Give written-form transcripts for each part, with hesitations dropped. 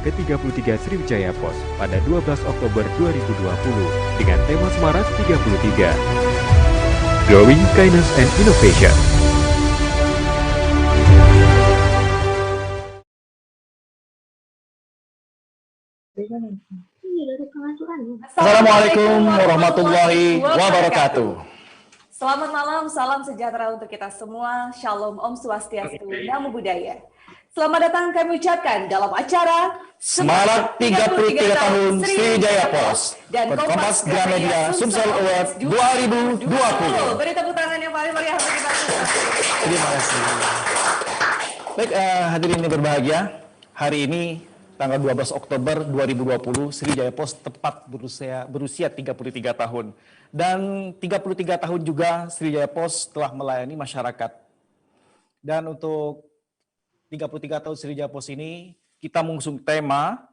ke-33 Sriwijaya Post pada 12 Oktober 2020 dengan tema Semarak 33. Growing Kindness and Innovation. Assalamualaikum warahmatullahi wabarakatuh. Selamat malam, salam sejahtera untuk kita semua. Shalom, Om Swastiastu, Namo Buddhaya. Selamat datang kami ucapkan dalam acara Semarak 33 tahun Sriwijaya Post dan Kompas Gramedia Sumsel Award 2020. Beri tepuk tangan yang paling meriah bagi kita. Terima kasih. Baik, hadirin yang berbahagia, hari ini tanggal 12 Oktober 2020, Sriwijaya Post tepat berusia 33 tahun. Dan 33 tahun juga Sriwijaya Post telah melayani masyarakat. Dan untuk 33 tahun Sriwijaya Post ini, kita mengusung tema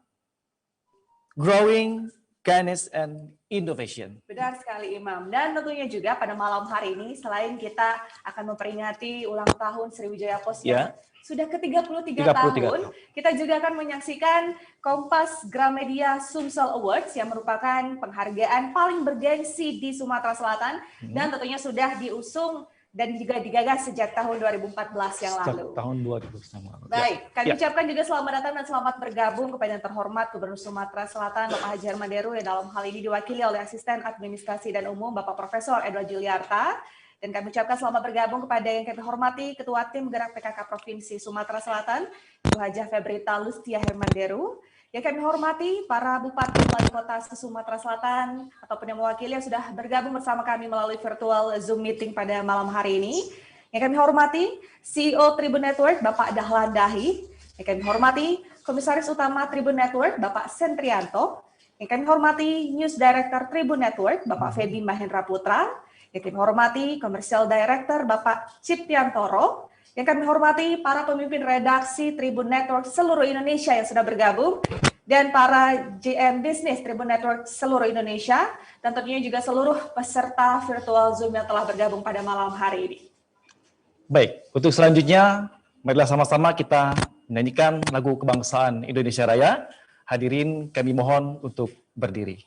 Growing Kindness and Innovation. Benar sekali Imam. Dan tentunya juga pada malam hari ini, selain kita akan memperingati ulang tahun Sriwijaya Post yang sudah ke-33 tahun, kita juga akan menyaksikan Kompas Gramedia Sumsel Awards yang merupakan penghargaan paling bergengsi di Sumatera Selatan dan tentunya sudah diusung dan juga digagas sejak tahun 2014 yang lalu. Sejak tahun 2014. Baik, kami ucapkan juga selamat datang dan selamat bergabung kepada yang terhormat Gubernur Sumatera Selatan Bapak Haji Hermanderu yang dalam hal ini diwakili oleh Asisten Administrasi dan Umum Bapak Profesor Edward Juliarta. Dan kami ucapkan selamat bergabung kepada yang kami hormati Ketua Tim Gerak PKK Provinsi Sumatera Selatan, Ibu Hajah Febrita Lustia Hermanderu. Yang kami hormati para Bupati Wali Kota Sumatera Selatan ataupun yang mewakili yang sudah bergabung bersama kami melalui virtual Zoom meeting pada malam hari ini. Yang kami hormati CEO Tribun Network Bapak Dahlan Dahi. Yang kami hormati Komisaris Utama Tribun Network Bapak Sentrianto. Yang kami hormati News Director Tribun Network Bapak Feby Mahendra Putra. Yang kami hormati Commercial Director Bapak Ciptiantoro. Yang kami hormati para pemimpin redaksi Tribun Network seluruh Indonesia yang sudah bergabung. Dan para GM Business Tribun Network seluruh Indonesia. Dan tentunya juga seluruh peserta virtual Zoom yang telah bergabung pada malam hari ini. Baik, untuk selanjutnya, marilah sama-sama kita menyanyikan lagu kebangsaan Indonesia Raya. Hadirin kami mohon untuk berdiri.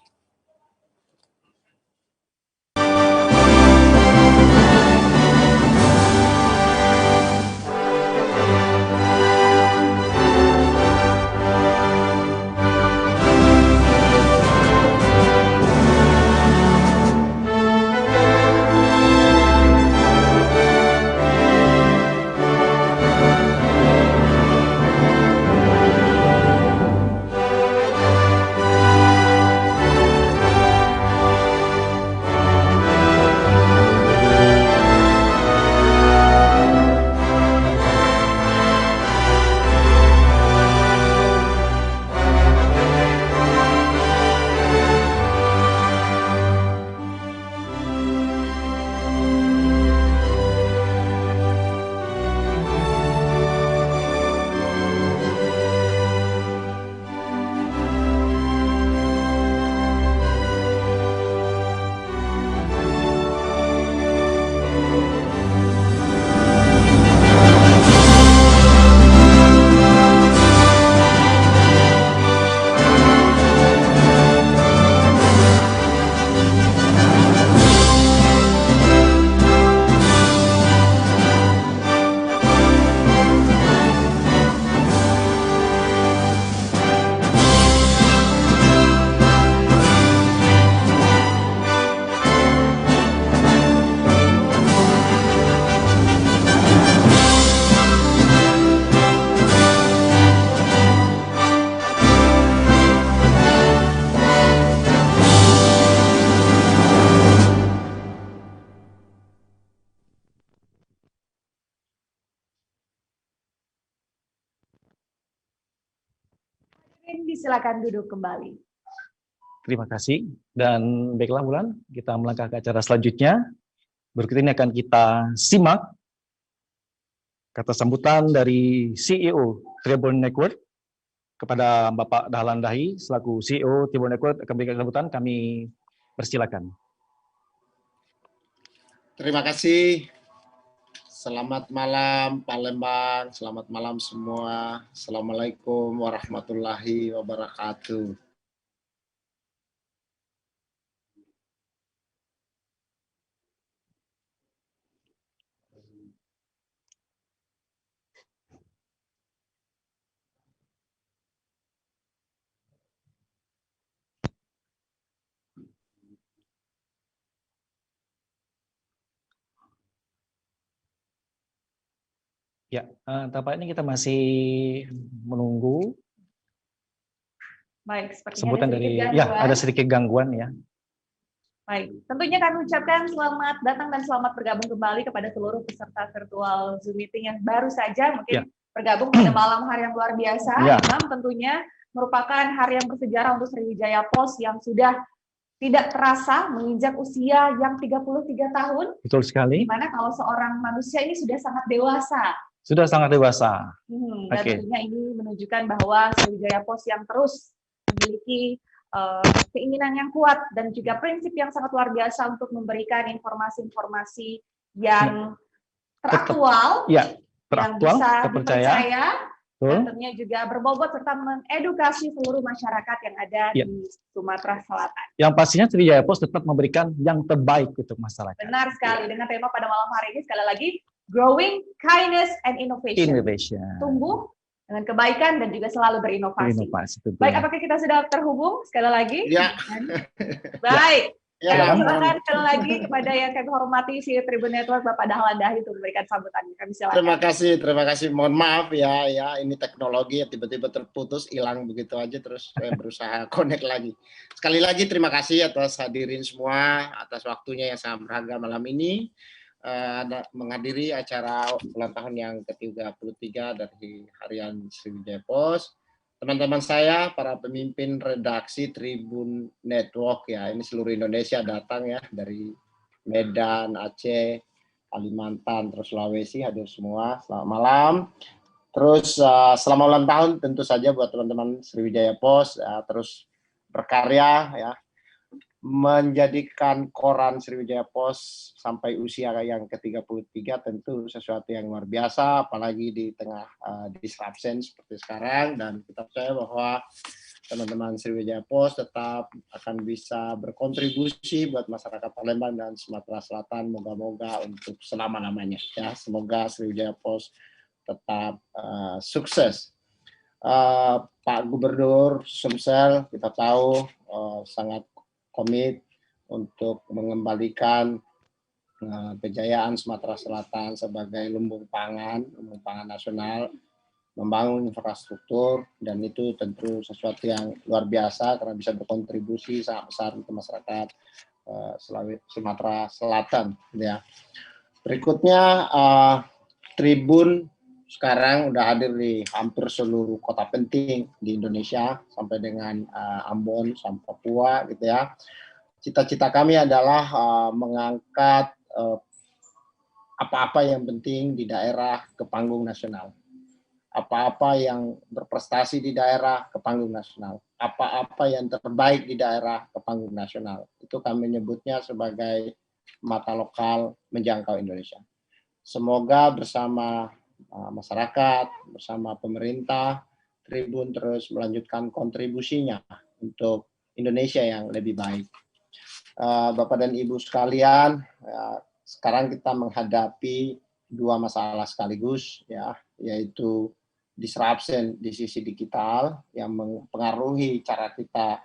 Silakan duduk kembali. Terima kasih. Dan baiklah Bulan, kita melangkah ke acara selanjutnya. Berikut ini akan kita simak kata sambutan dari CEO Tribun Network kepada Bapak Dahlan Dahi selaku CEO Tribun Network akan memberikan sambutan. Kami persilakan. Terima kasih Selamat malam Palembang, selamat malam semua. Assalamualaikum warahmatullahi wabarakatuh. Ya, tampaknya kita masih menunggu Baik, sepertinya ada sebutan sedikit dari, gangguan. ya ada sedikit gangguan ya. Baik, tentunya kami ucapkan selamat datang dan selamat bergabung kembali kepada seluruh peserta virtual Zoom meeting yang baru saja mungkin bergabung pada malam hari yang luar biasa. Imam, tentunya merupakan hari yang bersejarah untuk Sriwijaya Post yang sudah tidak terasa menginjak usia yang 33 tahun. Betul sekali. Di mana kalau seorang manusia ini sudah sangat dewasa. Sudah sangat dewasa. Dan tentunya ini menunjukkan bahwa Sriwijaya Post yang terus memiliki keinginan yang kuat dan juga prinsip yang sangat luar biasa untuk memberikan informasi-informasi yang teraktual, yang bisa dipercaya, dan tentunya juga berbobot serta mengedukasi seluruh masyarakat yang ada di Sumatera Selatan. Yang pastinya Sriwijaya Post tetap memberikan yang terbaik untuk masyarakat. Benar sekali, dengan tema pada malam hari ini sekali lagi, Growing Kindness and Innovation. Tumbuh dengan kebaikan dan juga selalu berinovasi. Baik, apakah kita sudah terhubung sekali lagi? Ya. Baik. Ya, silakan sekali lagi kepada yang kami hormati si Tribun Network Bapak Dahlan Dahi untuk memberikan sambutannya. Kami silakan. Terima kasih. Mohon maaf ya, ini teknologi tiba-tiba terputus, hilang begitu aja, terus saya berusaha connect lagi. Sekali lagi terima kasih atas hadirin semua, atas waktunya yang sangat berharga malam ini. Menghadiri acara ulang tahun yang ke-33 dari Harian Sriwijaya Post. Teman-teman saya, para pemimpin redaksi Tribun Network ya, ini seluruh Indonesia datang ya, dari Medan, Aceh, Kalimantan, terus Sulawesi, hadir semua. Selamat malam. Terus selama ulang tahun tentu saja buat teman-teman Sriwijaya Post terus berkarya ya, menjadikan koran Sriwijaya Post sampai usia yang ke-33 tentu sesuatu yang luar biasa, apalagi di tengah disruption seperti sekarang, dan kita percaya bahwa teman-teman Sriwijaya Post tetap akan bisa berkontribusi buat masyarakat Palembang dan Sumatera Selatan, moga-moga untuk selama-lamanya ya. Semoga Sriwijaya Post tetap sukses. Pak Gubernur Sumsel kita tahu sangat komit untuk mengembalikan kejayaan Sumatera Selatan sebagai lumbung pangan nasional, membangun infrastruktur, dan itu tentu sesuatu yang luar biasa karena bisa berkontribusi sangat besar untuk masyarakat Sumatera Selatan. Ya. Berikutnya Tribun sekarang udah hadir di hampir seluruh kota penting di Indonesia sampai dengan Ambon sampai Papua gitu ya. Cita-cita kami adalah mengangkat apa-apa yang penting di daerah ke panggung nasional. Apa-apa yang berprestasi di daerah ke panggung nasional. Apa-apa yang terbaik di daerah ke panggung nasional. Itu kami menyebutnya sebagai mata lokal menjangkau Indonesia. Semoga bersama masyarakat, bersama pemerintah, Tribun terus melanjutkan kontribusinya untuk Indonesia yang lebih baik. Bapak dan Ibu sekalian, sekarang kita menghadapi dua masalah sekaligus, ya, yaitu disruption di sisi digital yang mempengaruhi cara kita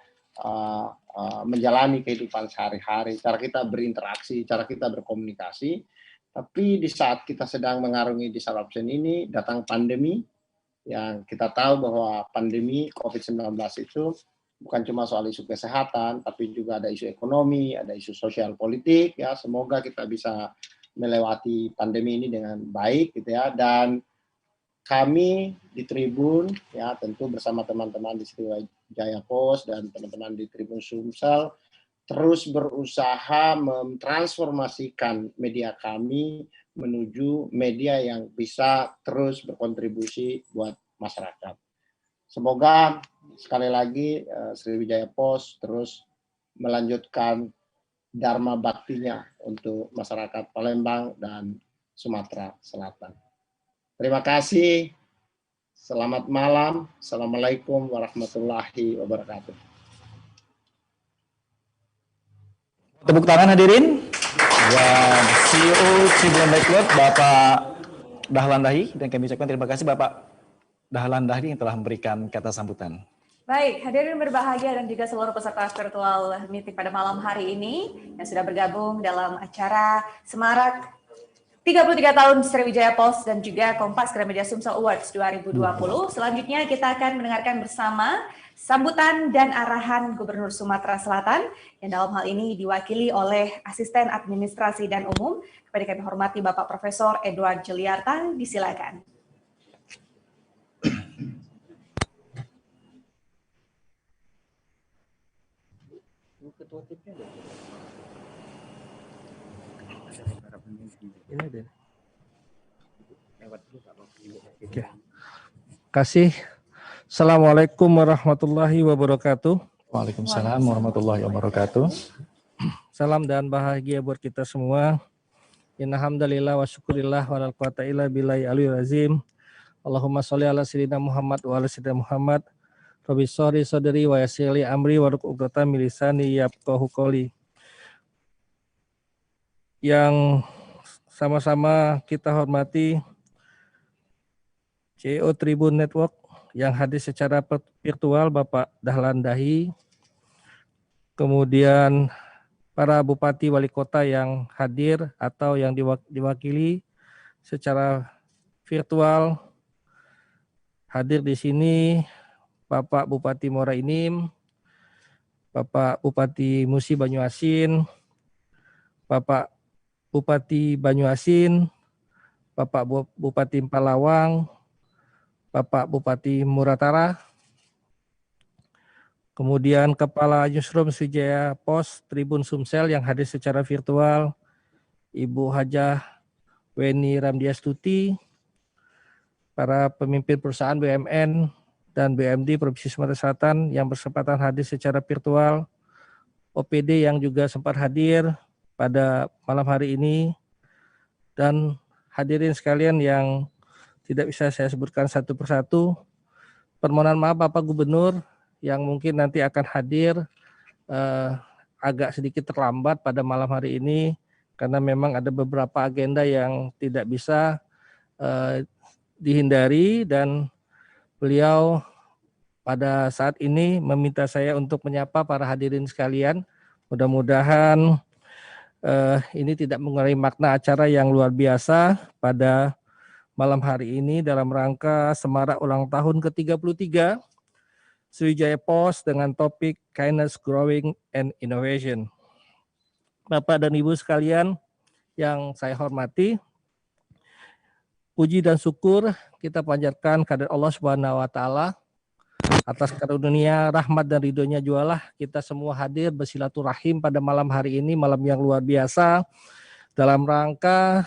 menjalani kehidupan sehari-hari, cara kita berinteraksi, cara kita berkomunikasi. Tapi di saat kita sedang mengarungi disruption ini, datang pandemi, yang kita tahu bahwa pandemi COVID-19 itu bukan cuma soal isu kesehatan, tapi juga ada isu ekonomi, ada isu sosial politik, ya. Semoga kita bisa melewati pandemi ini dengan baik, gitu ya. Dan kami di Tribun, ya, tentu bersama teman-teman di Sriwijaya Post dan teman-teman di Tribun Sumsel, terus berusaha mentransformasikan media kami menuju media yang bisa terus berkontribusi buat masyarakat. Semoga sekali lagi Sriwijaya Post terus melanjutkan dharma baktinya untuk masyarakat Palembang dan Sumatera Selatan. Terima kasih. Selamat malam. Assalamualaikum warahmatullahi wabarakatuh. Tepuk tangan hadirin. Dan CEO Cibulan Club Bapak Dahlan Dahi, dan kami ucapkan terima kasih Bapak Dahlan Dahi yang telah memberikan kata sambutan. Baik, hadirin berbahagia dan juga seluruh peserta virtual meeting pada malam hari ini yang sudah bergabung dalam acara Semarak 33 tahun Sriwijaya Post dan juga Kompas Gramedia Sumsel Awards 2020. Selanjutnya kita akan mendengarkan bersama sambutan dan arahan Gubernur Sumatera Selatan yang dalam hal ini diwakili oleh Asisten Administrasi dan Umum. Kepada kami hormati Bapak Profesor Edward Juliarta, disilakan. Oke. Kasih. Assalamualaikum warahmatullahi wabarakatuh. Waalaikumsalam warahmatullahi wabarakatuh. Salam dan bahagia buat kita semua. Innalhamdulillah wa syukurillah wa la quwata illa billahi aliyil azim. Allahumma sholli ala sayyidina Muhammad wa ala sayyidina Muhammad. Rabbi shrah sadri wa yassir li amri wa hlul 'uqdatam min lisani yafqahu qawli. Yang sama-sama kita hormati CEO Tribun Network yang hadir secara virtual Bapak Dahlan Dahi, kemudian para bupati wali kota yang hadir atau yang diwakili secara virtual. Hadir di sini Bapak Bupati Muara Enim, Bapak Bupati Musi Banyuasin, Bapak Bupati Banyuasin, Bapak Bupati Palawang, Bapak Bupati Muratara, kemudian Kepala Newsroom Sriwijaya Post Tribun Sumsel yang hadir secara virtual, Ibu Hajah Weni Ramdiastuti, para pemimpin perusahaan BUMN dan BUMD Provinsi Sumatera Selatan yang berkesempatan hadir secara virtual, OPD yang juga sempat hadir pada malam hari ini, dan hadirin sekalian yang tidak bisa saya sebutkan satu persatu. Permohonan maaf Bapak Gubernur yang mungkin nanti akan hadir agak sedikit terlambat pada malam hari ini karena memang ada beberapa agenda yang tidak bisa dihindari, dan beliau pada saat ini meminta saya untuk menyapa para hadirin sekalian. Mudah-mudahan ini tidak mengurangi makna acara yang luar biasa pada malam hari ini dalam rangka semarak ulang tahun ke-33 Sriwijaya Post dengan topik Kindness, Growing, and Innovation. Bapak dan Ibu sekalian yang saya hormati, puji dan syukur kita panjatkan kehadirat Allah Subhanahu wa taala atas karunia, rahmat dan ridhonya jualah kita semua hadir bersilaturahim pada malam hari ini, malam yang luar biasa dalam rangka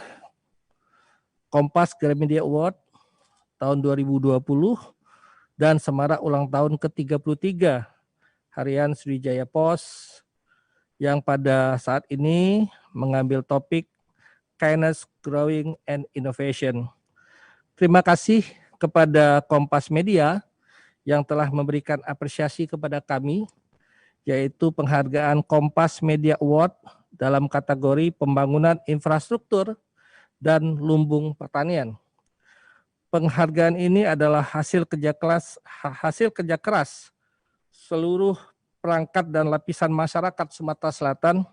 Kompas Gramedia Award tahun 2020 dan semarak ulang tahun ke-33 Harian Sriwijaya Post yang pada saat ini mengambil topik Kindness, Growing, and Innovation. Terima kasih kepada Kompas Media yang telah memberikan apresiasi kepada kami, yaitu penghargaan Kompas Media Award dalam kategori pembangunan infrastruktur dan lumbung pertanian. Penghargaan ini adalah hasil kerja keras seluruh perangkat dan lapisan masyarakat Sumatera Selatan,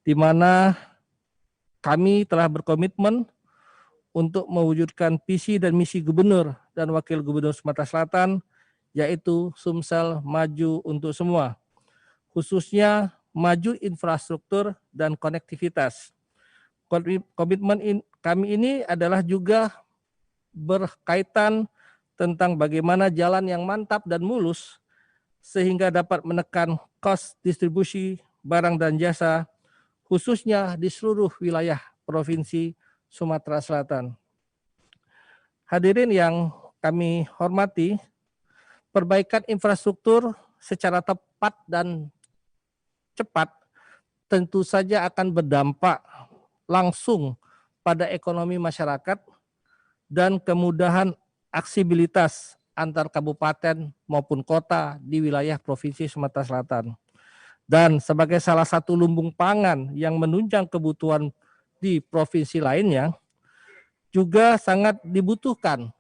di mana kami telah berkomitmen untuk mewujudkan visi dan misi Gubernur dan Wakil Gubernur Sumatera Selatan, yaitu Sumsel maju untuk semua, khususnya maju infrastruktur dan konektivitas. Komitmen kami ini adalah juga berkaitan tentang bagaimana jalan yang mantap dan mulus sehingga dapat menekan kos distribusi barang dan jasa, khususnya di seluruh wilayah Provinsi Sumatera Selatan. Hadirin yang kami hormati, perbaikan infrastruktur secara tepat dan cepat tentu saja akan berdampak langsung pada ekonomi masyarakat dan kemudahan aksibilitas antar kabupaten maupun kota di wilayah Provinsi Sumatera Selatan. Dan sebagai salah satu lumbung pangan yang menunjang kebutuhan di provinsi lainnya, juga sangat dibutuhkan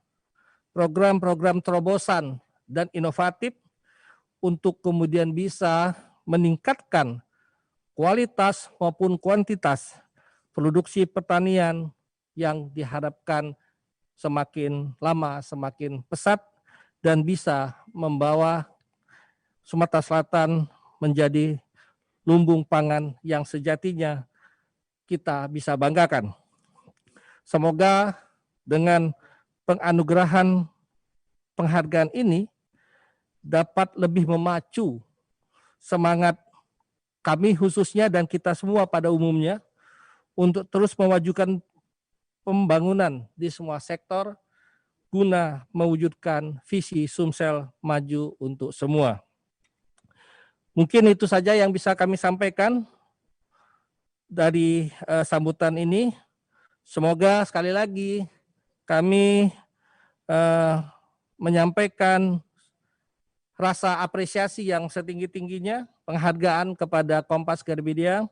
program-program terobosan dan inovatif untuk kemudian bisa meningkatkan kualitas maupun kuantitas produksi pertanian yang diharapkan semakin lama semakin pesat dan bisa membawa Sumatera Selatan menjadi lumbung pangan yang sejatinya kita bisa banggakan. Semoga dengan penganugerahan penghargaan ini dapat lebih memacu semangat kami khususnya dan kita semua pada umumnya untuk terus memajukan pembangunan di semua sektor guna mewujudkan visi Sumsel maju untuk semua. Mungkin itu saja yang bisa kami sampaikan dari sambutan ini. Semoga sekali lagi kami menyampaikan rasa apresiasi yang setinggi-tingginya, penghargaan kepada Kompas Gramedia,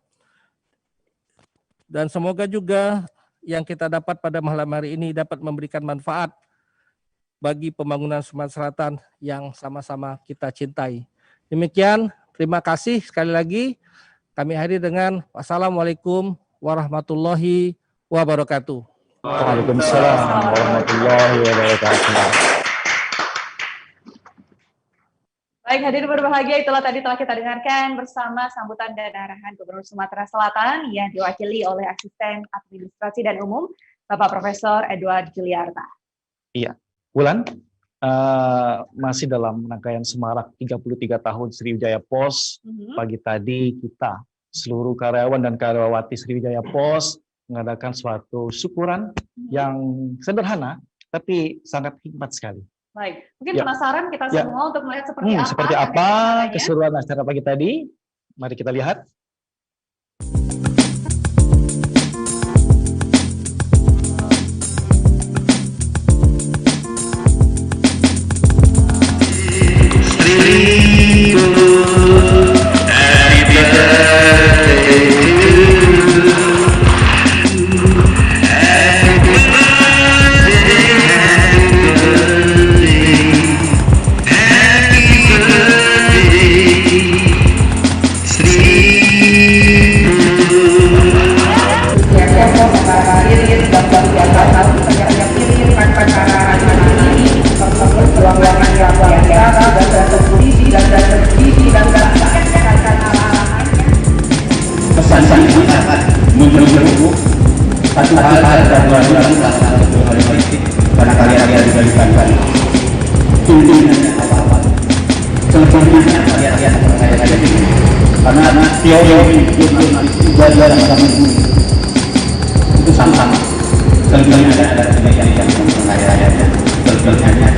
dan semoga juga yang kita dapat pada malam hari ini dapat memberikan manfaat bagi pembangunan Sumatera Selatan yang sama-sama kita cintai. Demikian, terima kasih sekali lagi. Kami akhiri dengan wassalamualaikum warahmatullahi wabarakatuh. Waalaikumsalam warahmatullahi wabarakatuh. Baik, hadirin berbahagia, itulah tadi telah kita dengarkan bersama sambutan dan arahan Gubernur Sumatera Selatan yang diwakili oleh Asisten Administrasi dan Umum, Bapak Profesor Edward Juliarta. Iya, Wulan, masih dalam rangkaian semarak 33 tahun Sriwijaya Pos. Pagi tadi kita, seluruh karyawan dan karyawati Sriwijaya Pos, mengadakan suatu syukuran yang sederhana, tapi sangat hikmat sekali. Baik, mungkin penasaran kita semua untuk melihat seperti apa keseruan acara pagi tadi. Mari kita lihat. Pesan ini akan menjemput satu hal dan dua satu hal politik karena karya-karya diberikan intinya apa-apa selebihnya karya-karya ini karena teori dua-dua itu sama-sama selebihnya ada yang karya-karyanya selebihnya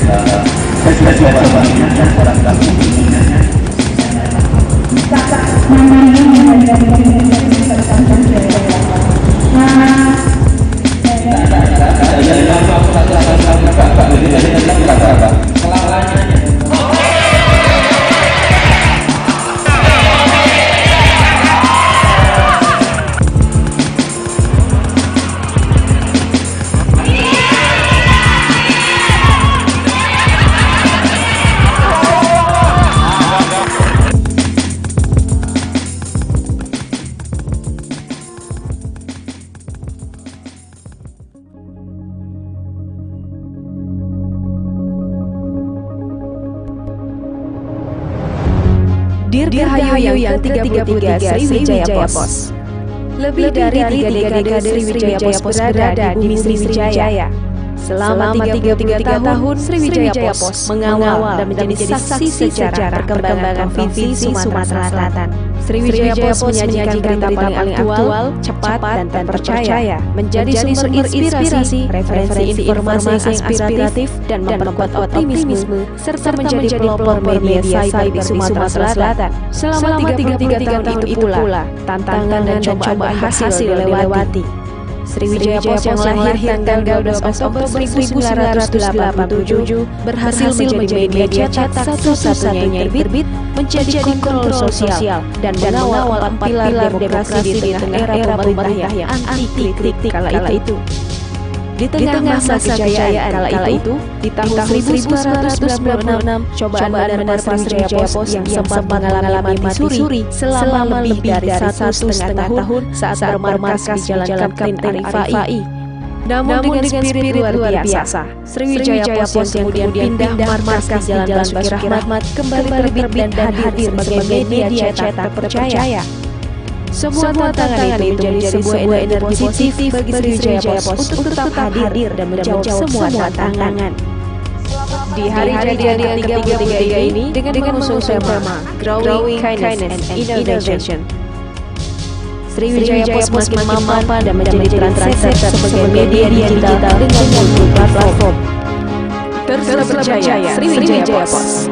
sesuatu-suatunya dan orang-orang umumnya. Dirgahayu yang ke-33 Sriwijaya Pos. Lebih dari 3 dekade Sriwijaya Pos berada di bumi Sriwijaya. Selama 33 tahun, Sriwijaya Pos mengawal dan menjadi saksi sejarah perkembangan Provinsi Sumatera Selatan. Sriwijaya Pos menyajikan berita paling aktual, cepat, dan terpercaya, menjadi sumber inspirasi, referensi informasi yang inspiratif, dan memperkuat optimisme, serta menjadi pelopor media cyber di Sumatera Selatan. Selama 33 tahun itu pula, tantangan dan cobaan hasil dilewati. Sriwijaya Pos yang lahir tanggal 12 Oktober 1987 berhasil menjadi media cetak satu-satunya yang terbit menjadi kontrol sosial dan mengawal 4 pilar demokrasi di tengah era pemerintah yang anti kritik kala itu. Di tengah masa kejayaan kala itu, di tahun 1996, cobaan menerpa Sriwijaya Pos yang sempat mengalami mati suri selama lebih dari 1,5 tahun saat bermarkas di Jalan Kapten Arifai. Namun dengan spirit luar biasa, Sriwijaya Pos yang kemudian pindah markas di Jalan Basuki Rahmat kembali terbit dan hadir sebagai media cetak terpercaya. Semua tantangan itu menjadi sebuah energi positif bagi Sriwijaya Pos untuk tetap hadir dan menjawab semua tantangan. Di hari jadi yang ke-33 ini dengan mengusung tema Growing Kindness and Innovation, Sriwijaya Pos makin mapan dan menjadi trendsetter sebagai media digital dengan multi-platform. Terus percaya Sriwijaya Pos.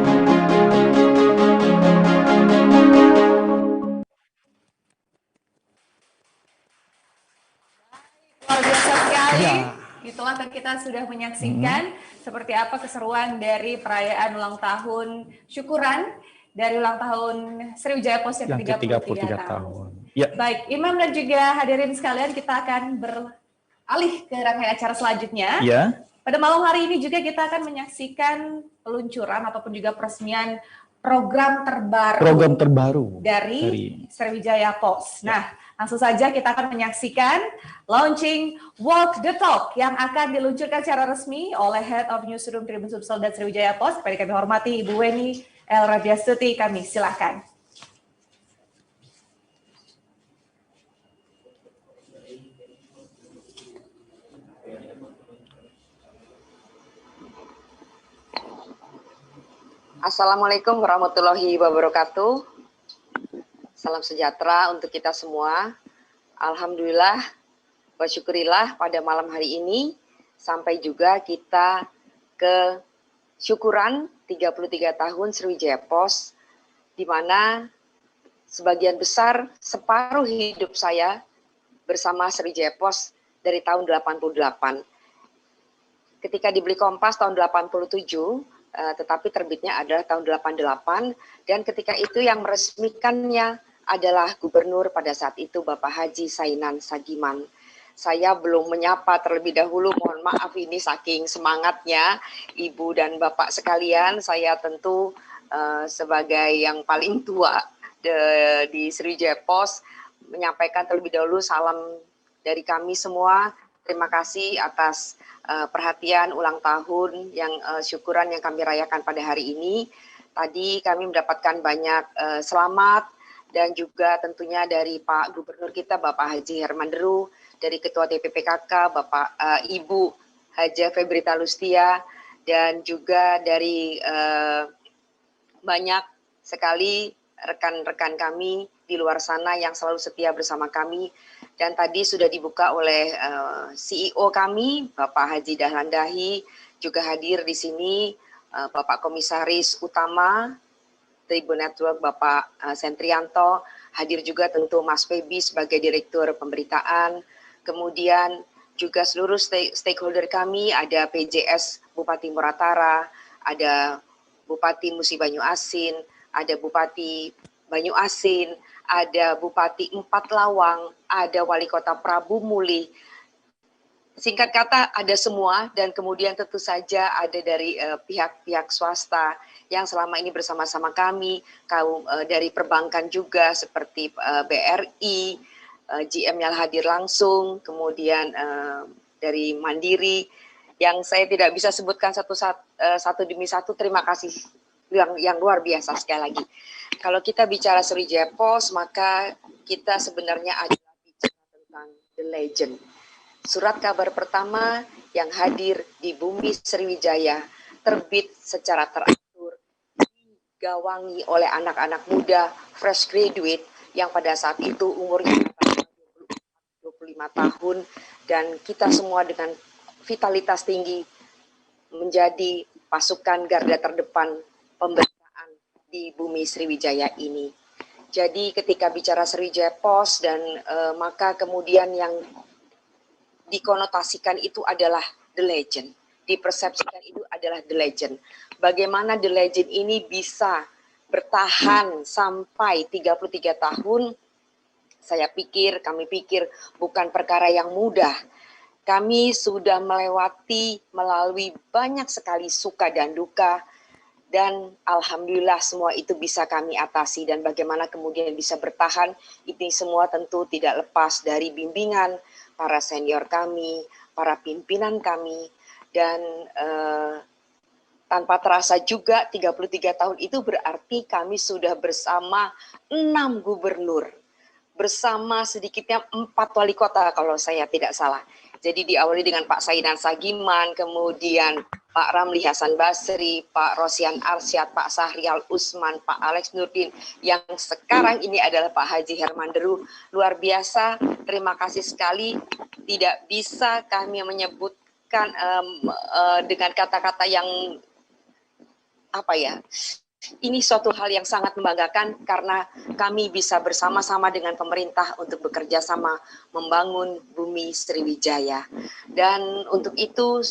Luar biasa sekali. Ya. Itulah kita sudah menyaksikan seperti apa keseruan dari perayaan ulang tahun syukuran dari ulang tahun Sriwijaya Pos yang ke-33 tahun. Ya. Baik, Imam dan juga hadirin sekalian, kita akan beralih ke rangkaian acara selanjutnya. Ya. Pada malam hari ini juga kita akan menyaksikan peluncuran ataupun juga peresmian program terbaru dari Sriwijaya Pos. Nah, langsung saja kita akan menyaksikan launching Walk the Talk yang akan diluncurkan secara resmi oleh Head of Newsroom Tribun Sumsel dan Sriwijaya Pos. Kepada kami hormati Ibu Weni El Radiastuti, kami silakan. Assalamualaikum warahmatullahi wabarakatuh. Salam sejahtera untuk kita semua. Alhamdulillah, wa syukurillah pada malam hari ini sampai juga kita ke syukuran 33 tahun Sriwijaya Pos, di mana sebagian besar separuh hidup saya bersama Sriwijaya Pos dari tahun 88. Ketika dibeli Kompas tahun 87, tetapi terbitnya adalah tahun 88, dan ketika itu yang meresmikannya adalah gubernur pada saat itu Bapak Haji Sainan Sagiman. Saya belum menyapa terlebih dahulu, mohon maaf ini saking semangatnya Ibu dan Bapak sekalian. Saya tentu sebagai yang paling tua di Sriwijaya Pos menyampaikan terlebih dahulu salam dari kami semua. Terima kasih atas perhatian ulang tahun yang syukuran yang kami rayakan pada hari ini. Tadi kami mendapatkan banyak selamat dan juga tentunya dari Pak Gubernur kita Bapak Haji Hermanderu, dari Ketua DPPKK Bapak Ibu Haja Febrita Lustia, dan juga dari banyak sekali rekan-rekan kami di luar sana yang selalu setia bersama kami. Dan tadi sudah dibuka oleh CEO kami, Bapak Haji Dahlan Dahi, juga hadir di sini Bapak Komisaris Utama Tribun Network, Bapak Sentrianto, hadir juga tentu Mas Febi sebagai Direktur Pemberitaan, kemudian juga seluruh stakeholder kami, ada PJS Bupati Muratara, ada Bupati Musi Banyu Asin, ada Bupati Banyu Asin, ada Bupati Empat Lawang, ada Wali Kota Prabu Muli. Singkat kata ada semua, dan kemudian tentu saja ada dari pihak-pihak swasta yang selama ini bersama-sama kami, dari perbankan juga seperti BRI, GM yang hadir langsung, kemudian dari Mandiri, yang saya tidak bisa sebutkan satu demi satu. Terima kasih yang luar biasa sekali lagi. Kalau kita bicara Sriwijaya Pos, maka kita sebenarnya adalah bicara tentang the legend. Surat kabar pertama yang hadir di bumi Sriwijaya, terbit secara teratur, digawangi oleh anak-anak muda, fresh graduate, yang pada saat itu umurnya 25 tahun, dan kita semua dengan vitalitas tinggi menjadi pasukan garda terdepan pemberitaan di bumi Sriwijaya ini. Jadi ketika bicara Sriwijaya Pos dan maka kemudian yang dikonotasikan itu adalah the legend, dipersepsikan itu adalah the legend. Bagaimana the legend ini bisa bertahan sampai 33 tahun, kami pikir bukan perkara yang mudah. Kami sudah melalui banyak sekali suka dan duka, dan alhamdulillah semua itu bisa kami atasi. Dan bagaimana kemudian bisa bertahan, ini semua tentu tidak lepas dari bimbingan para senior kami, para pimpinan kami, dan tanpa terasa juga 33 tahun itu berarti kami sudah bersama 6 gubernur, bersama sedikitnya 4 wali kota kalau saya tidak salah. Jadi diawali dengan Pak Saidan Sagiman, kemudian Pak Ramli Hasan Basri, Pak Rosian Arsyad, Pak Sahrial Usman, Pak Alex Nurdin, yang sekarang ini adalah Pak Haji Herman Deru. Luar biasa, terima kasih sekali. Tidak bisa kami menyebutkan dengan kata-kata yang ini suatu hal yang sangat membanggakan karena kami bisa bersama-sama dengan pemerintah untuk bekerja sama membangun bumi Sriwijaya. Dan untuk itu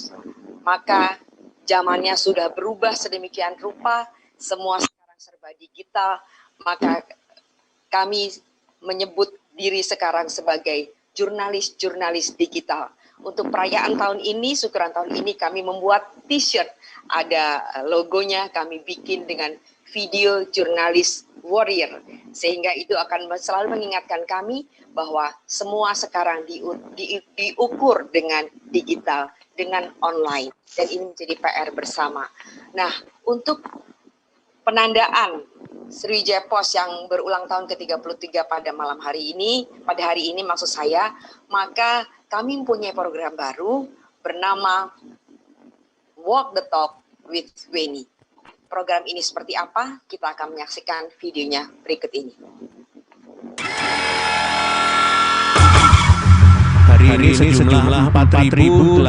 maka zamannya sudah berubah sedemikian rupa, semua sekarang serba digital, maka kami menyebut diri sekarang sebagai jurnalis-jurnalis digital. Untuk perayaan tahun ini, syukuran tahun ini kami membuat t-shirt, ada logonya, kami bikin dengan video jurnalis warrior, sehingga itu akan selalu mengingatkan kami bahwa semua sekarang diukur dengan digital, dengan online, dan ini menjadi PR bersama. Nah, untuk penandaan Sriwijaya Post yang berulang tahun ke-33 pada hari ini maksud saya, maka kami mempunyai program baru bernama Walk the Talk with Weni. Program ini seperti apa? Kita akan menyaksikan videonya berikut ini. Hari ini sejumlah 4.850.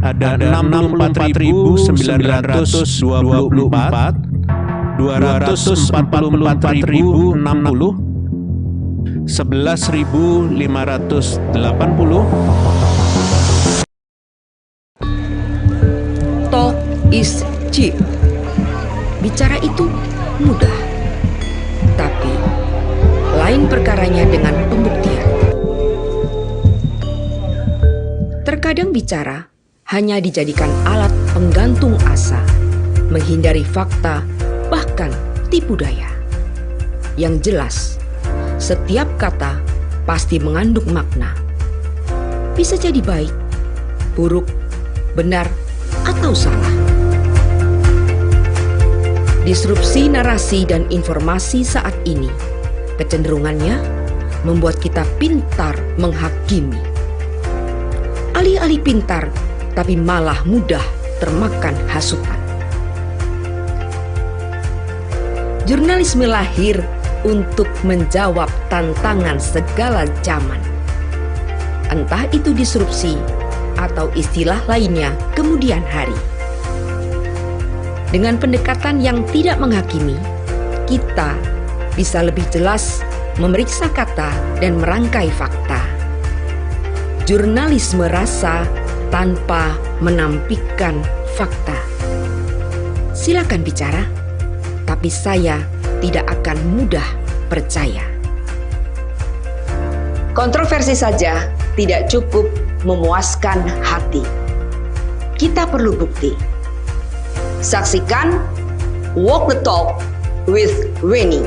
Ada 64.924, 244.060, 11.580. Talk is cheap. Bicara itu mudah, tapi lain perkaranya dengan pembuktian. Terkadang bicara hanya dijadikan alat penggantung asa, menghindari fakta, bahkan tipu daya. Yang jelas, setiap kata pasti mengandung makna. Bisa jadi baik, buruk, benar, atau salah. Disrupsi narasi dan informasi saat ini kecenderungannya membuat kita pintar menghakimi. Alih-alih pintar, tapi malah mudah termakan hasutan. Jurnalisme lahir untuk menjawab tantangan segala zaman. Entah itu disrupsi atau istilah lainnya kemudian hari. Dengan pendekatan yang tidak menghakimi, kita bisa lebih jelas memeriksa kata dan merangkai fakta. Jurnalisme rasa tanpa menampilkan fakta. Silakan bicara, tapi saya tidak akan mudah percaya. Kontroversi saja tidak cukup memuaskan hati. Kita perlu bukti. Saksikan Walk the Talk with Weni.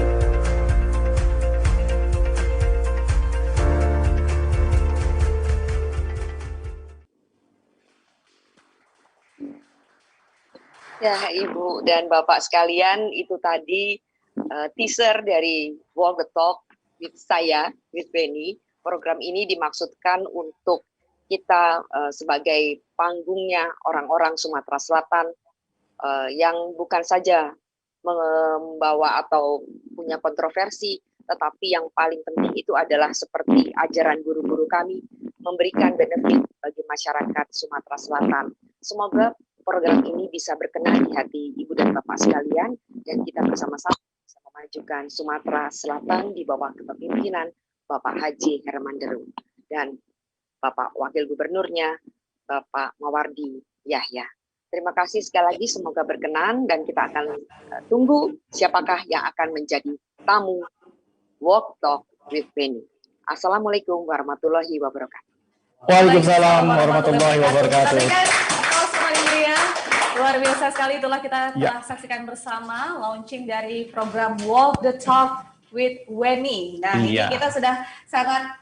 Ya, Ibu dan Bapak sekalian, itu tadi teaser dari Walk the Talk with saya, with Weni. Program ini dimaksudkan untuk kita sebagai panggungnya orang-orang Sumatera Selatan yang bukan saja membawa atau punya kontroversi, tetapi yang paling penting itu adalah seperti ajaran guru-guru kami, memberikan benefit bagi masyarakat Sumatera Selatan. Semoga program ini bisa berkenan di hati Ibu dan Bapak sekalian, dan kita bersama-sama bisa memajukan Sumatera Selatan di bawah kepemimpinan Bapak Haji Herman Deru. dan Bapak Wakil Gubernurnya, Bapak Mawardi Yahya. Terima kasih sekali lagi, semoga berkenan dan kita akan tunggu siapakah yang akan menjadi tamu Walk Talk with Beni. Assalamualaikum warahmatullahi wabarakatuh. Waalaikumsalam warahmatullahi wabarakatuh. Luar biasa sekali, itulah kita telah saksikan bersama launching dari program Walk the Talk with Weni. Nah, ini kita sudah sangat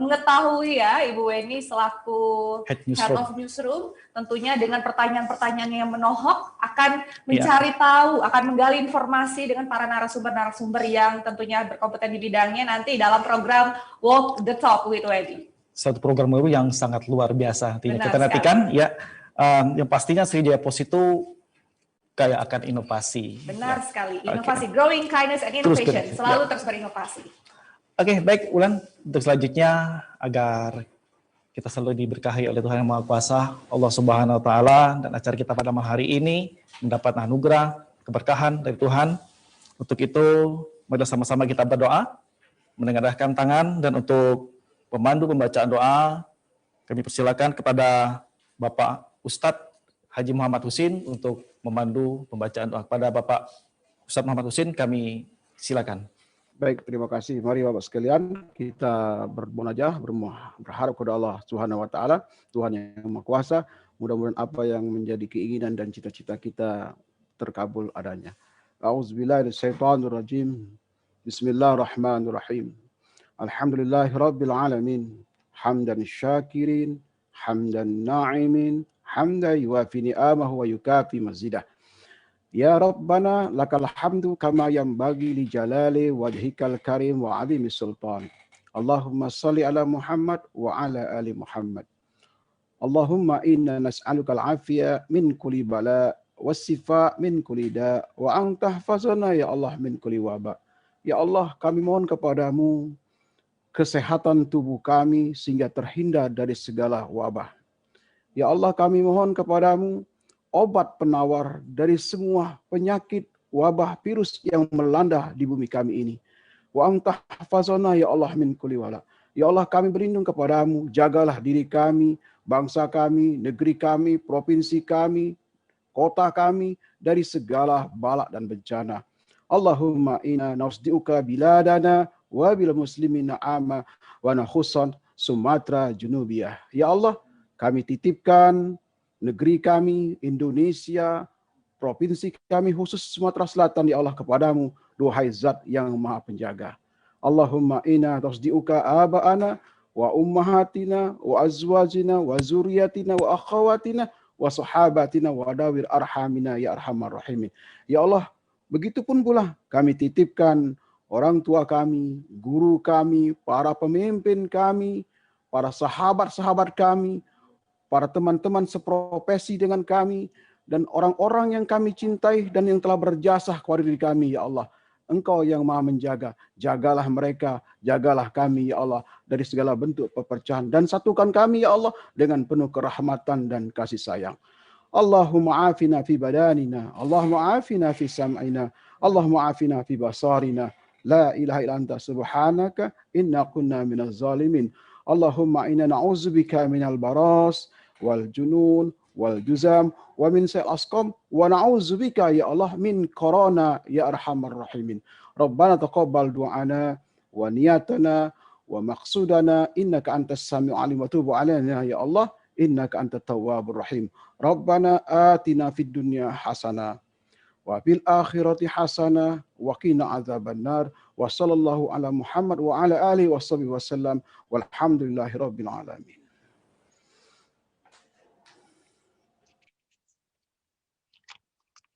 mengetahui ya Ibu Weni selaku Head of Newsroom, tentunya dengan pertanyaan-pertanyaan yang menohok akan mencari tahu, akan menggali informasi dengan para narasumber-narasumber yang tentunya berkompeten di bidangnya nanti dalam program Walk the Talk with Weni. Satu program baru yang sangat luar biasa. Kita nantikan ya, yang pastinya Sriwijaya Pos itu kayak akan inovasi. Benar sekali, inovasi, growing kindness and innovation, selalu terus berinovasi. Oke, baik Ulan, untuk selanjutnya agar kita selalu diberkahi oleh Tuhan Yang Maha Kuasa, Allah Subhanahu Wa Taala, dan acara kita pada malam hari ini mendapat anugerah, keberkahan dari Tuhan. Untuk itu, mari sama-sama kita berdoa, menengadahkan tangan, dan untuk pemandu pembacaan doa, kami persilakan kepada Bapak Ustadz Haji Muhammad Husin untuk memandu pembacaan doa. Kepada Bapak Ustadz Muhammad Husin, kami silakan. Baik, terima kasih. Mari Bapak sekalian, kita bermunajah, berharap kepada Allah Subhanahu wa taala, Tuhan yang Maha Kuasa, mudah-mudahan apa yang menjadi keinginan dan cita-cita kita terkabul adanya. A'udzubillahi minasyaitonir rajim. Bismillahirrahmanirrahim. Alhamdulillahirabbil alamin. Hamdan syakirin, hamdan na'imin, hamdan yuwafi ni'amahu wa yukafi mazidah. Ya Rabbana lakal hamdu kama yanbaghi li jalali wajhikal karim wa azimi sultan. Allahumma salli ala Muhammad wa ala ali Muhammad. Allahumma inna nas'aluka al-afiyah min kulli bala was-sifa min kulli da wa anta hafazana ya Allah min kulli waba. Ya Allah, kami mohon kepadamu kesehatan tubuh kami sehingga terhindar dari segala wabah. Ya Allah, kami mohon kepadamu obat penawar dari semua penyakit wabah virus yang melanda di bumi kami ini. Wa anta hafazana ya Allah min kulli wala. Ya Allah, kami berlindung kepadamu, jagalah diri kami, bangsa kami, negeri kami, provinsi kami, kota kami dari segala balak dan bencana. Allahumma inna nasdiuka biladana wa bil muslimina amma wa nakhusan Sumatera Junubiyah. Ya Allah, kami titipkan negeri kami, Indonesia, provinsi kami khusus Sumatera Selatan, ya Allah, kepadamu, duhai zat yang maha penjaga. Allahumma inna tasdiuka aba'ana wa ummahatina wa azwajina wa zuriyatina wa akhawatina wa sahabatina wa dawir arhamina ya arhamar rahimin. Ya Allah, begitupun pula kami titipkan orang tua kami, guru kami, para pemimpin kami, para sahabat-sahabat kami, para teman-teman seprofesi dengan kami, dan orang-orang yang kami cintai dan yang telah berjasa kepada diri kami, ya Allah. Engkau yang maha menjaga, jagalah mereka, jagalah kami, ya Allah, dari segala bentuk pepercahan, dan satukan kami, ya Allah, dengan penuh kerahmatan dan kasih sayang. Allahumma afina fi badanina, Allahumma afina fi sam'ina, Allahumma afina fi basarina, la ilaha illa anta subhanaka inna kunna minaz zalimin. Allahumma inna na'udzubika minal baras wal junun wal juzam wa min sa'il asqam wa na'udzubika ya Allah min corona ya arhamar rahimin. Rabbana taqabbal du'ana wa niyatana wa maqsudana innaka antas sami'ul alim wa tub 'alaina ya Allah innaka antat tawwabur rahim. Rabbana atina fid dunya hasanah wa fil akhirati hasanah wa qina adzabannar. Wa sallallahu ala Muhammad wa ala alihi wa sahbihi wasallam walhamdulillahi rabbil alamin.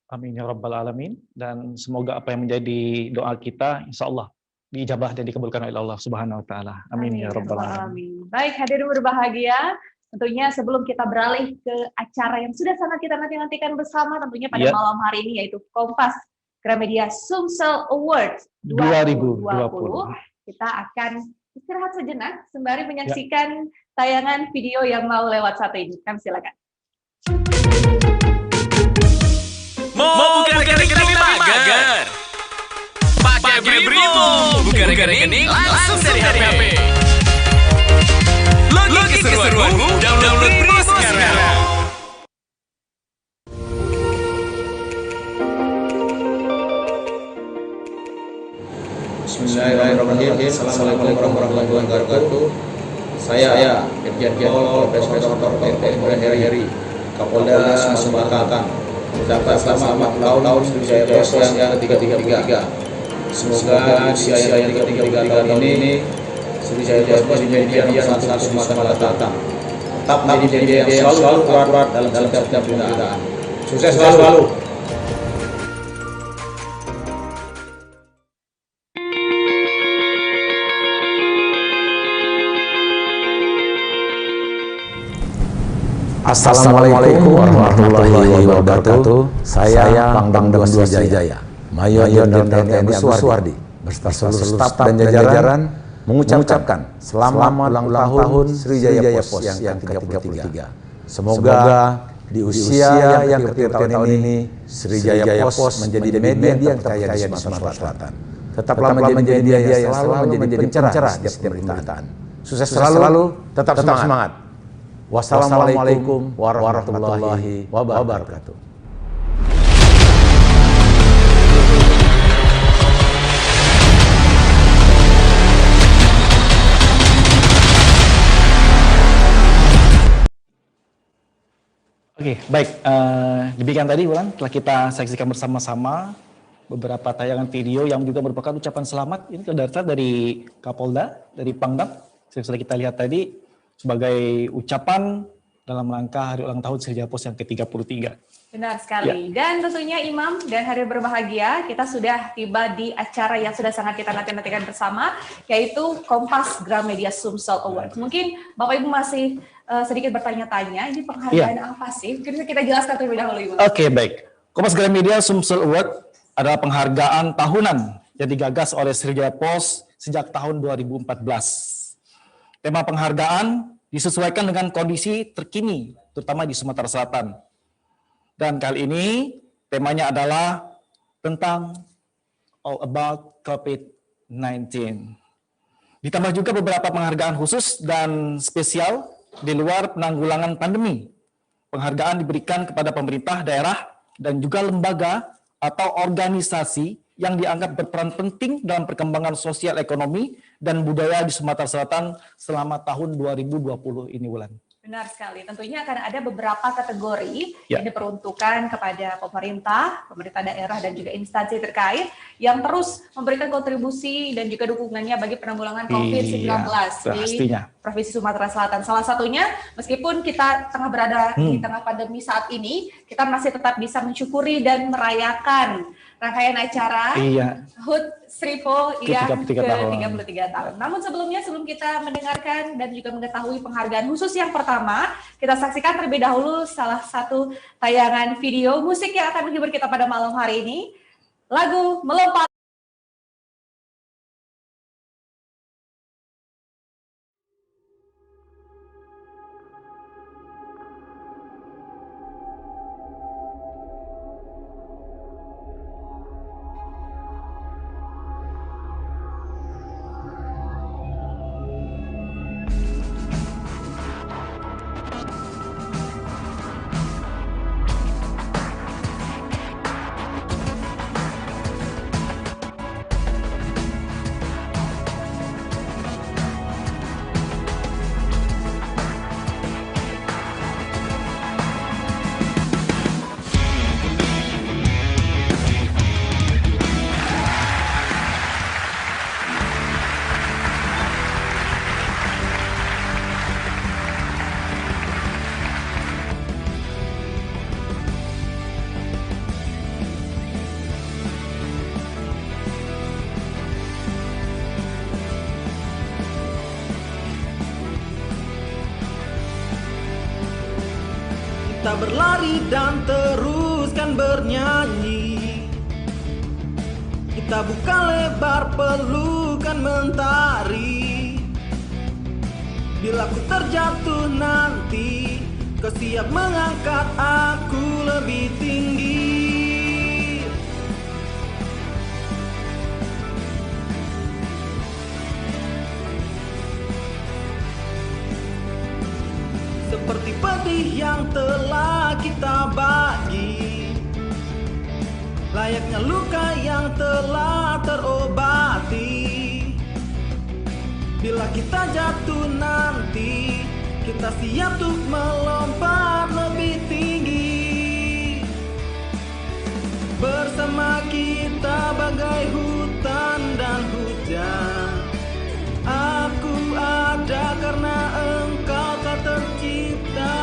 Amin ya rabbal alamin. Dan semoga apa yang menjadi doa kita insya Allah diijabah dan dikabulkan oleh Allah Subhanahu wa taala. Amin ya rabbal alamin. Baik, hadirin berbahagia. Tentunya sebelum kita beralih ke acara yang sudah sangat kita nanti-nantikan bersama tentunya pada malam hari ini, yaitu Kompas Gramedia Sumsel Awards 2020. Kita akan istirahat sejenak sembari menyaksikan tayangan video yang mau lewat satu ini. Kami silakan. Mau buka rekening tapi mager? Pakai Brimo, buka rekening langsung dari HP. Logi keseruanmu, download Primo sekarang. Bismillahirrahmanirrahim. Assalamualaikum warahmatullahi wabarakatuh. Saya Irjen Pol Profesor Dr. Ibrahim Heri, Kapolda Sumatera Selatan. Ucapkan selamat tahun Sriwijaya Pos yang ke-33. Semoga usia yang ke-33 tahun ini Sriwijaya Pos menjadi media satu Sumatera Selatan. Tetap menjadi media yang selalu kuat dalam setiap pemberitaan. Sukses selalu. Assalamualaikum warahmatullahi wabarakatuh. Saya Pangdam 2 Sriwijaya, Mayor Jenderal TNI Agus Suwardi, beserta seluruh staf dan jajaran mengucapkan selamat ulang tahun Sriwijaya Pos yang ke-33. Semoga di usia yang ke-33 tahun ini Sriwijaya Pos menjadi media yang terpercaya di Sumatera Selatan. Tetaplah menjadi media yang selalu menjadi pencerah di setiap pemberitaan. Sukses selalu, tetap semangat. Wassalamualaikum warahmatullahi wabarakatuh. Oke, baik. Demikian tadi, Wulan, telah kita saksikan bersama-sama beberapa tayangan video yang juga merupakan ucapan selamat. Ini terdaftar dari Kapolda, dari Pangdam. Sudah kita lihat tadi, sebagai ucapan dalam rangka hari ulang tahun Sriwijaya Pos yang ke-33. Benar sekali. Dan tentunya Imam dan Hadir berbahagia, kita sudah tiba di acara yang sudah sangat kita nanti-nantikan bersama, yaitu Kompas Gramedia Sumsel Award. Mungkin Bapak Ibu masih sedikit bertanya-tanya, ini penghargaan apa sih? Mungkin kita jelaskan terlebih dahulu, Ibu. Oke, baik. Kompas Gramedia Sumsel Award adalah penghargaan tahunan yang digagas oleh Sriwijaya Pos sejak tahun 2014. Tema penghargaan disesuaikan dengan kondisi terkini, terutama di Sumatera Selatan. Dan kali ini temanya adalah tentang all about COVID-19. Ditambah juga beberapa penghargaan khusus dan spesial di luar penanggulangan pandemi. Penghargaan diberikan kepada pemerintah daerah dan juga lembaga atau organisasi yang dianggap berperan penting dalam perkembangan sosial ekonomi dan budaya di Sumatera Selatan selama tahun 2020 ini, Wulan. Benar sekali. Tentunya akan ada beberapa kategori yang diperuntukkan kepada pemerintah daerah dan juga instansi terkait yang terus memberikan kontribusi dan juga dukungannya bagi penanggulangan COVID-19 di Provinsi Sumatera Selatan. Salah satunya, meskipun kita tengah berada di tengah pandemi saat ini, kita masih tetap bisa mensyukuri dan merayakan rangkaian acara HUT Sripo yang ke-33 tahun. Namun sebelum kita mendengarkan dan juga mengetahui penghargaan khusus yang pertama, kita saksikan terlebih dahulu salah satu tayangan video musik yang akan menghibur kita pada malam hari ini. Lagu Melompat. Kita berlari dan teruskan bernyanyi. Kita buka lebar pelukan mentari. Bila ku terjatuh nanti, kau siap mengangkat aku lebih tinggi. pedih yang telah kita bagi, layaknya luka yang telah terobati. Bila kita jatuh nanti, kita siap untuk melompat lebih tinggi. Bersama kita bagai hutan dan hujan. Aku ada karena engkau tak tercipta.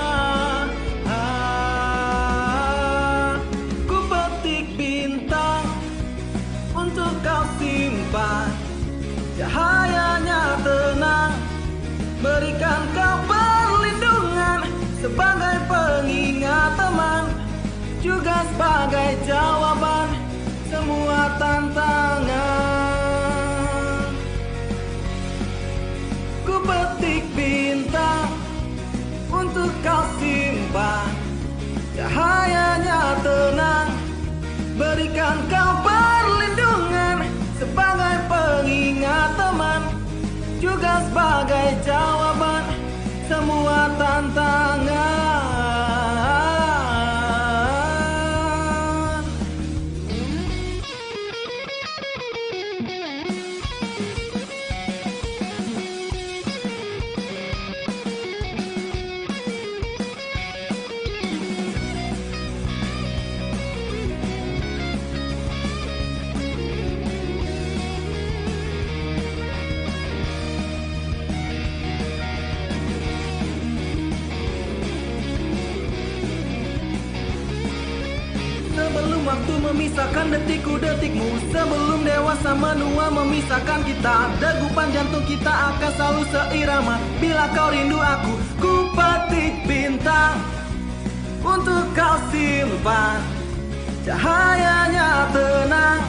Ku petik bintang untuk kau simpan, cahayanya tenang, berikan kau perlindungan sebagai pengingat teman, juga sebagai jawaban semua tantangan. Ku petik bintang untuk kau simpan, cahayanya tenang, berikan kau perlindungan sebagai pengingat teman, juga sebagai jawaban semua tantangan. Sebelum waktu memisahkan detikku-detikmu, sebelum dewasa menua memisahkan kita, degupan jantung kita akan selalu seirama. Bila kau rindu aku, ku petik bintang untuk kau simpan, cahayanya tenang,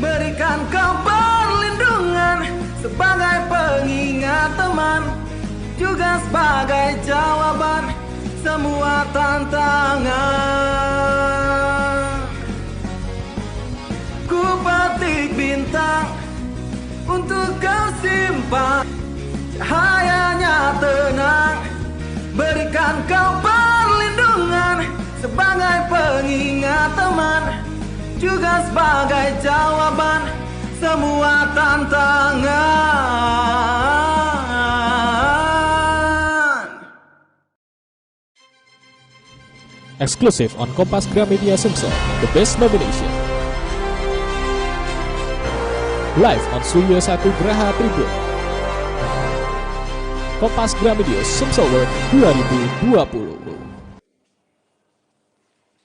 berikan kau perlindungan sebagai pengingat teman, juga sebagai jawaban semua tantangan. Ku petik bintang untuk kau simpan, cahayanya tenang, berikan kau perlindungan sebagai pengingat teman, juga sebagai jawaban semua tantangan. Exclusive on Kompas Gramedia Sumsel, the best nomination. Live on Studio 1 Graha Tribun. Kompas Gramedia Sumsel World 2020.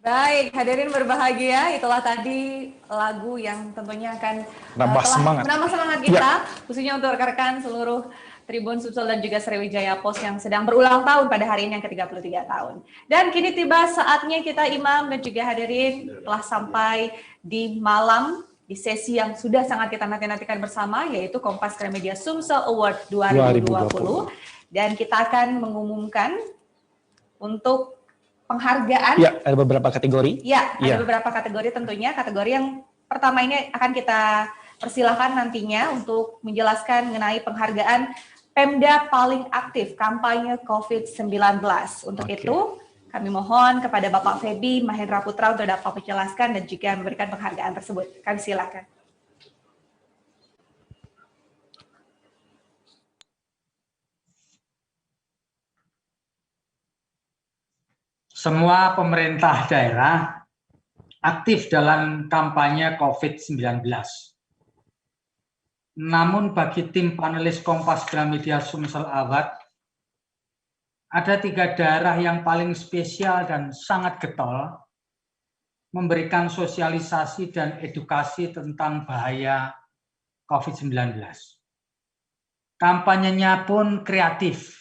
Baik, hadirin berbahagia, itulah tadi lagu yang tentunya akan Nambah semangat. menambah semangat kita, khususnya untuk rekan-rekan seluruh Tribun Sumsel dan juga Sriwijaya Post yang sedang berulang tahun pada hari ini yang ke-33 tahun. Dan kini tiba saatnya kita Imam dan juga hadirin telah sampai di malam, di sesi yang sudah sangat kita nanti-nantikan bersama, yaitu Kompas Gramedia Sumsel Award 2020. Dan kita akan mengumumkan untuk penghargaan. Ya, ada beberapa kategori. Ya, ada beberapa kategori tentunya. Kategori yang pertama ini akan kita persilahkan nantinya untuk menjelaskan mengenai penghargaan Pemda paling aktif kampanye COVID-19. Untuk itu, kami mohon kepada Bapak Feby Mahendra Putra untuk dapat menjelaskan dan juga memberikan penghargaan tersebut. Kami silakan. Semua pemerintah daerah aktif dalam kampanye COVID-19. Namun bagi tim panelis Kompas Gramedia Sumsel Award, ada 3 daerah yang paling spesial dan sangat getol memberikan sosialisasi dan edukasi tentang bahaya COVID-19. Kampanyenya pun kreatif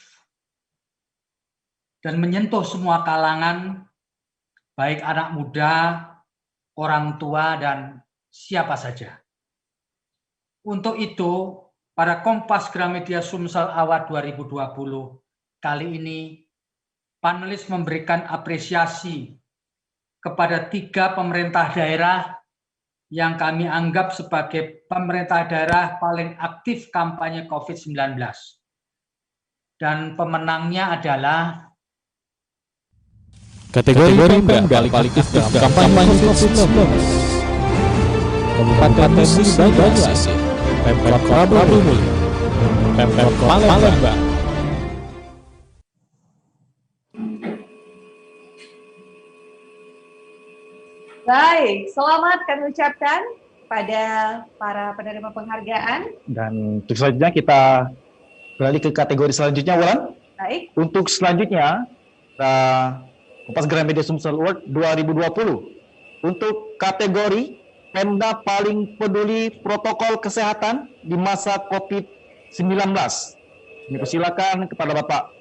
dan menyentuh semua kalangan, baik anak muda, orang tua, dan siapa saja. Untuk itu, pada Kompas Gramedia Sumsel Award 2020, kali ini panelis memberikan apresiasi kepada 3 pemerintah daerah yang kami anggap sebagai pemerintah daerah paling aktif kampanye COVID-19. Dan pemenangnya adalah Kategori Pemda paling aktif dalam kampanye COVID-19. Kabupaten Musi Banyuasin, Pemkot Prabu-Muli, Pemkot Palembang. Baik, selamat kami ucapkan pada para penerima penghargaan. Dan untuk selanjutnya kita beralih ke kategori selanjutnya, Wulan. Baik. Untuk selanjutnya, Kompas Gramedia Sumsel Award 2020 untuk kategori Pemda paling peduli protokol kesehatan di masa COVID-19. Ini persilakan kepada Bapak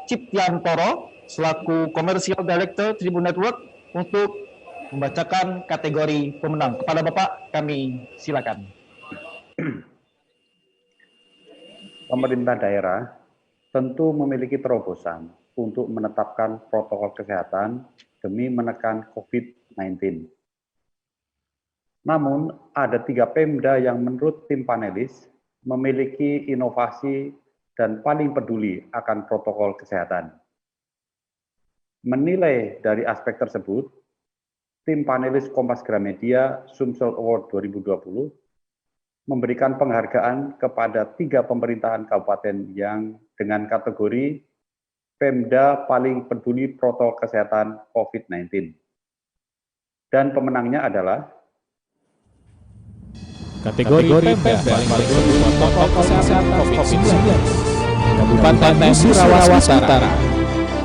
Ciptiantoro selaku Commercial Director Tribun Network untuk membacakan kategori pemenang. Kepada Bapak kami silakan. Pemerintah daerah tentu memiliki terobosan untuk menetapkan protokol kesehatan demi menekan COVID-19. Namun, ada 3 Pemda yang menurut tim panelis memiliki inovasi dan paling peduli akan protokol kesehatan. Menilai dari aspek tersebut, tim panelis Kompas Gramedia Sumsel Award 2020 memberikan penghargaan kepada 3 pemerintahan kabupaten yang dengan kategori Pemda paling peduli protokol kesehatan COVID-19. Dan pemenangnya adalah kategori Pemda paling peduli protokol kesehatan COVID-19. Kabupaten Musirawas Utara,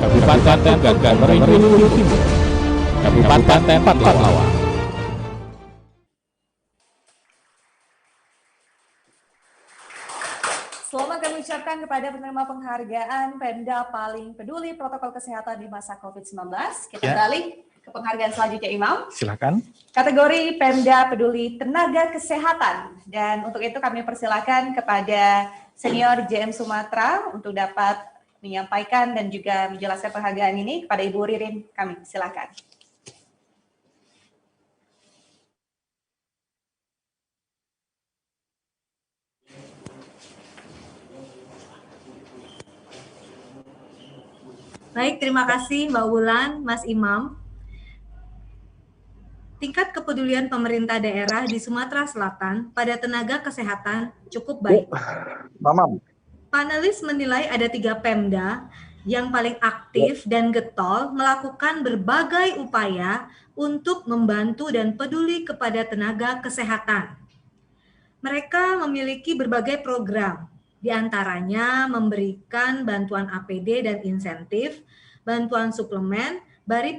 Kabupaten Gagan Merindu Timur, Kabupaten Patlawa. Selamat kami ucapkan kepada penerima penghargaan Pemda paling peduli protokol kesehatan di masa COVID-19. Kita beralih ke penghargaan selanjutnya, Imam. Silakan. Kategori Pemda peduli tenaga kesehatan. Dan untuk itu kami persilakan kepada Senior JM Sumatera untuk dapat menyampaikan dan juga menjelaskan penghargaan ini kepada Ibu Ririn. Kami silakan. Baik, terima kasih Mbak Wulan, Mas Imam. Tingkat kepedulian pemerintah daerah di Sumatera Selatan pada tenaga kesehatan cukup baik. Mamam. Panelis menilai ada 3 Pemda yang paling aktif dan getol melakukan berbagai upaya untuk membantu dan peduli kepada tenaga kesehatan. Mereka memiliki berbagai program, di antaranya memberikan bantuan APD dan insentif, bantuan suplemen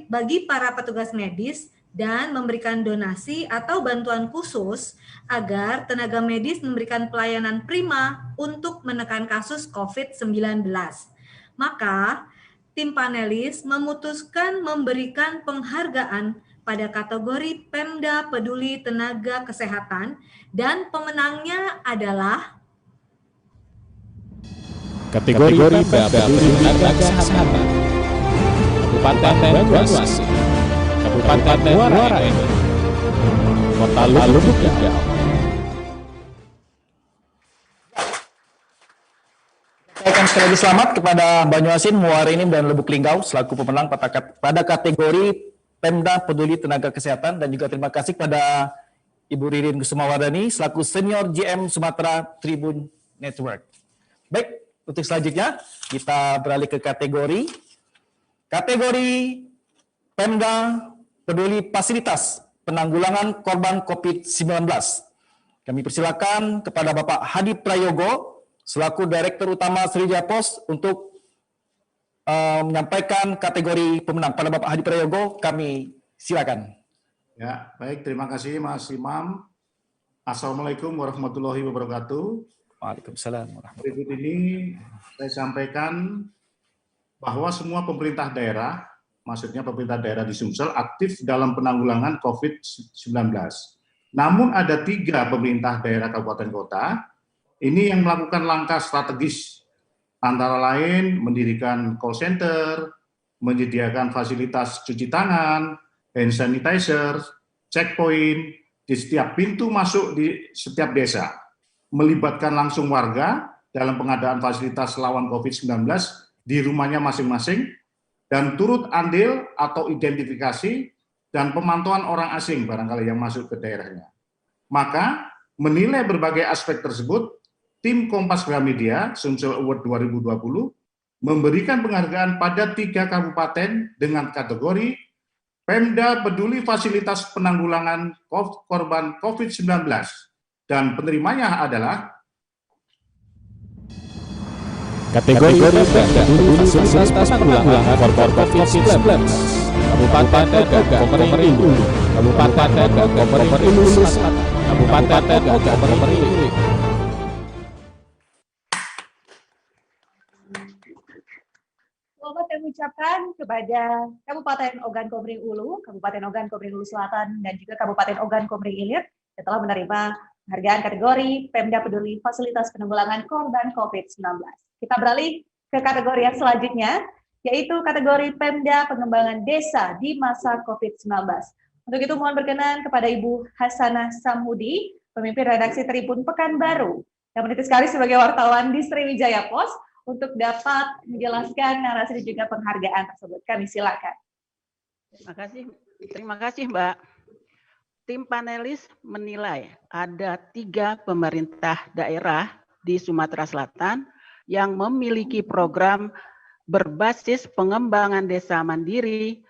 bagi para petugas medis, dan memberikan donasi atau bantuan khusus agar tenaga medis memberikan pelayanan prima untuk menekan kasus COVID-19. Maka, tim panelis memutuskan memberikan penghargaan pada kategori Pemda Peduli Tenaga Kesehatan dan pemenangnya adalah kategori Pemda Peduli Tenaga Kesehatan Kabupaten Banyuasin, Kabupaten Muara Enim, Kota Lubuk Linggau. Saya sekali lagi selamat kepada Banyuasin, Muara Enim, dan Lubuk Linggau selaku pemenang pada kategori Pemda Peduli Tenaga Kesehatan, dan juga terima kasih kepada Ibu Ririn Kusumawardani selaku Senior GM Sumatera Tribun Network. Baik, untuk selanjutnya kita beralih ke kategori Pemda Peduli Fasilitas Penanggulangan Korban COVID-19. Kami persilakan kepada Bapak Hadi Prayogo selaku Direktur Utama Sriwijaya Pos untuk menyampaikan kategori pemenang. Pada Bapak Hadi Prayogo, kami silakan. Ya, baik, terima kasih Mas Imam. Assalamualaikum warahmatullahi wabarakatuh. Waalaikumsalam warahmatullahi wabarakatuh. Berikut ini saya sampaikan bahwa semua pemerintah daerah, maksudnya pemerintah daerah di Sumsel, aktif dalam penanggulangan COVID-19. Namun ada 3 pemerintah daerah kabupaten kota ini yang melakukan langkah strategis, antara lain mendirikan call center, menyediakan fasilitas cuci tangan, hand sanitizer, checkpoint di setiap pintu masuk di setiap desa, melibatkan langsung warga dalam pengadaan fasilitas lawan COVID-19 di rumahnya masing-masing, dan turut andil atau identifikasi dan pemantauan orang asing barangkali yang masuk ke daerahnya. Maka menilai berbagai aspek tersebut, tim Kompas Gramedia Sumsel Award 2020 memberikan penghargaan pada 3 kabupaten dengan kategori Pemda Peduli Fasilitas Penanggulangan Korban COVID-19 dan penerimanya adalah kategori Pemda Peduli Fasilitas Penanggulangan Korban COVID-19 Kabupaten Ogan Komering Ilu, Kabupaten Ogan Komering Ilu Selatan, Kabupaten Ogan Komering Ilu. Selamat kami ucapkan kepada Kabupaten Ogan Komering Ulu, Kabupaten Ogan Komering Ulu Selatan, dan juga Kabupaten Ogan Komering Ilir yang telah menerima penghargaan kategori Pemda Peduli Fasilitas Penanggulangan Korban COVID-19. Kita beralih ke kategori yang selanjutnya, yaitu kategori Pemda Pengembangan Desa di masa COVID-19. Untuk itu mohon berkenan kepada Ibu Hasanah Samhudi, pemimpin redaksi Tribun Pekanbaru, yang meniti sekali sebagai wartawan di Sriwijaya Pos, untuk dapat menjelaskan narasi dan juga penghargaan tersebut. Kami silakan. Terima kasih Mbak. Tim panelis menilai ada 3 pemerintah daerah di Sumatera Selatan yang memiliki program berbasis pengembangan desa mandiri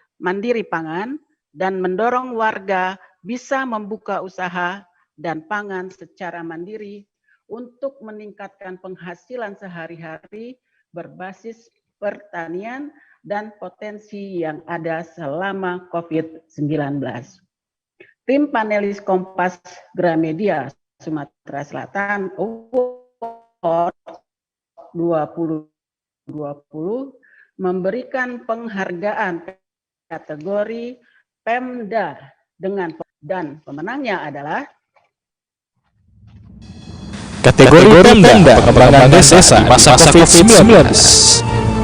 pangan, dan mendorong warga bisa membuka usaha dan pangan secara mandiri untuk meningkatkan penghasilan sehari-hari berbasis pertanian dan potensi yang ada selama COVID-19. Tim panelis Kompas Gramedia Sumatera Selatan Award 2020 memberikan penghargaan kategori Pemda dan pemenangnya adalah kategori Pemda Pengembangan Desa masa COVID-19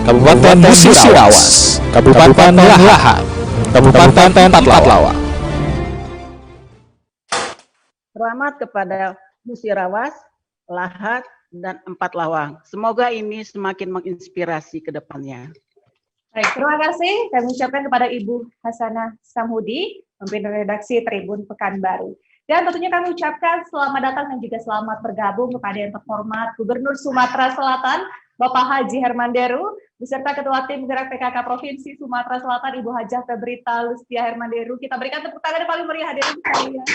Kabupaten Musirawas, Kabupaten Lahat, Kabupaten Patlawa. Selamat kepada Musirawas, Lahat, dan Empat Lawang. Semoga ini semakin menginspirasi ke depannya. Baik, terima kasih. Kami ucapkan kepada Ibu Hasanah Samhudi, pemimpin redaksi Tribun Pekanbaru. Dan tentunya kami ucapkan selamat datang dan juga selamat bergabung kepada yang terhormat Gubernur Sumatera Selatan, Bapak Haji Hermanderu, beserta Ketua Tim Gerak PKK Provinsi Sumatera Selatan, Ibu Hajah Febrita Lustia Hermanderu. Kita berikan tepuk tangan yang paling meriah hadirin sekalian.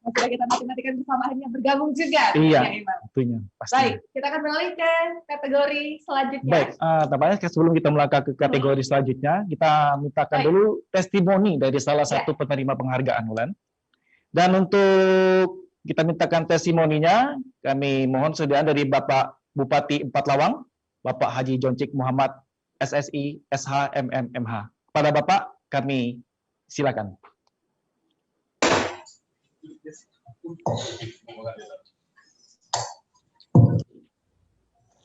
Sudah kita nantikan bersama hanya bergabung juga. Iya, tentunya. Baik, kita akan beralih ke kategori selanjutnya. Baik, tampaknya sebelum kita melangkah ke kategori selanjutnya, kita mintakan dulu testimoni dari salah satu penerima penghargaan, Ulan. Dan untuk kita mintakan testimoninya, kami mohon sediaan dari Bapak Bupati Empat Lawang, Bapak Haji Joncik Muhammad SSI SH MMMH. Kepada Bapak, kami silakan.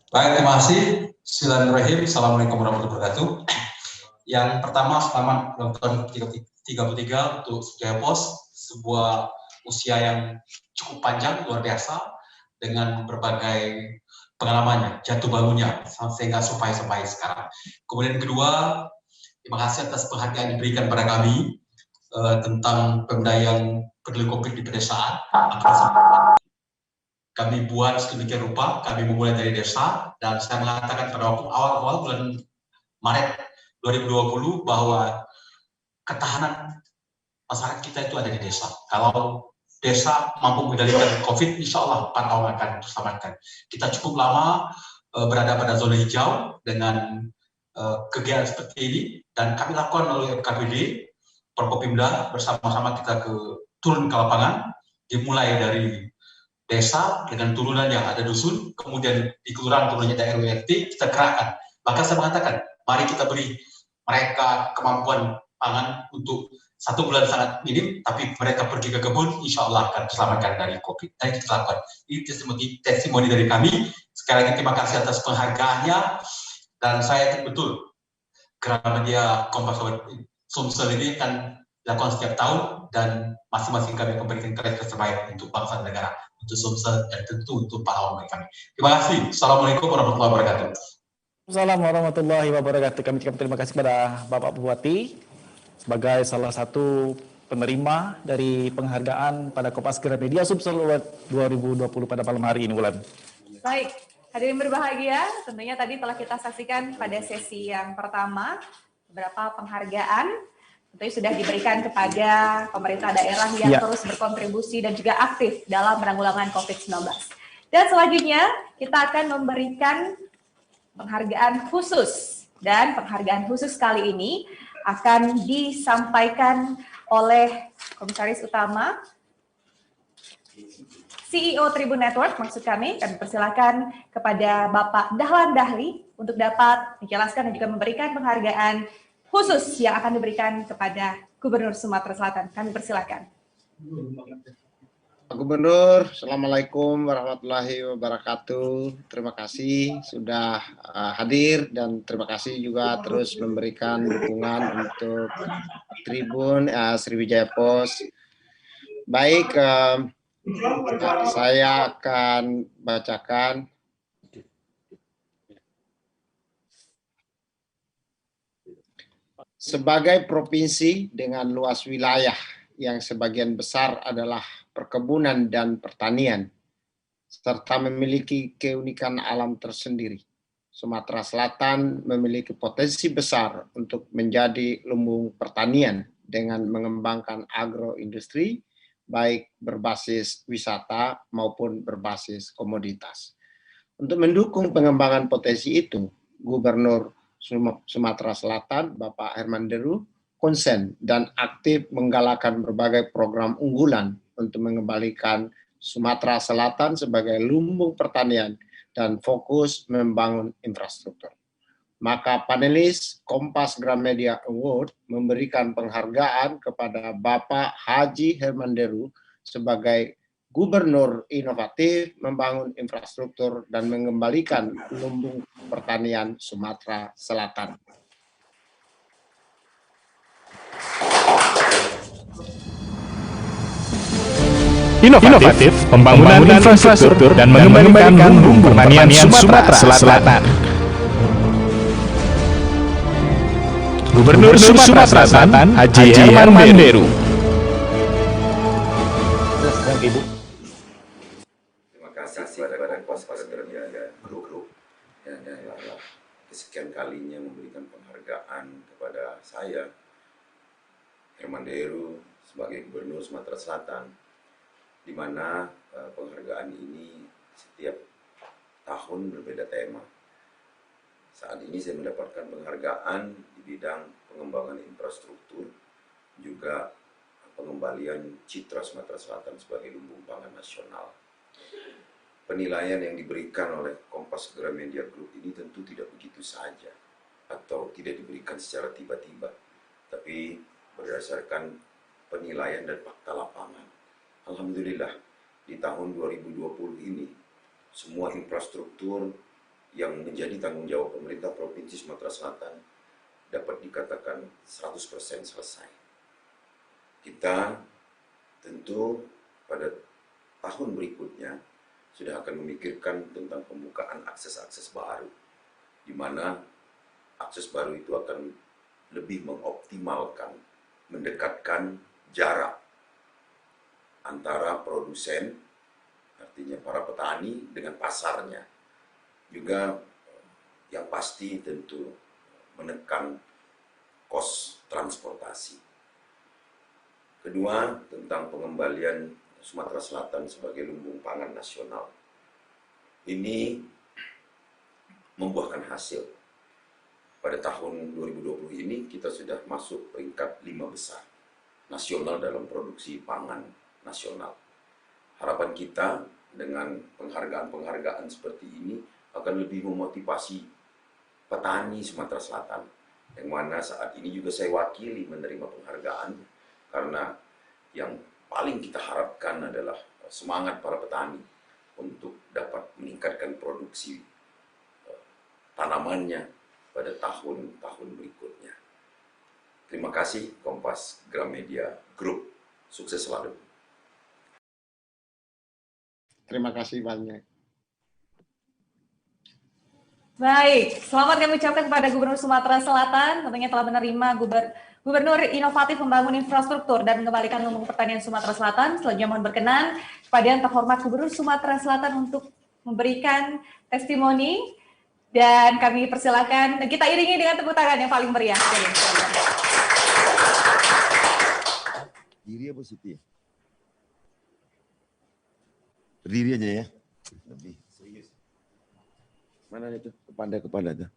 Baik, terima kasih. Bismillahirrahmanirrahim. Assalamualaikum warahmatullahi wabarakatuh. Yang pertama, selamat ulang tahun 33 untuk Sriwijaya Pos, sebuah usia yang cukup panjang, luar biasa, dengan berbagai pengalamannya, jatuh bangunnya, sehingga sampai sekarang. Kemudian kedua, terima kasih atas penghargaan yang diberikan pada kami tentang Pemda yang peduli COVID di pedesaan. Kami buat sedemikian rupa, kami memulai dari desa, dan saya mengatakan pada waktu awal-awal bulan Maret 2020 bahwa ketahanan masyarakat kita itu ada di desa. Kalau desa mampu mengendalikan COVID, insya Allah Patlawan akan terselamatkan. Kita cukup lama berada pada zona hijau dengan kegiatan seperti ini, dan kami lakukan oleh KPD, Forkopimda, bersama-sama kita turun ke lapangan, dimulai dari desa dengan turunan yang ada dusun, kemudian di kelurahan turunannya daerah RT, kita kerahkan. Maka saya mengatakan, mari kita beri mereka kemampuan pangan untuk 1 bulan sangat minim, tapi mereka pergi ke kebun, insya Allah akan diselamatkan dari COVID. Dan kita lakukan. Ini testimoni dari kami. Sekali lagi terima kasih atas penghargaannya, dan saya yakin betul Gramedia Kompas Sumsel ini akan dilakukan setiap tahun, dan masing-masing kami memberikan kerja terbaik untuk bangsa dan negara, untuk Sumsel, dan tentu untuk pahlawan kami. Terima kasih. Assalamualaikum warahmatullahi wabarakatuh. Assalamualaikum warahmatullahi wabarakatuh. Kami ucapkan terima kasih kepada Bapak Bupati sebagai salah satu penerima dari penghargaan pada Kompas Gramedia Sumsel Award 2020 pada malam hari ini, Wulan. Baik, hadirin berbahagia, tentunya tadi telah kita saksikan pada sesi yang pertama beberapa penghargaan tentunya sudah diberikan kepada pemerintah daerah yang terus berkontribusi dan juga aktif dalam penanggulangan COVID-19. Dan selanjutnya kita akan memberikan penghargaan khusus, dan penghargaan khusus kali ini akan disampaikan oleh Komisaris Utama CEO Tribun Network, maksud kami persilakan kepada Bapak Dahlan Dahli untuk dapat menjelaskan dan juga memberikan penghargaan khusus yang akan diberikan kepada Gubernur Sumatera Selatan. Kami persilakan. Pak Gubernur, Assalamualaikum warahmatullahi wabarakatuh. Terima kasih sudah hadir dan terima kasih juga terus memberikan dukungan untuk Tribun Sriwijaya Post. Baik, saya akan bacakan sebagai provinsi dengan luas wilayah yang sebagian besar adalah perkebunan dan pertanian, serta memiliki keunikan alam tersendiri. Sumatera Selatan memiliki potensi besar untuk menjadi lumbung pertanian dengan mengembangkan agroindustri, baik berbasis wisata maupun berbasis komoditas. Untuk mendukung pengembangan potensi itu, Gubernur Sumatera Selatan, Bapak Herman Deru, konsen dan aktif menggalakkan berbagai program unggulan untuk mengembalikan Sumatera Selatan sebagai lumbung pertanian dan fokus membangun infrastruktur. Maka panelis Kompas Gramedia Award memberikan penghargaan kepada Bapak Haji Herman Deru sebagai Gubernur inovatif membangun infrastruktur dan mengembalikan lumbung pertanian Sumatera Selatan. Inovatif, pembangunan infrastruktur dan mengembalikan lumbung pertanian Sumatera Selatan. Gubernur Sumatera Selatan, Haji Herman Deru. Terima kasih kepada Kompas Gramedia Group yang kesekian kalinya memberikan penghargaan kepada saya, Herman Deru, sebagai Gubernur Sumatera Selatan, di mana penghargaan ini setiap tahun berbeda tema. Saat ini saya mendapatkan penghargaan di bidang pengembangan infrastruktur, juga pengembalian citra Sumatera Selatan sebagai lumbung pangan nasional. Penilaian yang diberikan oleh Kompas Gramedia Group ini tentu tidak begitu saja, atau tidak diberikan secara tiba-tiba, tapi berdasarkan penilaian dan fakta lapangan. Alhamdulillah, di tahun 2020 ini, semua infrastruktur yang menjadi tanggung jawab pemerintah Provinsi Sumatera Selatan dapat dikatakan 100% selesai. Kita tentu pada tahun berikutnya sudah akan memikirkan tentang pembukaan akses-akses baru, di mana akses baru itu akan lebih mengoptimalkan, mendekatkan jarak antara produsen, artinya para petani, dengan pasarnya. Juga yang pasti tentu menekan kos transportasi. Kedua, tentang pengembalian Sumatera Selatan sebagai lumbung pangan nasional. Ini membuahkan hasil. Pada tahun 2020 ini kita sudah masuk peringkat 5 besar nasional dalam produksi pangan nasional. Harapan kita dengan penghargaan-penghargaan seperti ini akan lebih memotivasi petani Sumatera Selatan, yang mana saat ini juga saya wakili menerima penghargaan, karena yang paling kita harapkan adalah semangat para petani untuk dapat meningkatkan produksi tanamannya pada tahun-tahun berikutnya. Terima kasih Kompas Gramedia Group. Sukses selalu. Terima kasih banyak. Baik, selamat kami ucapkan kepada Gubernur Sumatera Selatan, tentunya telah menerima Gubernur Inovatif Membangun Infrastruktur dan Mengembalikan Lumbung Pertanian Sumatera Selatan. Selanjutnya mohon berkenan kepada yang terhormat Gubernur Sumatera Selatan untuk memberikan testimoni, dan kami persilakan, kita iringi dengan tepuk tangan yang paling meriah. Diri apa Siti? Berdiri aja ya. Lebih serius. Mana itu? Kepada tuh.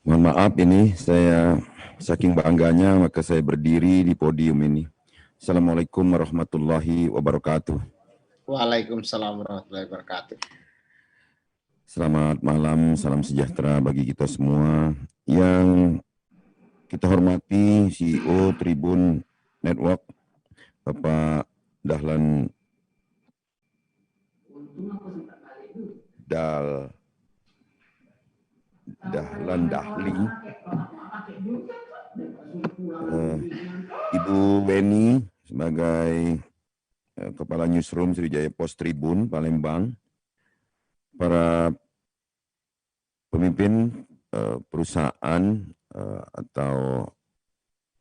Mohon maaf ini saya saking bangganya maka saya berdiri di podium ini. Assalamualaikum warahmatullahi wabarakatuh. Waalaikumsalam warahmatullahi wabarakatuh. Selamat malam, salam sejahtera bagi kita semua. Yang kita hormati CEO Tribun Network, Bapak Dahlan Dahli, Ibu Weni sebagai Kepala Newsroom Sriwijaya Post Tribun Palembang, para pemimpin perusahaan atau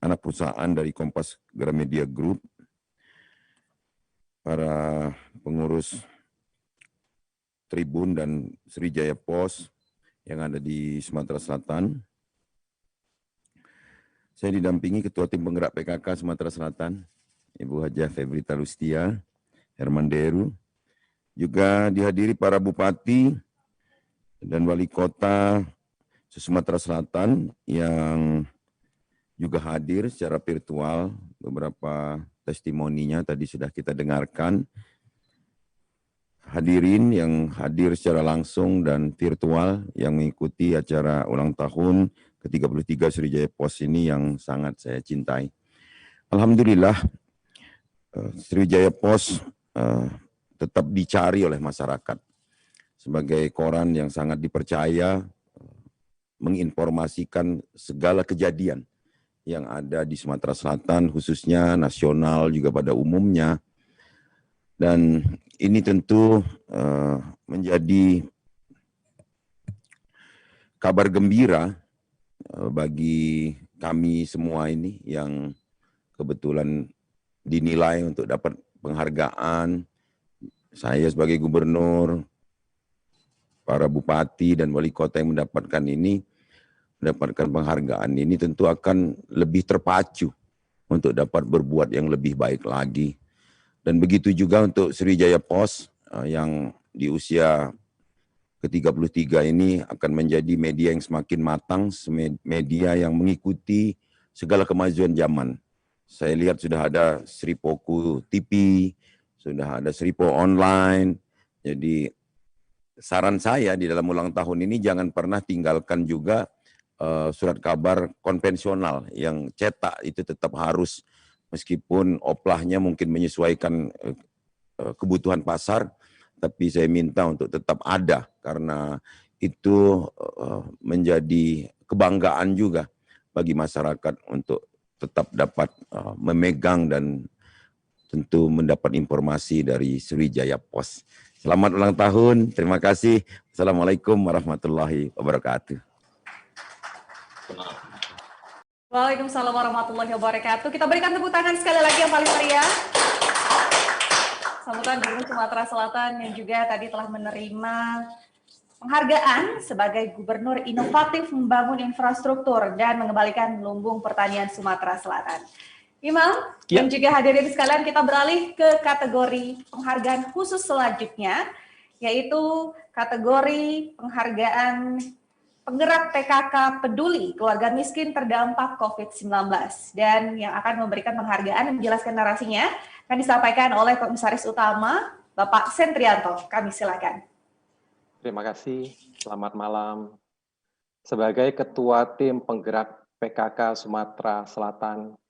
anak perusahaan dari Kompas Gramedia Group, para pengurus Tribun dan Sriwijaya Post yang ada di Sumatera Selatan. Saya didampingi Ketua Tim Penggerak PKK Sumatera Selatan, Ibu Hajah Febrita Lustia Hermanderu. Juga dihadiri para bupati dan wali kota Sumatera Selatan yang juga hadir secara virtual. Beberapa testimoninya tadi sudah kita dengarkan. Hadirin yang hadir secara langsung dan virtual yang mengikuti acara ulang tahun ke-33 Sriwijaya Post ini yang sangat saya cintai. Alhamdulillah Sriwijaya Post tetap dicari oleh masyarakat sebagai koran yang sangat dipercaya, menginformasikan segala kejadian yang ada di Sumatera Selatan, khususnya nasional juga pada umumnya. Dan ini tentu menjadi kabar gembira bagi kami semua ini yang kebetulan dinilai untuk dapat penghargaan. Saya sebagai gubernur, para bupati dan wali kota yang mendapatkan penghargaan ini tentu akan lebih terpacu untuk dapat berbuat yang lebih baik lagi. Dan begitu juga untuk Sriwijaya Post yang di usia ke-33 ini akan menjadi media yang semakin matang, media yang mengikuti segala kemajuan zaman. Saya lihat sudah ada Sripoku TV, sudah ada Sripo Online. Jadi saran saya di dalam ulang tahun ini jangan pernah tinggalkan juga surat kabar konvensional yang cetak, itu tetap harus, meskipun oplahnya mungkin menyesuaikan kebutuhan pasar, tapi saya minta untuk tetap ada karena itu menjadi kebanggaan juga bagi masyarakat untuk tetap dapat memegang dan tentu mendapat informasi dari Sriwijaya Post. Selamat ulang tahun, terima kasih. Assalamualaikum warahmatullahi wabarakatuh. Waalaikumsalam warahmatullahi wabarakatuh. Kita berikan tepuk tangan sekali lagi yang paling meriah. Sambutan Gubernur Sumatera Selatan yang juga tadi telah menerima penghargaan sebagai Gubernur Inovatif Membangun Infrastruktur dan Mengembalikan Lumbung Pertanian Sumatera Selatan. Imam dan juga hadirin sekalian, kita beralih ke kategori penghargaan khusus selanjutnya, yaitu kategori penghargaan Penggerak PKK Peduli Keluarga Miskin Terdampak COVID-19. Dan yang akan memberikan penghargaan dan menjelaskan narasinya akan disampaikan oleh Komisaris Utama Bapak Sentrianto. Kami silakan. Terima kasih, selamat malam. Sebagai Ketua Tim Penggerak PKK Sumatera Selatan,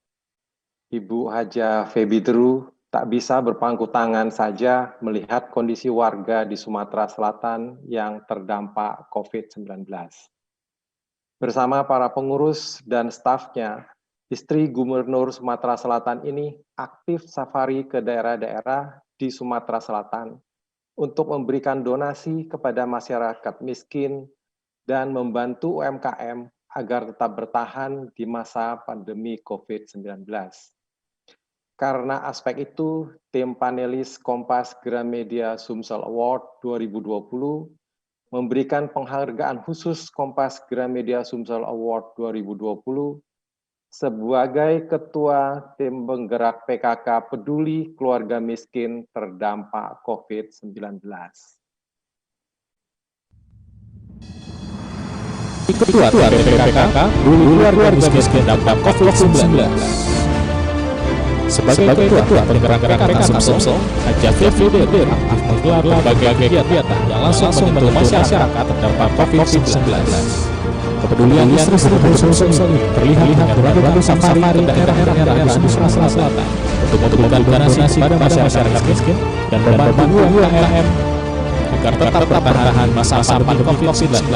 Ibu Hajah Febidru tak bisa berpangku tangan saja melihat kondisi warga di Sumatera Selatan yang terdampak COVID-19. Bersama para pengurus dan stafnya, Istri Gubernur Sumatera Selatan ini aktif safari ke daerah-daerah di Sumatera Selatan untuk memberikan donasi kepada masyarakat miskin dan membantu UMKM agar tetap bertahan di masa pandemi COVID-19. Karena aspek itu, tim panelis Kompas Gramedia Sumsel Award 2020 memberikan penghargaan khusus Kompas Gramedia Sumsel Award 2020 sebagai Ketua Tim Penggerak PKK Peduli Keluarga Miskin Terdampak COVID-19. Ketua Tim PKK Peduli Keluarga Miskin Terdampak COVID-19. Sebagai Ketua Penggerak PKK Sumsel, Haja Febi Drew aktif menggelar berbagai kegiatan yang langsung menyentuh masyarakat terdampak COVID-19. Kepedulian istri Sumsel ini terlihat dengan berbagai safari ke daerah-daerah di Sumatera Selatan untuk memberikan donasi kepada masyarakat miskin dan membantu UMKM agar tetap bertahan masa pandemi COVID-19.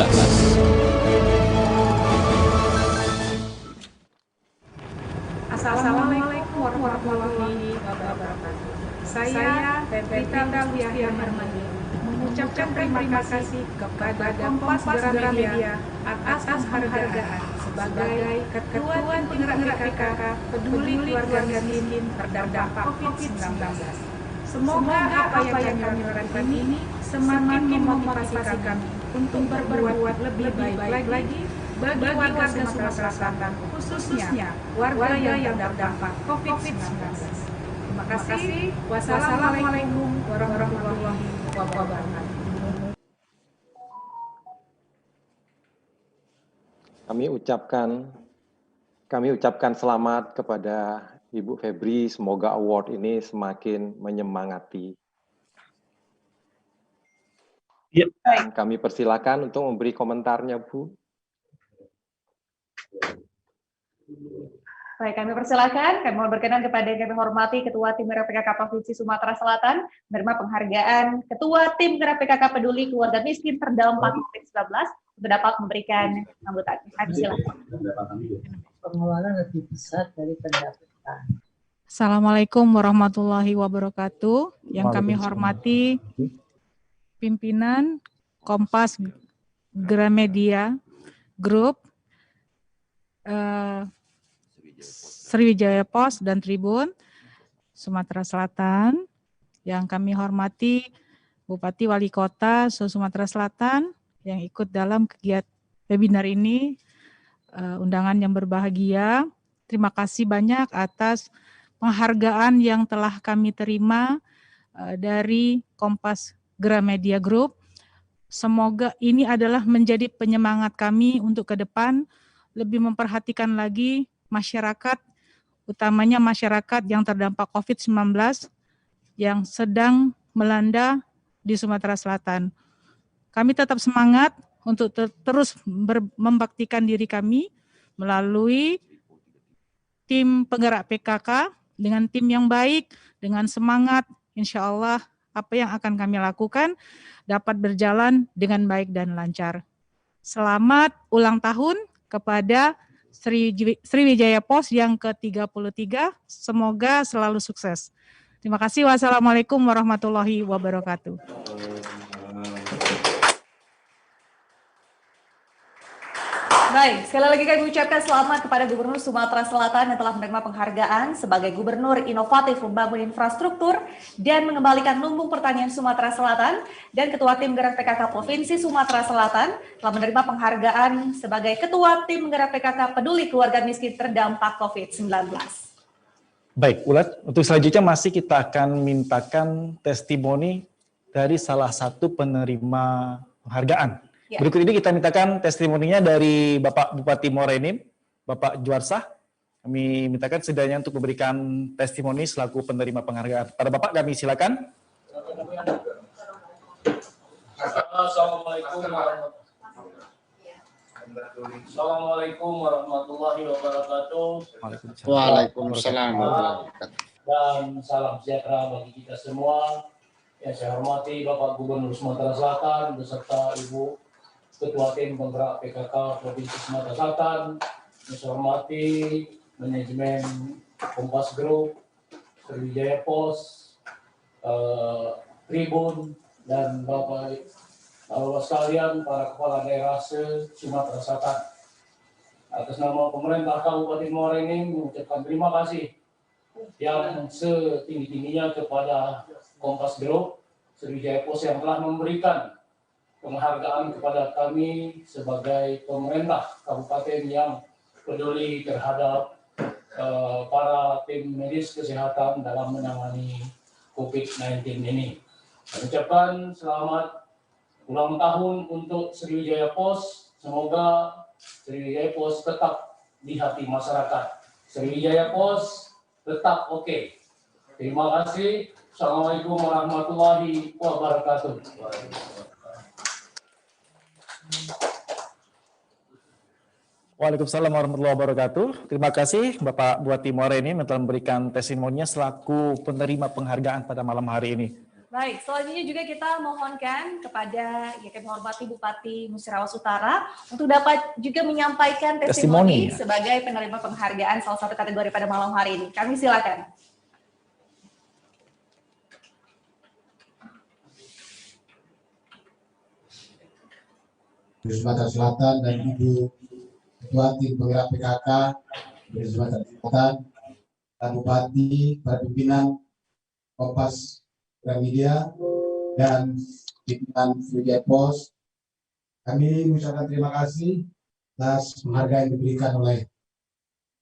Assalamualaikum warahmatullahi wabarakatuh. Saya Pevita Wiahyanarmadi mengucapkan terima kasih kepada Kompas Gramedia atas penghargaan sebagai Ketua Tim Penggerak PKK Peduli Keluarga Miskin Terdampak COVID-19. Semoga apa yang kami lakukan ini semakin memotivasi kami untuk berbuat lebih baik lagi bagi warga Sumatera Selatan, khususnya warga yang terdampak COVID-19. Terima kasih. Wassalamualaikum warahmatullahi wabarakatuh. Kami ucapkan selamat kepada Ibu Febri, semoga award ini semakin menyemangati. Ya. Kami persilakan untuk memberi komentarnya, Bu. Baik, kami persilakan. Kami mohon berkenan kepada yang kami hormati Ketua Tim Penggerak PKK Provinsi Sumatera Selatan menerima penghargaan Ketua Tim Penggerak PKK Peduli Keluarga Miskin Terdampak COVID-19 untuk dapat memberikan sambutan. Kami silakan. Pengeluaran lebih besar dari pendapatan. Assalamualaikum warahmatullahi wabarakatuh. Yang kami hormati pimpinan Kompas Gramedia Group, Sriwijaya Pos dan Tribun Sumatera Selatan. Yang kami hormati Bupati Wali Kota Sumatera Selatan yang ikut dalam kegiatan webinar ini, undangan yang berbahagia. Terima kasih banyak atas penghargaan yang telah kami terima dari Kompas Gramedia Group. Semoga ini adalah menjadi penyemangat kami untuk ke depan lebih memperhatikan lagi masyarakat, utamanya masyarakat yang terdampak COVID-19 yang sedang melanda di Sumatera Selatan. Kami tetap semangat untuk terus membaktikan diri kami melalui tim penggerak PKK dengan tim yang baik, dengan semangat, insya Allah apa yang akan kami lakukan dapat berjalan dengan baik dan lancar. Selamat ulang tahun kepada Sriwijaya Pos yang ke-33, semoga selalu sukses. Terima kasih. Wassalamualaikum warahmatullahi wabarakatuh. Baik, sekali lagi kami ucapkan selamat kepada Gubernur Sumatera Selatan yang telah menerima penghargaan sebagai Gubernur Inovatif Membangun Infrastruktur dan Mengembalikan Lumbung Pertanian Sumatera Selatan, dan Ketua Tim Penggerak PKK Provinsi Sumatera Selatan telah menerima penghargaan sebagai Ketua Tim Penggerak PKK Peduli Keluarga Miskin Terdampak COVID-19. Baik, Ulat, untuk selanjutnya masih kita akan mintakan testimoni dari salah satu penerima penghargaan. Ya. Berikut ini kita mintakan testimoninya dari Bapak Bupati Muara Enim, Bapak Juarsah. Kami mintakan sedianya untuk memberikan testimoni selaku penerima penghargaan. Pada Bapak kami silakan. Assalamualaikum warahmatullahi wabarakatuh. Waalaikumsalam warahmatullahi wabarakatuh. Dan salam sejahtera bagi kita semua. Yang saya hormati Bapak Gubernur Sumatera Selatan beserta Ibu Ketua Tim Penggerak PKK Provinsi Sumatera Selatan. Yang saya hormati manajemen Kompas Group, Sriwijaya Pos, Tribun, dan Bapak sekalian, para kepala daerah se-Sumatera Selatan. Atas nama pemerintah Kabupaten Muara Enim mengucapkan terima kasih yang setinggi-tingginya kepada Kompas Group, Sriwijaya Pos yang telah memberikan penghargaan kepada kami sebagai pemerintah kabupaten yang peduli terhadap para tim medis kesehatan dalam menangani COVID-19 ini. Mengucapkan selamat ulang tahun untuk Sriwijaya Pos. Semoga Sriwijaya Pos tetap di hati masyarakat. Sriwijaya Pos tetap oke. Terima kasih. Assalamualaikum warahmatullahi wabarakatuh. Waalaikumsalam warahmatullahi wabarakatuh. Terima kasih Bapak Bupati Muara Enim yang telah memberikan testimoninya selaku penerima penghargaan pada malam hari ini. Baik, selanjutnya juga kita mohonkan kepada yang kami hormati Bupati Musirawas Utara untuk dapat juga menyampaikan testimoni sebagai penerima penghargaan salah satu kategori pada malam hari ini. Kami silakan. Di Sumatera Selatan dan Ibu Ketua Tim Penggerak PKK di Sumatera Selatan, Pak Bupati, para pimpinan Kompas Gramedia dan pimpinan Sriwijaya Pos, kami mengucapkan terima kasih atas penghargaan yang diberikan oleh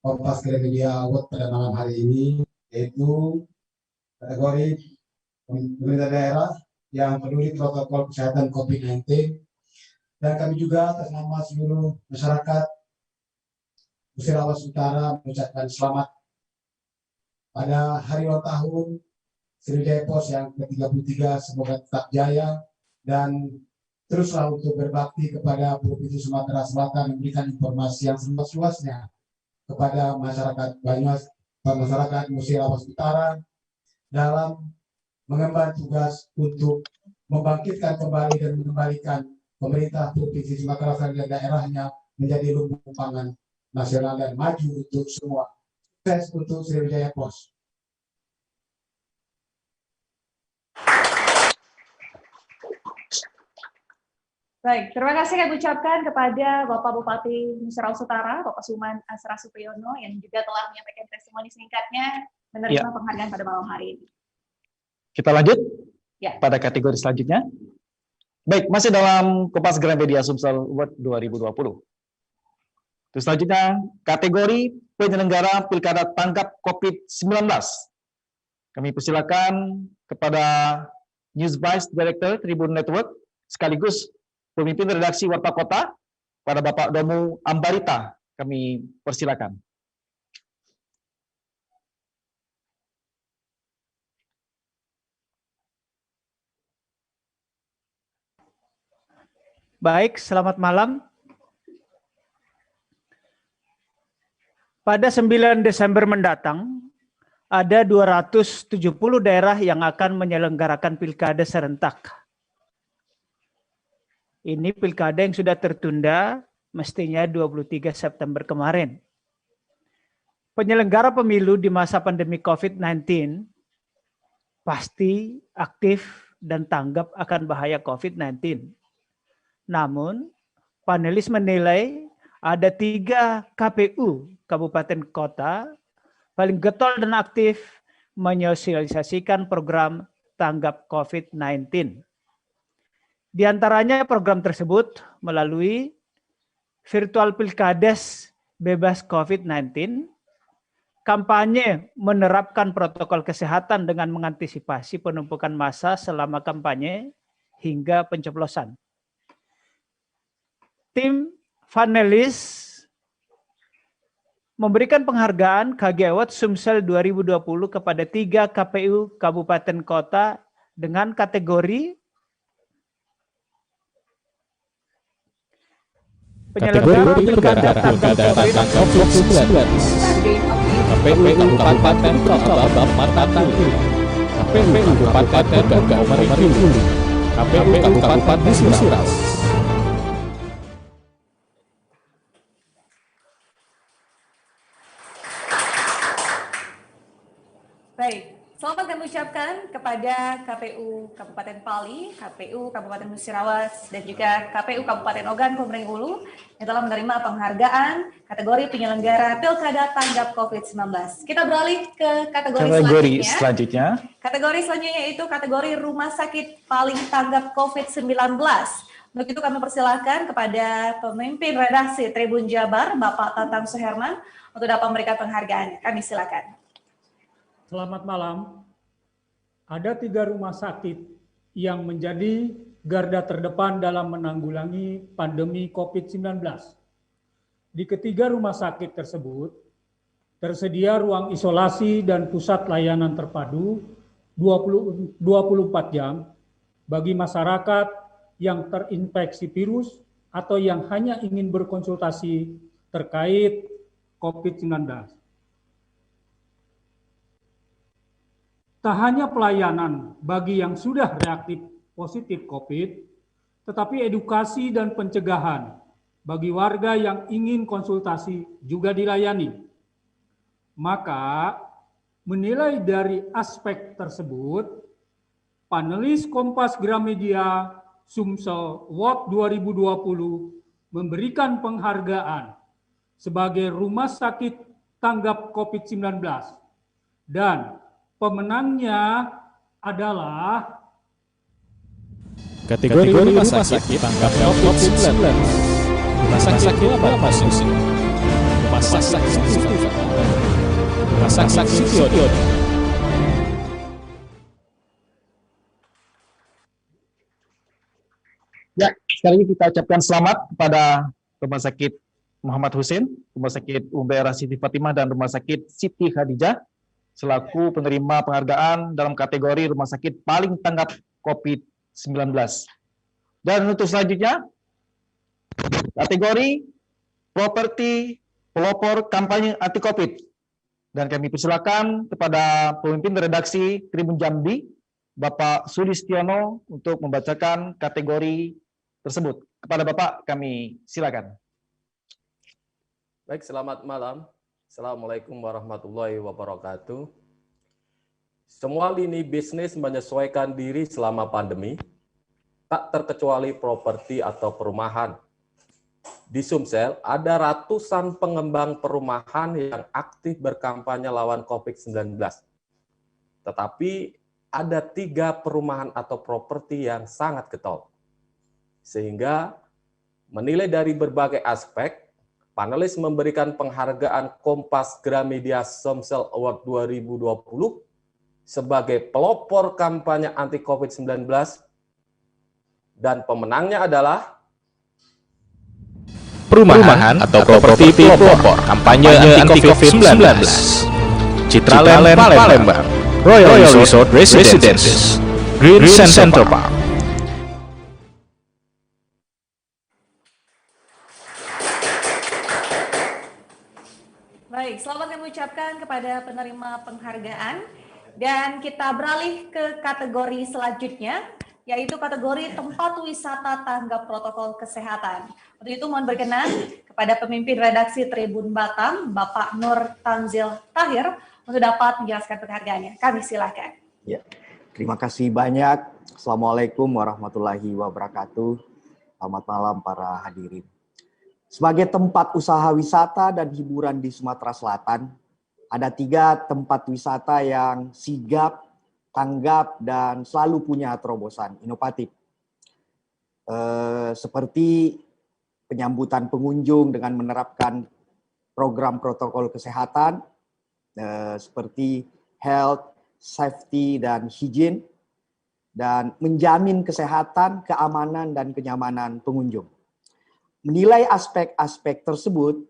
Kompas Gramedia Award pada malam hari ini, yaitu kategori pemerintah daerah yang peduli protokol kesehatan COVID-19, dan kami juga atas nama seluruh masyarakat Musirawas Utara mengucapkan selamat pada hari ulang tahun Sriwijaya Pos yang ke-33, semoga tetap jaya dan teruslah untuk berbakti kepada Provinsi Sumatera Selatan, memberikan informasi yang seluas-luasnya kepada masyarakat Banyumas, masyarakat Musirawas Utara dalam mengemban tugas untuk membangkitkan kembali dan mengembalikan pemerintah Provinsi Sumatera Selatan dan daerahnya menjadi lumbung pangan nasional dan maju untuk semua. Sukses untuk Sriwijaya Pos. Baik, terima kasih kami ucapkan kepada Bapak Bupati Musirawas Utara, Bapak Suman Asra Supriyono, yang juga telah menyampaikan testimoni singkatnya menerima penghargaan pada malam hari ini. Kita lanjut pada pada kategori selanjutnya. Baik, masih dalam Kompas Gramedia Sumsel Award 2020. Terus selanjutnya, kategori penyelenggara Pilkada Tanggap COVID-19. Kami persilakan kepada News Vice Director Tribun Network, sekaligus pemimpin redaksi Warta Kota, pada Bapak Domu Ambarita. Kami persilakan. Baik, selamat malam. Pada 9 Desember mendatang, ada 270 daerah yang akan menyelenggarakan pilkada serentak. Ini pilkada yang sudah tertunda, mestinya 23 September kemarin. Penyelenggara pemilu di masa pandemi COVID-19 pasti aktif dan tanggap akan bahaya COVID-19. Namun, panelis menilai ada 3 KPU kabupaten kota paling getol dan aktif menyosialisasikan program tanggap COVID-19. Di antaranya program tersebut melalui virtual pilkades bebas COVID-19, kampanye menerapkan protokol kesehatan dengan mengantisipasi penumpukan massa selama kampanye hingga pencoblosan. Tim panelis memberikan penghargaan KG Award Sumsel 2020 kepada 3 KPU kabupaten kota dengan kategori penyelenggara pilkada tanggap COVID-19, KPU Kabupaten Kota Bamatangkulu, KPU Kabupaten Gagak-Merikilu, KPU Kabupaten Musirawas. Selamat kami ucapkan kepada KPU Kabupaten Pali, KPU Kabupaten Musirawas, dan juga KPU Kabupaten Ogan Komering Ulu yang telah menerima penghargaan kategori penyelenggara Pilkada Tanggap COVID-19. Kita beralih ke kategori selanjutnya. Kategori selanjutnya yaitu kategori Rumah Sakit Paling Tanggap COVID-19. Untuk itu kami persilahkan kepada pemimpin redaksi Tribun Jabar, Bapak Tatang Suherman, untuk dapat memberikan penghargaan. Kami silakan. Selamat malam. Ada 3 rumah sakit yang menjadi garda terdepan dalam menanggulangi pandemi COVID-19. Di ketiga rumah sakit tersebut, tersedia ruang isolasi dan pusat layanan terpadu 24 jam bagi masyarakat yang terinfeksi virus atau yang hanya ingin berkonsultasi terkait COVID-19. Tak hanya pelayanan bagi yang sudah reaktif positif COVID, tetapi edukasi dan pencegahan bagi warga yang ingin konsultasi juga dilayani. Maka, menilai dari aspek tersebut, panelis Kompas Gramedia Sumsel Award 2020 memberikan penghargaan sebagai rumah sakit tanggap COVID-19 dan pemenangnya adalah kategori rumah sakit tanggap COVID-19. Rumah sakit apa sih? Rumah sakit Sutioso. Ya, sekali lagi kita ucapkan selamat kepada Rumah Sakit Muhammad Hussein, Rumah Sakit Daerah Siti Fatimah, dan Rumah Sakit Siti Khadijah selaku penerima penghargaan dalam kategori rumah sakit paling tanggap COVID-19. Dan untuk selanjutnya, kategori properti pelopor kampanye anti-COVID. Dan kami persilakan kepada pemimpin redaksi Tribun Jambi, Bapak Sulistiono, untuk membacakan kategori tersebut. Kepada Bapak, kami silakan. Baik, selamat malam. Assalamualaikum warahmatullahi wabarakatuh. Semua lini bisnis menyesuaikan diri selama pandemi, tak terkecuali properti atau perumahan. Di Sumsel ada ratusan pengembang perumahan yang aktif berkampanye lawan COVID-19. Tetapi ada 3 perumahan atau properti yang sangat getol. Sehingga menilai dari berbagai aspek, panelis memberikan penghargaan Kompas Gramedia Sumsel Award 2020 sebagai pelopor kampanye anti COVID-19 dan pemenangnya adalah perumahan atau properti pelopor kampanye anti COVID-19. Citraland Palembang, Royal Resort Residences, Green Center Park. Baik, selamat kami ucapkan kepada penerima penghargaan. Dan kita beralih ke kategori selanjutnya, yaitu kategori tempat wisata tanggap protokol kesehatan. Untuk itu mohon berkenan kepada pemimpin redaksi Tribun Batam, Bapak Nur Tanzil Tahir, untuk dapat menjelaskan penghargaannya. Kami silakan. Ya, terima kasih banyak. Assalamualaikum warahmatullahi wabarakatuh. Selamat malam para hadirin. Sebagai tempat usaha wisata dan hiburan di Sumatera Selatan, ada 3 tempat wisata yang sigap, tanggap, dan selalu punya terobosan inovatif. Seperti penyambutan pengunjung dengan menerapkan program protokol kesehatan, seperti health, safety, dan hygiene, dan menjamin kesehatan, keamanan, dan kenyamanan pengunjung. Menilai aspek-aspek tersebut,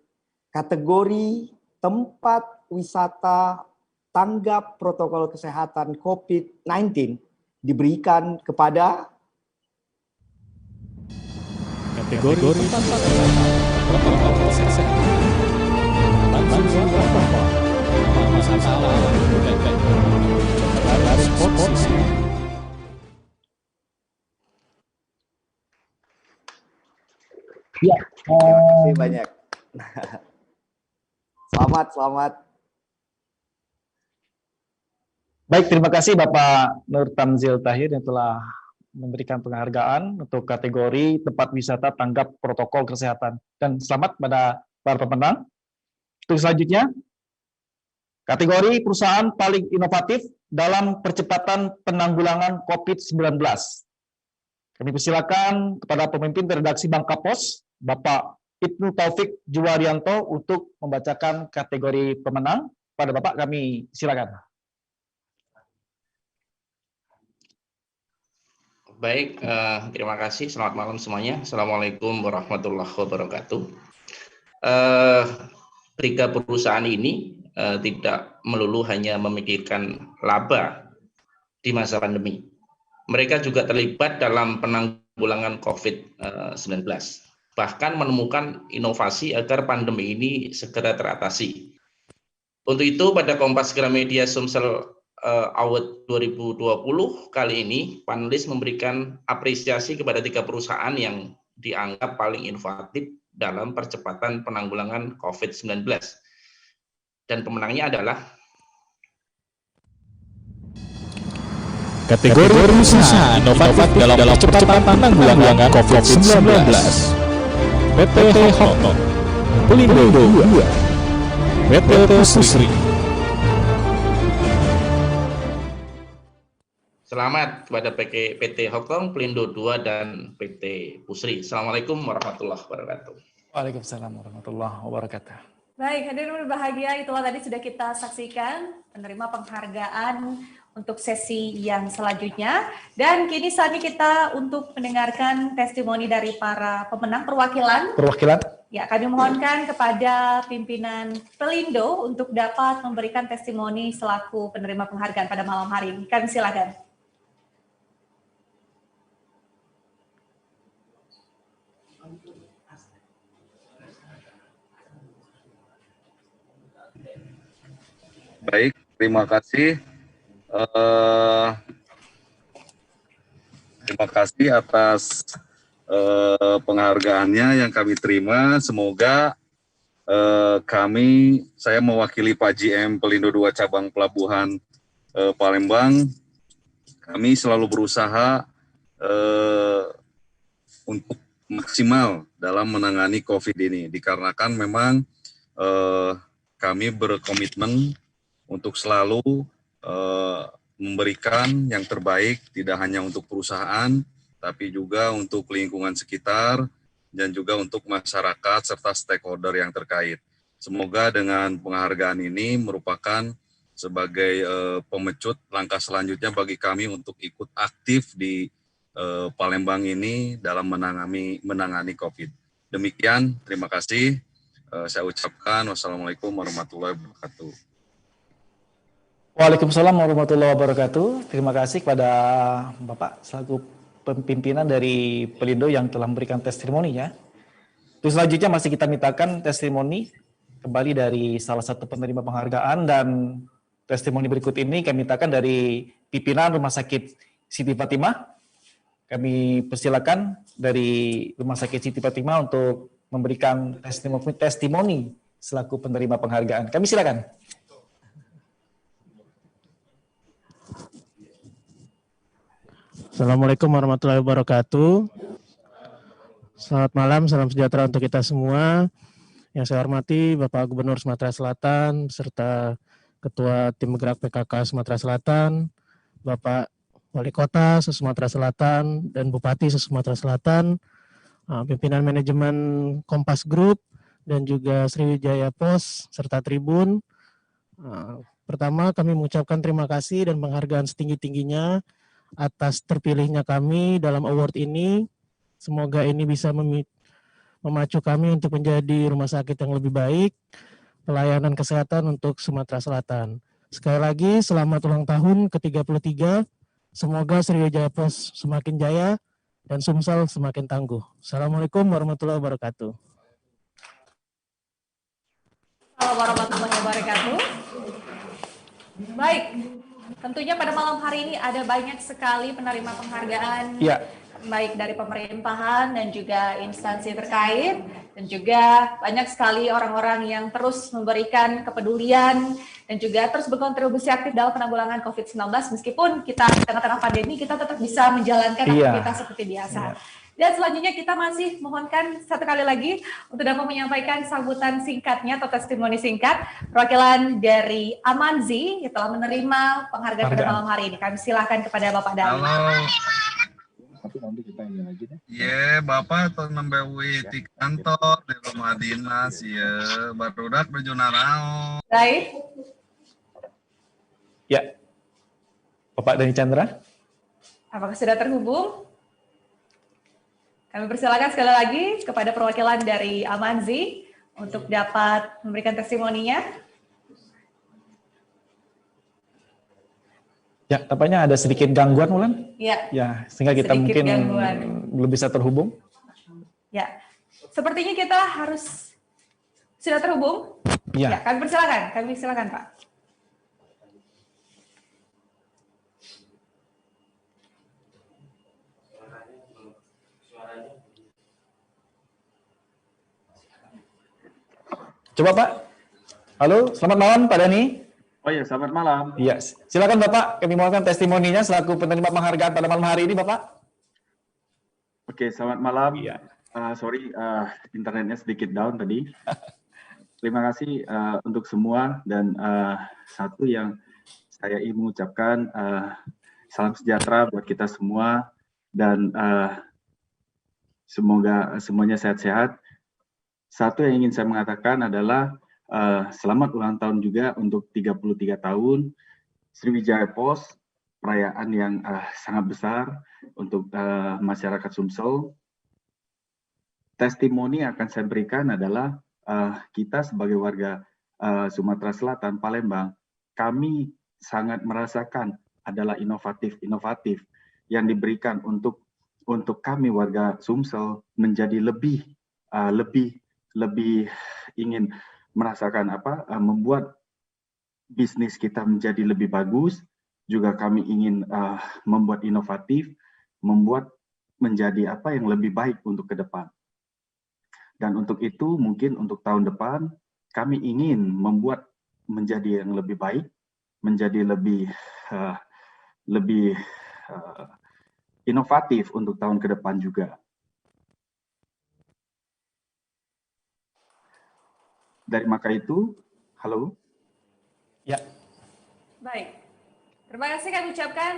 kategori tempat wisata tanggap protokol kesehatan COVID-19 diberikan kepada kategori tempat protokol kesehatan. Ya, terima kasih banyak. Selamat. Baik, terima kasih Bapak Nur Tamzil Tahir yang telah memberikan penghargaan untuk kategori tempat wisata tanggap protokol kesehatan. Dan selamat pada para pemenang. Untuk selanjutnya, kategori perusahaan paling inovatif dalam percepatan penanggulangan COVID-19. Kami persilakan kepada pemimpin redaksi Bangka Pos, Bapak Ibnu Taufik Juwarianto untuk membacakan kategori pemenang. Pada Bapak kami silakan. Baik, terima kasih. Selamat malam semuanya. Assalamualaikum warahmatullahi wabarakatuh. Tiga perusahaan ini tidak melulu hanya memikirkan laba di masa pandemi. Mereka juga terlibat dalam penanggulangan COVID-19, bahkan menemukan inovasi agar pandemi ini segera teratasi. Untuk itu, pada Kompas Gramedia Sumsel Award 2020 kali ini, panelis memberikan apresiasi kepada 3 perusahaan yang dianggap paling inovatif dalam percepatan penanggulangan COVID-19. Dan pemenangnya adalah kategori perusahaan inovatif dalam percepatan penanggulangan COVID-19. PT Hotno, Pelindo 2, PT Pusri. Selamat kepada PT Hotong, Pelindo 2, dan PT Pusri. Assalamualaikum warahmatullahi wabarakatuh. Waalaikumsalam warahmatullahi wabarakatuh. Baik, hadirin berbahagia, itulah tadi sudah kita saksikan penerima penghargaan untuk sesi yang selanjutnya. Dan kini saatnya kita untuk mendengarkan testimoni dari para pemenang perwakilan. Ya, kami mohonkan kepada pimpinan Pelindo untuk dapat memberikan testimoni selaku penerima penghargaan pada malam hari ini. Kami silakan. Baik, terima kasih. Terima kasih atas penghargaannya yang kami terima. Semoga saya mewakili Pak GM Pelindo 2 Cabang Pelabuhan Palembang, kami selalu berusaha untuk maksimal dalam menangani COVID ini, dikarenakan memang kami berkomitmen untuk selalu memberikan yang terbaik, tidak hanya untuk perusahaan, tapi juga untuk lingkungan sekitar, dan juga untuk masyarakat serta stakeholder yang terkait. Semoga dengan penghargaan ini merupakan sebagai pemecut langkah selanjutnya bagi kami untuk ikut aktif di Palembang ini dalam menangani COVID. Demikian, terima kasih. Saya ucapkan wassalamualaikum warahmatullahi wabarakatuh. Waalaikumsalam warahmatullahi wabarakatuh. Terima kasih kepada Bapak selaku pimpinan dari Pelindo yang telah memberikan testimoninya. Terus selanjutnya masih kita mintakan testimoni kembali dari salah satu penerima penghargaan, dan testimoni berikut ini kami mintakan dari pimpinan Rumah Sakit Siti Fatimah. Kami persilakan dari Rumah Sakit Siti Fatimah untuk memberikan testimoni selaku penerima penghargaan. Kami silakan. Assalamualaikum warahmatullahi wabarakatuh. Selamat malam, salam sejahtera untuk kita semua. Yang saya hormati Bapak Gubernur Sumatera Selatan, beserta Ketua Tim Gerak PKK Sumatera Selatan, Bapak Wali Kota Sumatera Selatan, dan Bupati Sumatera Selatan, pimpinan manajemen Kompas Group, dan juga Sriwijaya Pos, serta Tribun. Pertama, kami mengucapkan terima kasih dan penghargaan setinggi-tingginya atas terpilihnya kami dalam award ini. Semoga ini bisa memacu kami untuk menjadi rumah sakit yang lebih baik, pelayanan kesehatan untuk Sumatera Selatan. Sekali lagi, selamat ulang tahun ke-33. Semoga Sriwijaya Pos semakin jaya dan Sumsel semakin tangguh. Assalamualaikum warahmatullahi wabarakatuh. Assalamualaikum warahmatullahi wabarakatuh. Baik, tentunya pada malam hari ini ada banyak sekali penerima penghargaan. Ya. baik dari pemerintahan dan juga instansi terkait, dan juga banyak sekali orang-orang yang terus memberikan kepedulian dan juga terus berkontribusi aktif dalam penanggulangan COVID-19. Meskipun kita di tengah-tengah pandemi, kita tetap bisa menjalankan aktivitas seperti biasa. Dan selanjutnya kita masih mohonkan satu kali lagi untuk dapat menyampaikan sambutan singkatnya atau testimoni singkat perwakilan dari Amanzi yang telah menerima penghargaan pada malam hari ini. Kami silakan kepada Bapak Dani. Halo. Tapi nanti kita ini lagi deh. Iya, Bapak atau nembewi di kantor di rumah dinas ya, barudak baju narao. Baik. Ya. Bapak Dani Chandra. Apakah sudah terhubung? Kami persilakan sekali lagi kepada perwakilan dari Amanzi untuk dapat memberikan testimoninya. Ya, tampaknya ada sedikit gangguan, Ulan. Ya. Ya, sehingga kita Sedikit mungkin gangguan. belum bisa terhubung. Ya, sepertinya kita harus sudah terhubung. Ya. Kami silakan, Pak. Coba Pak. Halo, selamat malam Pak Dani. Oh ya, selamat malam. Iya, silakan Bapak. Kami mohonkan testimoninya selaku penerima penghargaan pada malam hari ini, Bapak. Oke, selamat malam. Iya. Sorry, internetnya sedikit down tadi. Terima kasih untuk semua, dan satu yang saya ingin mengucapkan salam sejahtera buat kita semua, dan semoga semuanya sehat-sehat. Satu yang ingin saya mengatakan adalah selamat ulang tahun juga untuk 33 tahun Sriwijaya Pos, perayaan yang sangat besar untuk masyarakat Sumsel. Testimoni yang akan saya berikan adalah kita sebagai warga Sumatera Selatan, Palembang, kami sangat merasakan adalah inovatif yang diberikan untuk kami warga Sumsel menjadi lebih ingin merasakan membuat bisnis kita menjadi lebih bagus. Juga kami ingin membuat inovatif, membuat menjadi yang lebih baik untuk ke depan. Dan untuk itu mungkin untuk tahun depan kami ingin membuat menjadi yang lebih baik, menjadi lebih inovatif untuk tahun ke depan juga. Dari maka itu, halo? Ya. Baik. Terima kasih kami ucapkan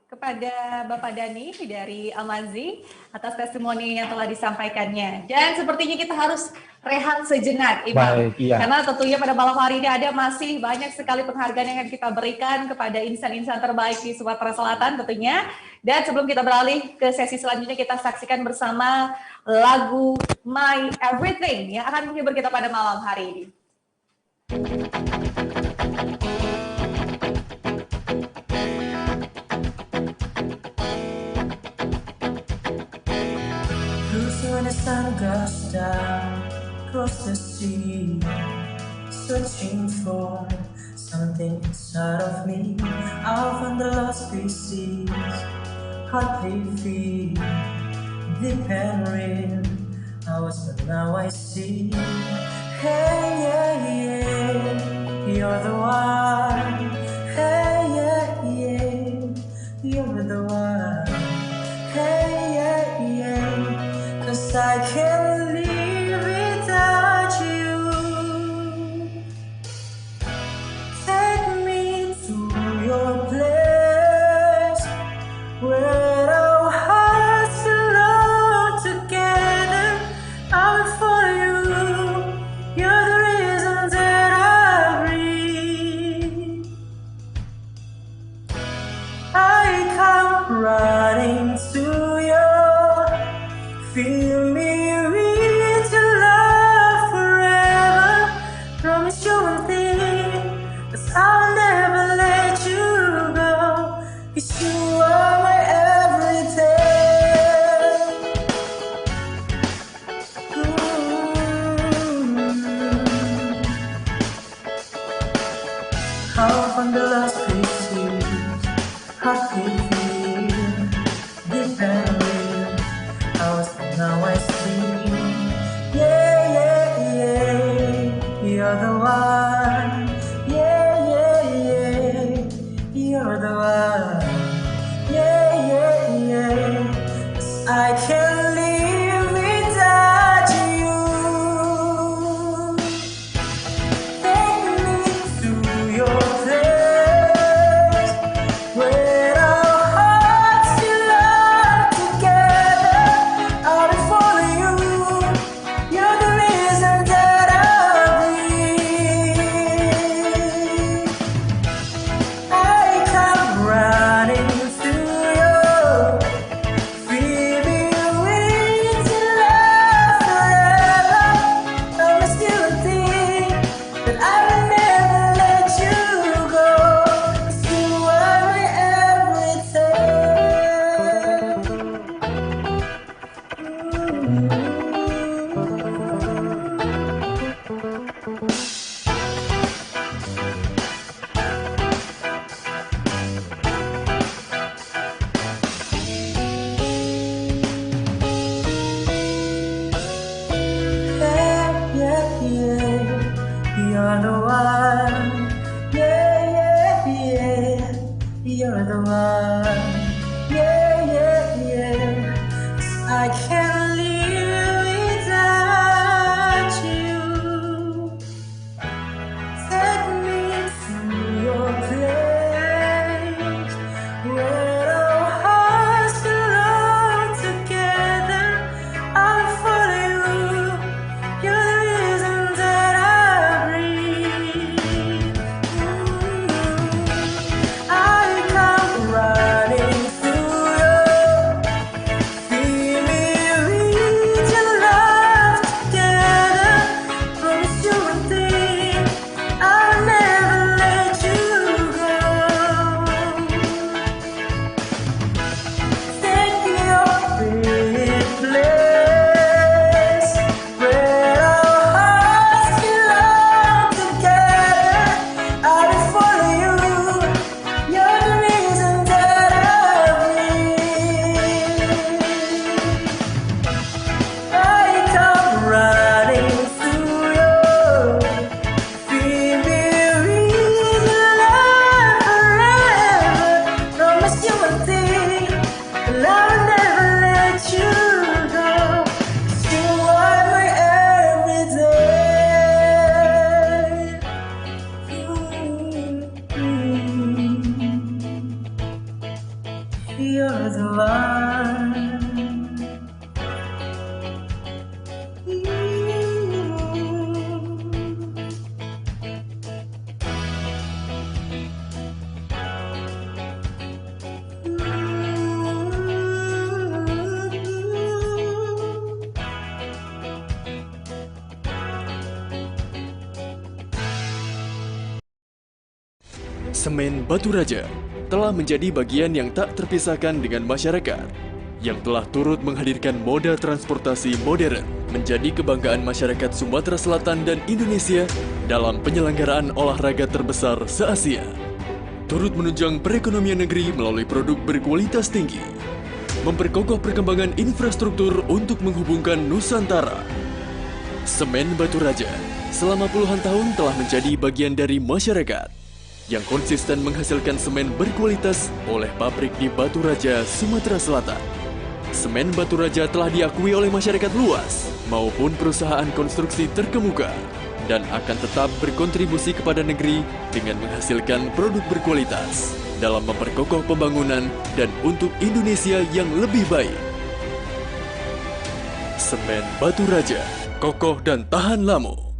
kepada Bapak Dani dari Amanzi atas testimoni yang telah disampaikannya. Dan sepertinya kita harus rehat sejenak, Imam. Baik, iya. Karena tentunya pada malam hari ini ada masih banyak sekali penghargaan yang akan kita berikan kepada insan-insan terbaik di Sumatera Selatan tentunya. Dan sebelum kita beralih ke sesi selanjutnya, kita saksikan bersama lagu My Everything yang akan menghibur kita pada malam hari ini. When the sun goes down across the sea, searching for something inside of me, I found the lost pieces, hardly feel deep and real. I was, but now I see. Hey, yeah, yeah, you're the one. Hey, yeah, yeah, you're the one. Hey, yeah, yeah, 'cause I can't live without you. Take me to your place where our hearts belong together. I'll follow you. You're the reason that I breathe. I come running to you. Feel me You're the one, yeah, yeah, yeah. You're the one, yeah, yeah, yeah. 'Cause I can't live without you. Take me to your place where our hearts belong together. I'll follow you. You're the reason that I breathe. I come running through you. Feel me with your love together. Promise you one thing, I'll never let you go. Take your favorite place where our hearts belong together. I will follow you. You're the reason that I breathe. I come running through you. Feel me with your love forever. Promise you one thing, and I'll never let you go. 'Cause you are my everyday. You're the one. Semen Batu Raja telah menjadi bagian yang tak terpisahkan dengan masyarakat, yang telah turut menghadirkan moda transportasi modern menjadi kebanggaan masyarakat Sumatera Selatan dan Indonesia dalam penyelenggaraan olahraga terbesar se-Asia. Turut menunjang perekonomian negeri melalui produk berkualitas tinggi, memperkokoh perkembangan infrastruktur untuk menghubungkan Nusantara. Semen Batu Raja selama puluhan tahun telah menjadi bagian dari masyarakat yang konsisten menghasilkan semen berkualitas oleh pabrik di Batu Raja, Sumatera Selatan. Semen Batu Raja telah diakui oleh masyarakat luas maupun perusahaan konstruksi terkemuka dan akan tetap berkontribusi kepada negeri dengan menghasilkan produk berkualitas dalam memperkokoh pembangunan dan untuk Indonesia yang lebih baik. Semen Batu Raja, kokoh dan tahan lama.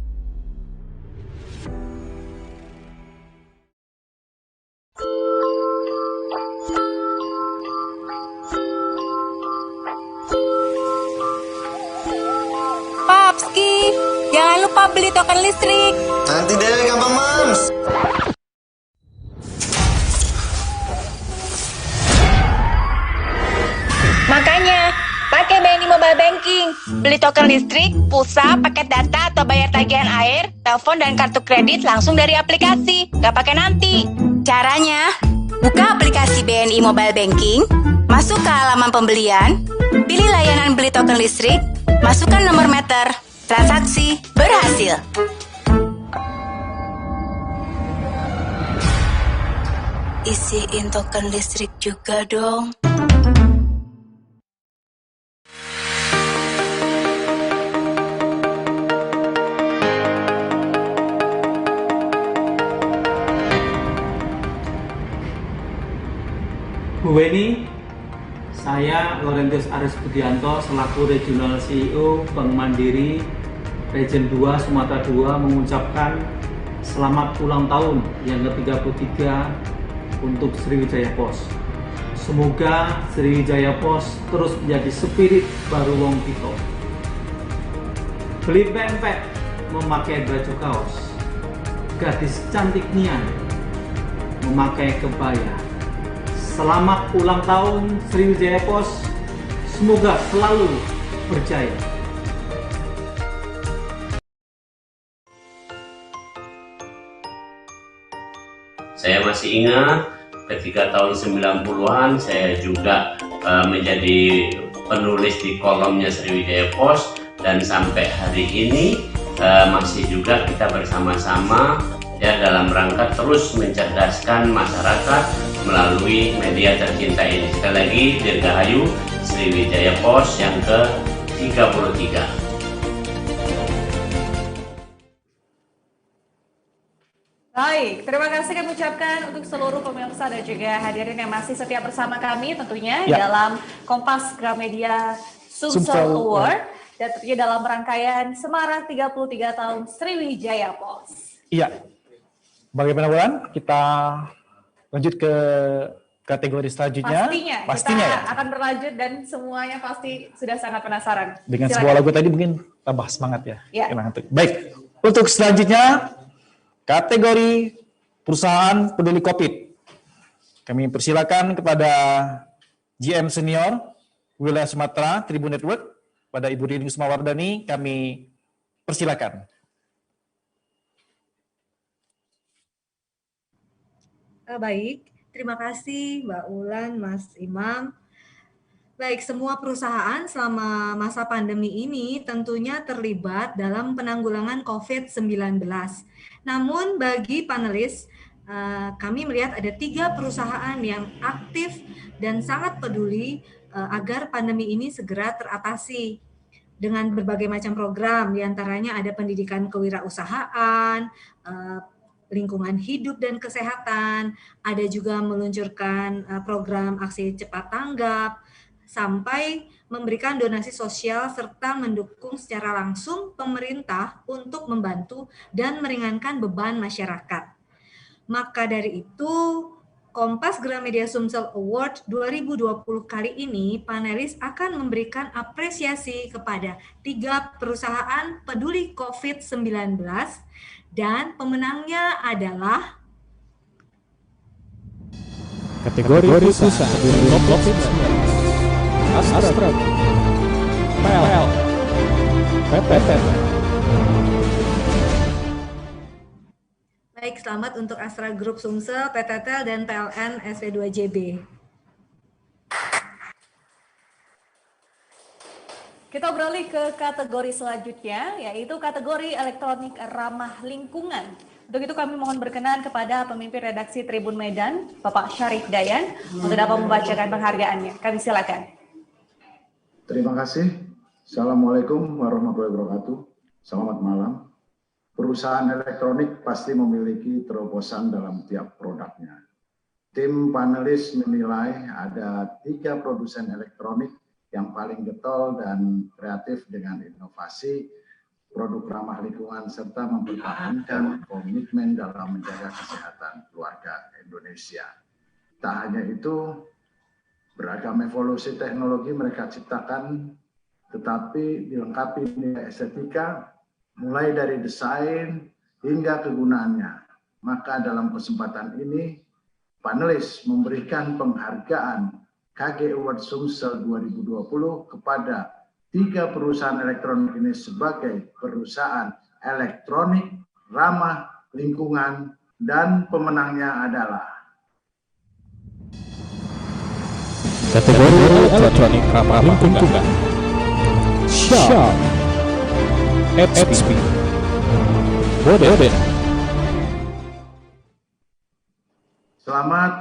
Papski, jangan lupa beli token listrik. Nanti deh, gampang Mams. Makanya, pakai BNI Mobile Banking. Beli token listrik, pulsa, paket data, atau bayar tagihan air, telepon, dan kartu kredit langsung dari aplikasi. Nggak pakai nanti. Caranya, buka aplikasi BNI Mobile Banking, masuk ke halaman pembelian, pilih layanan beli token listrik, masukkan nomor meter, transaksi berhasil. Isiin token listrik juga dong. Bu Weni, saya Laurentius Aris Budianto selaku Regional CEO Bank Mandiri Region 2 Sumatera 2 mengucapkan selamat ulang tahun yang ke-33 untuk Sriwijaya Pos. Semoga Sriwijaya Pos terus menjadi spirit baru wong pito. Beli pempek, memakai baju kaos. Gadis cantik nian, memakai kebaya. Selamat ulang tahun Sriwijaya Pos, semoga selalu berjaya. Saya masih ingat ketika tahun 90-an saya juga menjadi penulis di kolomnya Sriwijaya Post, dan sampai hari ini masih juga kita bersama-sama ya dalam rangka terus mencerdaskan masyarakat melalui media tercinta ini. Sekali lagi Dirgahayu Sriwijaya Post yang ke-33. Baik, terima kasih kami ucapkan untuk seluruh pemirsa dan juga hadirin yang masih setia bersama kami tentunya dalam Kompas Gramedia Sumsel Award dan tentunya dalam rangkaian Semarak 33 tahun Sriwijaya Post. Iya. Bagaimana Wulan? Kita lanjut ke kategori selanjutnya. Pastinya kita ya. akan berlanjut dan semuanya pasti sudah sangat penasaran. Dengan Silakan. sebuah lagu tadi mungkin tambah semangat ya. Ya. Baik, untuk selanjutnya kategori perusahaan peduli COVID. Kami persilakan kepada GM Senior Wilayah Sumatera Tribun Network, pada Ibu Rini Kusmawardani, kami persilakan. Baik, terima kasih Mbak Ulan, Mas Imam. Baik, semua perusahaan selama masa pandemi ini tentunya terlibat dalam penanggulangan COVID-19. Namun bagi panelis, kami melihat ada 3 perusahaan yang aktif dan sangat peduli agar pandemi ini segera teratasi dengan berbagai macam program, diantaranya ada pendidikan kewirausahaan, lingkungan hidup dan kesehatan, ada juga meluncurkan program aksi cepat tanggap, sampai memberikan donasi sosial serta mendukung secara langsung pemerintah untuk membantu dan meringankan beban masyarakat. Maka dari itu, Kompas Gramedia Sumsel Award 2020 kali ini, panelis akan memberikan apresiasi kepada 3 perusahaan peduli COVID-19 dan pemenangnya adalah kategori perusahaan peduli COVID-19. Astra, PL, PPT. Baik, selamat untuk Astra Group Sumsel, PTT, dan PLN SV2JB. Kita beralih ke kategori selanjutnya, yaitu kategori elektronik ramah lingkungan. Untuk itu kami mohon berkenan kepada pemimpin redaksi Tribun Medan, Bapak Syarif Dayan, untuk dapat membacakan penghargaannya. Kami silakan. Terima kasih. Assalamualaikum warahmatullahi wabarakatuh. Selamat malam. Perusahaan elektronik pasti memiliki terobosan dalam tiap produknya. Tim panelis menilai ada 3 produsen elektronik yang paling getol dan kreatif dengan inovasi, produk ramah lingkungan, serta mempertahankan komitmen dalam menjaga kesehatan keluarga Indonesia. Tak hanya itu, beragam evolusi teknologi mereka ciptakan, tetapi dilengkapi nilai estetika, mulai dari desain hingga kegunaannya. Maka dalam kesempatan ini, panelis memberikan penghargaan KG Award Sumsel 2020 kepada 3 perusahaan elektronik ini sebagai perusahaan elektronik ramah lingkungan, dan pemenangnya adalah kategori elektronik ramah lingkungan. Sharp, HP, Modena. Selamat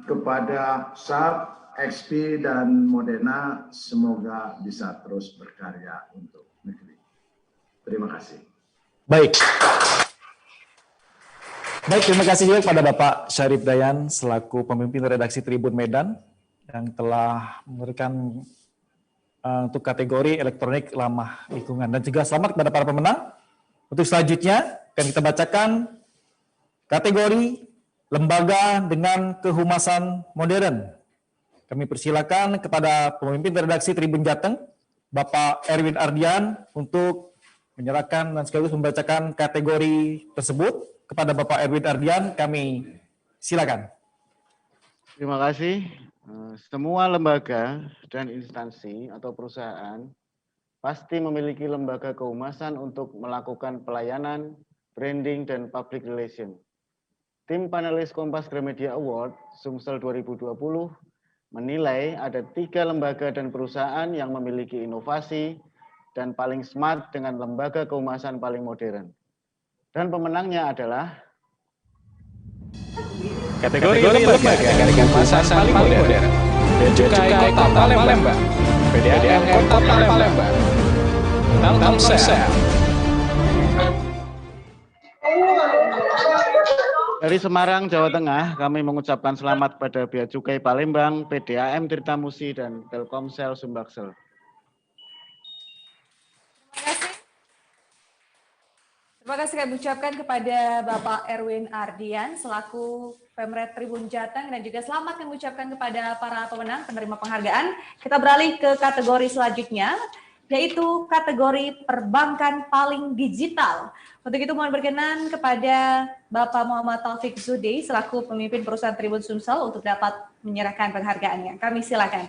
kepada Sharp, XP, dan Modena. Semoga bisa terus berkarya untuk negeri. Terima kasih. Baik. Terima kasih juga kepada Bapak Syarif Dayan selaku pemimpin redaksi Tribun Medan yang telah memberikan untuk kategori elektronik ramah lingkungan, dan juga selamat kepada para pemenang. Untuk selanjutnya akan kita bacakan kategori lembaga dengan kehumasan modern. Kami persilakan kepada pemimpin redaksi Tribun Jateng, Bapak Erwin Ardian, untuk menyerahkan dan sekaligus membacakan kategori tersebut. Kepada Bapak Erwin Ardian, kami silakan. Terima kasih. Semua lembaga dan instansi atau perusahaan pasti memiliki lembaga kehumasan untuk melakukan pelayanan, branding, dan public relation. Tim panelis Kompas Gramedia Award Sumsel 2020 menilai ada 3 lembaga dan perusahaan yang memiliki inovasi dan paling smart dengan lembaga kehumasan paling modern. Dan pemenangnya adalah Kategori lembaga dengan kehumasan paling modern. Bea Cukai Kota Palembang, PDAM Kota Palembang, Telkomsel. Dari Semarang, Jawa Tengah, kami mengucapkan selamat pada Bea Cukai Palembang, PDAM Tirtamusi, dan Telkomsel Sumbaksel. Terima kasih kami ucapkan kepada Bapak Erwin Ardian selaku Pemret Tribun Jateng, dan juga selamat kami ucapkan kepada para pemenang penerima penghargaan. Kita beralih ke kategori selanjutnya, yaitu kategori perbankan paling digital. Untuk itu mohon berkenan kepada Bapak Muhammad Taufik Zuhdi selaku pemimpin perusahaan Tribun Sumsel untuk dapat menyerahkan penghargaannya. Kami silakan.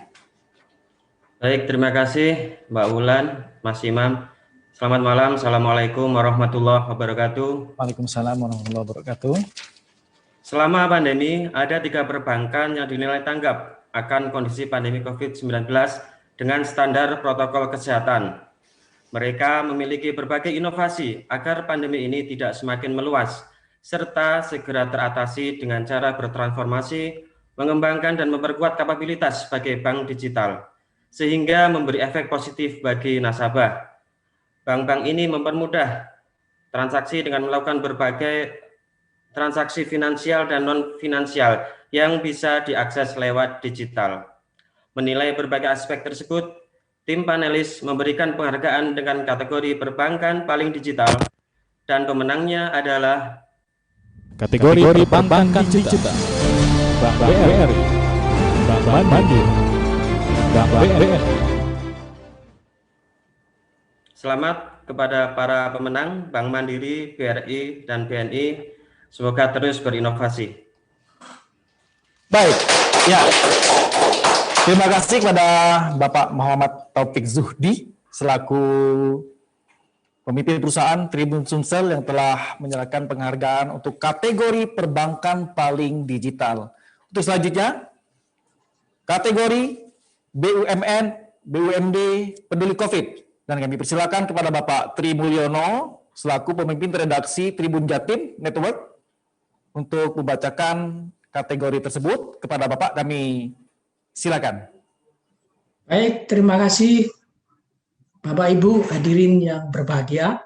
Baik, terima kasih Mbak Wulan, Mas Imam. Selamat malam, Assalamualaikum warahmatullahi wabarakatuh. Waalaikumsalam warahmatullahi wabarakatuh. Selama pandemi, ada 3 perbankan yang dinilai tanggap akan kondisi pandemi COVID-19 dengan standar protokol kesehatan. Mereka memiliki berbagai inovasi agar pandemi ini tidak semakin meluas, serta segera teratasi dengan cara bertransformasi, mengembangkan dan memperkuat kapabilitas sebagai bank digital, sehingga memberi efek positif bagi nasabah. Bank-bank ini mempermudah transaksi dengan melakukan berbagai transaksi finansial dan non-finansial yang bisa diakses lewat digital. Menilai berbagai aspek tersebut, tim panelis memberikan penghargaan dengan kategori perbankan paling digital, dan pemenangnya adalah Kategori perbankan digital. Bank BRI, Bank Mandiri, Bank BRI. Selamat kepada para pemenang Bank Mandiri, BRI, dan BNI. Semoga terus berinovasi. Baik, ya. Terima kasih kepada Bapak Muhammad Taufik Zuhdi selaku pemimpin perusahaan Tribun Sumsel yang telah menyerahkan penghargaan untuk kategori perbankan paling digital. Untuk selanjutnya, kategori BUMN, BUMD peduli COVID. Dan kami persilakan kepada Bapak Tri Mulyono selaku pemimpin redaksi Tribun Jatim Network untuk membacakan kategori tersebut. Kepada Bapak kami silakan. Baik, terima kasih Bapak Ibu hadirin yang berbahagia.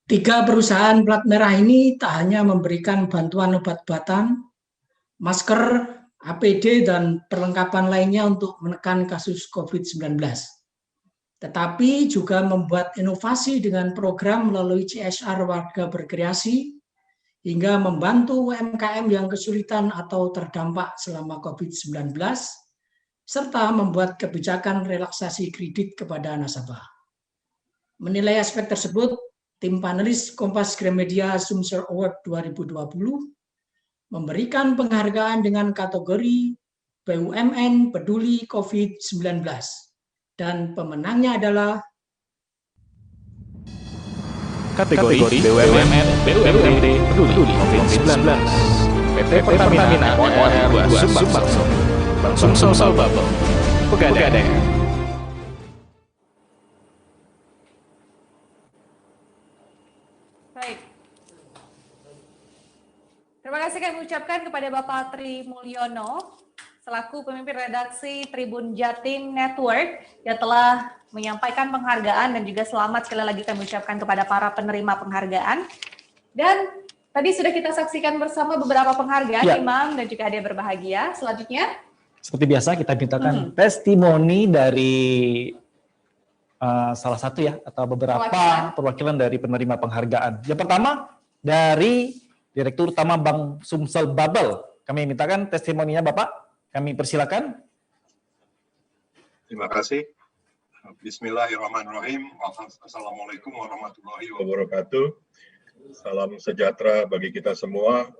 3 perusahaan plat merah ini tak hanya memberikan bantuan obat-obatan, masker, APD, dan perlengkapan lainnya untuk menekan kasus COVID-19. Tetapi juga membuat inovasi dengan program melalui CSR warga berkreasi hingga membantu UMKM yang kesulitan atau terdampak selama COVID-19, serta membuat kebijakan relaksasi kredit kepada nasabah. Menilai aspek tersebut, tim panelis Kompas Gramedia Sumsel Award 2020 memberikan penghargaan dengan kategori BUMN peduli COVID-19. Dan pemenangnya adalah Kategori BUMN BUMD peduli COVID-19. PT Pertamina OR2 Sumbaksel, Bank Sumsel Bubble, Pegadaian. Baik. Terima kasih kami ucapkan kepada Bapak Tri Mulyono selaku pemimpin redaksi Tribun Jatim Network yang telah menyampaikan penghargaan, dan juga selamat sekali lagi kami ucapkan kepada para penerima penghargaan. Dan tadi sudah kita saksikan bersama beberapa penghargaan, Ya. Imam dan juga hadiah berbahagia. Selanjutnya, Seperti biasa kita mintakan testimoni dari salah satu ya, atau beberapa perwakilan dari penerima penghargaan. Yang pertama dari Direktur Utama Bank Sumsel Bubble. Kami mintakan testimoninya Bapak. Kami persilakan. Terima kasih. Bismillahirrahmanirrahim. Assalamualaikum warahmatullahi wabarakatuh. Salam sejahtera bagi kita semua.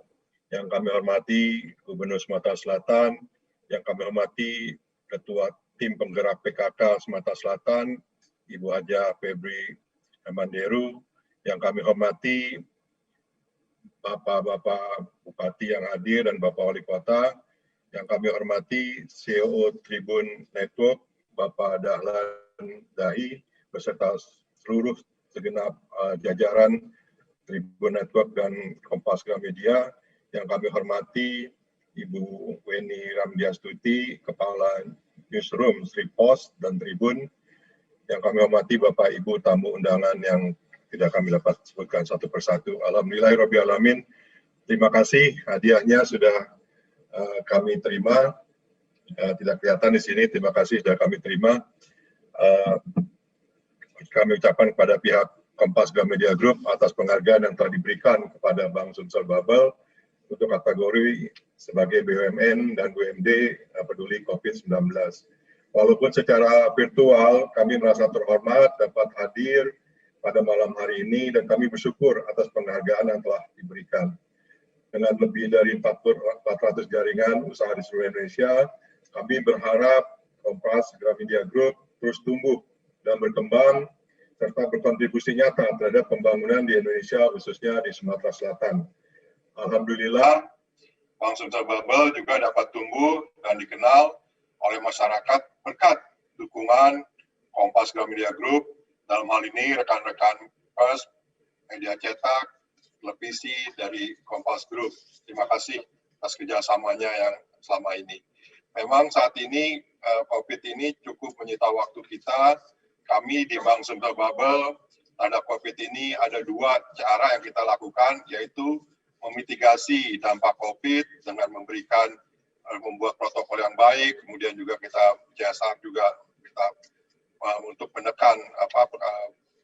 Yang kami hormati Gubernur Sumatera Selatan, yang kami hormati Ketua Tim Penggerak PKK Sumatera Selatan, Ibu Haja Febri Manderu, yang kami hormati Bapak-Bapak Bupati yang hadir dan Bapak Wali Kota, yang kami hormati CEO Tribun Network, Bapak Dahlan Dahi, beserta seluruh segenap jajaran Tribun Network dan Kompas Gramedia, yang kami hormati Ibu Weni Ramdiastuti, Kepala Newsroom Sri Pos dan Tribun, yang kami hormati Bapak Ibu tamu undangan yang tidak kami dapat sebutkan satu persatu. Alhamdulillahirrahmanirrahim. Terima kasih, hadiahnya sudah kami terima. Tidak kelihatan di sini, terima kasih sudah kami terima. Kami ucapkan kepada pihak Kompas Gramedia Group atas penghargaan yang telah diberikan kepada Bank Sumsel Babel untuk kategori sebagai BUMN dan BUMD peduli COVID-19. Walaupun secara virtual kami merasa terhormat dapat hadir pada malam hari ini dan kami bersyukur atas penghargaan yang telah diberikan. Dengan lebih dari 400 jaringan usaha di seluruh Indonesia, kami berharap Kompas Gramedia Group terus tumbuh dan berkembang serta berkontribusi nyata terhadap pembangunan di Indonesia khususnya di Sumatera Selatan. Alhamdulillah, Bank Sumsel Babel juga dapat tumbuh dan dikenal oleh masyarakat berkat dukungan Kompas Gramedia Group, dalam hal ini rekan-rekan pers, media cetak, televisi dari Kompas Group. Terima kasih atas kerjasamanya yang selama ini. Memang saat ini COVID ini cukup menyita waktu kita. Kami di Bank Sumsel Babel terhadap COVID ini ada dua cara yang kita lakukan, yaitu memitigasi dampak COVID dengan membuat protokol yang baik, kemudian juga kita CSR juga kita untuk menekan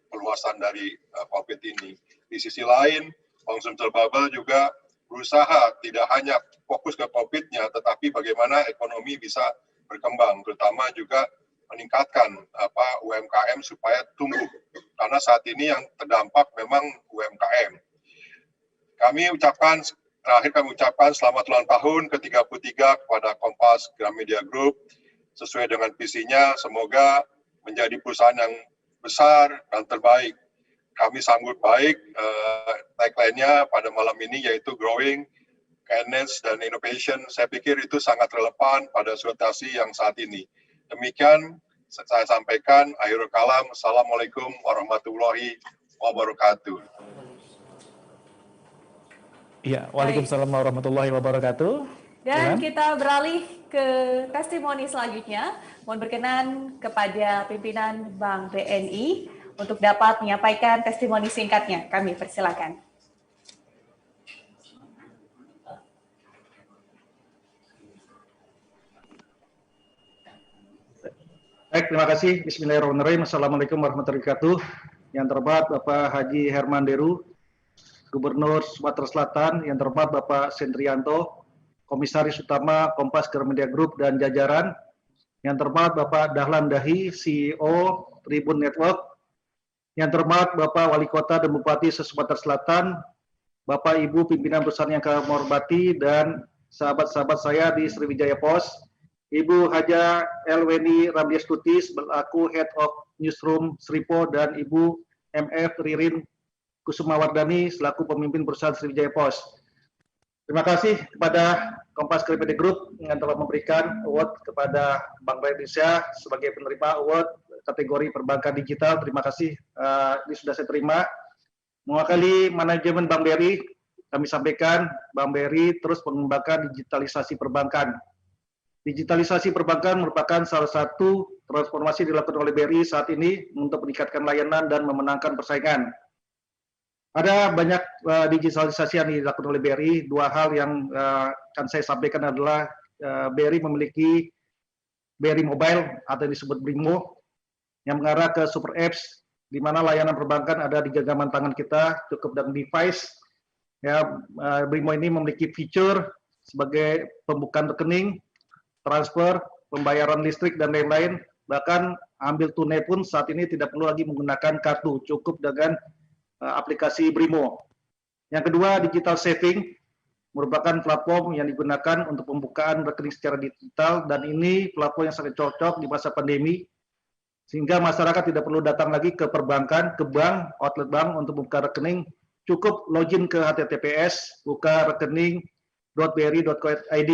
perluasan dari COVID ini. Di sisi lain, Bank Sumsel Babel juga berusaha tidak hanya fokus ke COVID-nya, tetapi bagaimana ekonomi bisa berkembang, terutama juga meningkatkan UMKM supaya tumbuh. Karena saat ini yang terdampak memang UMKM. Terakhir kami ucapkan selamat ulang tahun ke-33 kepada Kompas Gramedia Group. Sesuai dengan visinya, semoga menjadi perusahaan yang besar dan terbaik. Kami sambut baik tagline-nya pada malam ini, yaitu Growing, Kindness, dan Innovation. Saya pikir itu sangat relevan pada situasi yang saat ini. Demikian saya sampaikan, akhirul kalam. Assalamualaikum warahmatullahi wabarakatuh. Iya, waalaikumsalam warahmatullahi wabarakatuh. Dan kita beralih ke testimoni selanjutnya. Mohon berkenan kepada pimpinan Bank BNI untuk dapat menyampaikan testimoni singkatnya. Kami persilakan. Baik, terima kasih. Bismillahirrahmanirrahim. Assalamualaikum warahmatullahi wabarakatuh. Yang terhormat Bapak Haji Herman Deru, Gubernur Sumatera Selatan. Yang terhormat Bapak Sendrianto, Komisaris Utama Kompas Gramedia Group dan jajaran. Yang terhormat Bapak Dahlan Dahi, CEO Tribun Network. Yang terhormat Bapak Wali Kota dan Bupati Sumatera Selatan, Bapak Ibu pimpinan perusahaan yang kami hormati, dan sahabat-sahabat saya di Sriwijaya Pos, Ibu Haja Elweni Ramdiastuti selaku Head of Newsroom Sripo, dan Ibu MF Ririn Kusumawardani selaku pemimpin perusahaan Sriwijaya Pos. Terima kasih kepada Kompas Gramedia Group yang telah memberikan award kepada Bank Indonesia sebagai penerima award kategori perbankan digital. Terima kasih, ini sudah saya terima. Mewakili manajemen Bank BRI, kami sampaikan Bank BRI terus mengembangkan digitalisasi perbankan. Digitalisasi perbankan merupakan salah satu transformasi dilakukan oleh BRI saat ini untuk meningkatkan layanan dan memenangkan persaingan. Ada banyak digitalisasi yang dilakukan oleh BRI. Dua hal yang akan saya sampaikan adalah BRI memiliki BRI Mobile atau disebut BRIMO yang mengarah ke super apps, di mana layanan perbankan ada di genggaman tangan kita, cukup dengan device. Ya, BRIMO ini memiliki fitur sebagai pembukaan rekening, transfer, pembayaran listrik, dan lain-lain. Bahkan ambil tunai pun saat ini tidak perlu lagi menggunakan kartu, cukup dengan aplikasi BRIMO. Yang kedua, digital saving merupakan platform yang digunakan untuk pembukaan rekening secara digital, dan ini platform yang sangat cocok di masa pandemi, sehingga masyarakat tidak perlu datang lagi ke perbankan, ke bank, outlet bank untuk membuka rekening, cukup login ke https, buka rekening.bri.co.id.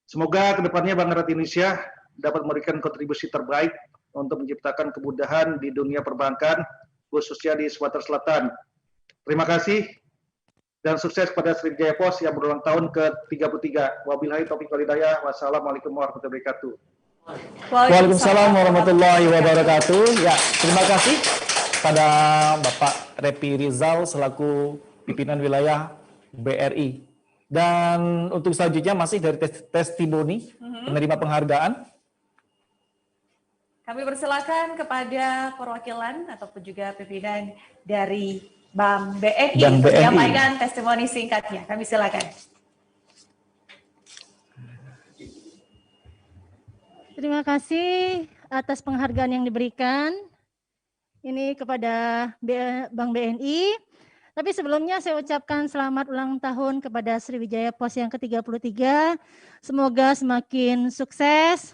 Semoga kedepannya Bank Rakyat Indonesia dapat memberikan kontribusi terbaik untuk menciptakan kemudahan di dunia perbankan, khususnya di Sumatera Selatan. Terima kasih dan sukses pada Sriwijaya Pos yang berulang tahun ke-33. Wabillahi taufiq wal hidayah. Wassalamualaikum warahmatullahi wabarakatuh. Waalaikumsalam warahmatullahi wabarakatuh. Ya, terima kasih pada Bapak Repi Rizal selaku pimpinan wilayah BRI. Dan untuk selanjutnya masih dari testimoni penerima penghargaan. Kami persilakan kepada perwakilan ataupun juga pimpinan dari Bank BNI untuk menyampaikan testimoni singkatnya. Kami silakan. Terima kasih atas penghargaan yang diberikan ini kepada Bank BNI. Tapi sebelumnya saya ucapkan selamat ulang tahun kepada Sriwijaya Pos yang ke-33. Semoga semakin sukses.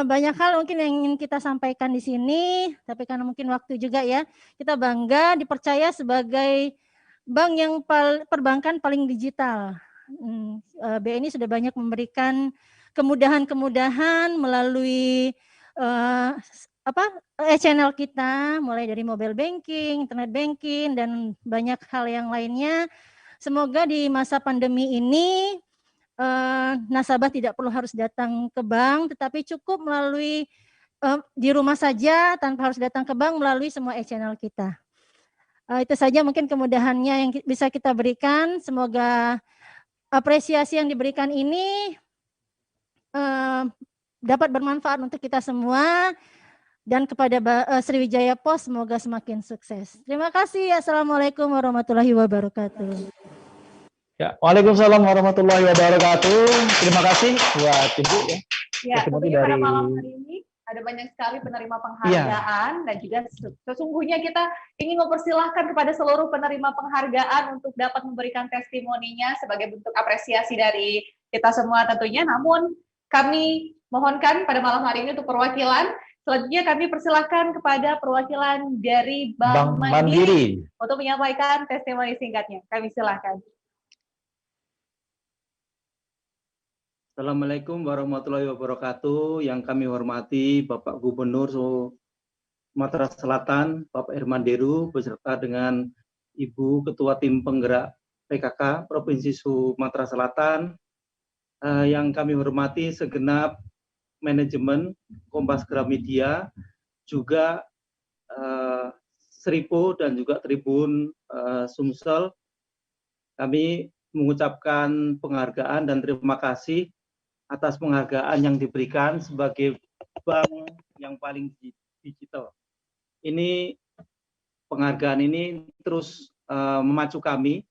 Banyak hal mungkin yang ingin kita sampaikan di sini, tapi karena mungkin waktu juga ya, kita bangga dipercaya sebagai bank yang perbankan paling digital. BNI sudah banyak memberikan kemudahan-kemudahan melalui channel kita, mulai dari mobile banking, internet banking, dan banyak hal yang lainnya. Semoga di masa pandemi ini nasabah tidak perlu harus datang ke bank, tetapi cukup melalui di rumah saja tanpa harus datang ke bank melalui semua e-channel kita. Itu saja mungkin kemudahannya yang bisa kita berikan. Semoga apresiasi yang diberikan ini dapat bermanfaat untuk kita semua. Dan kepada Sriwijaya Pos semoga semakin sukses. Terima kasih. Assalamualaikum warahmatullahi wabarakatuh. Ya, waalaikumsalam warahmatullahi wabarakatuh. Terima kasih buat Ibu ya. Ya, tentunya pada malam hari ini ada banyak sekali penerima penghargaan dan juga sesungguhnya kita ingin mempersilahkan kepada seluruh penerima penghargaan untuk dapat memberikan testimoninya sebagai bentuk apresiasi dari kita semua tentunya. Namun kami mohonkan pada malam hari ini untuk perwakilan. Selanjutnya kami persilahkan kepada perwakilan dari Bank Mandiri untuk menyampaikan testimoni singkatnya. Kami silakan. Assalamualaikum warahmatullahi wabarakatuh. Yang kami hormati Bapak Gubernur Sumatera Selatan, Bapak Herman Deru, beserta dengan Ibu Ketua Tim Penggerak PKK Provinsi Sumatera Selatan. Yang kami hormati segenap manajemen Kompas Gramedia, juga Sripo dan juga Tribun Sumsel. Kami mengucapkan penghargaan dan terima kasih atas penghargaan yang diberikan sebagai bank yang paling digital. Ini penghargaan ini terus memacu kami,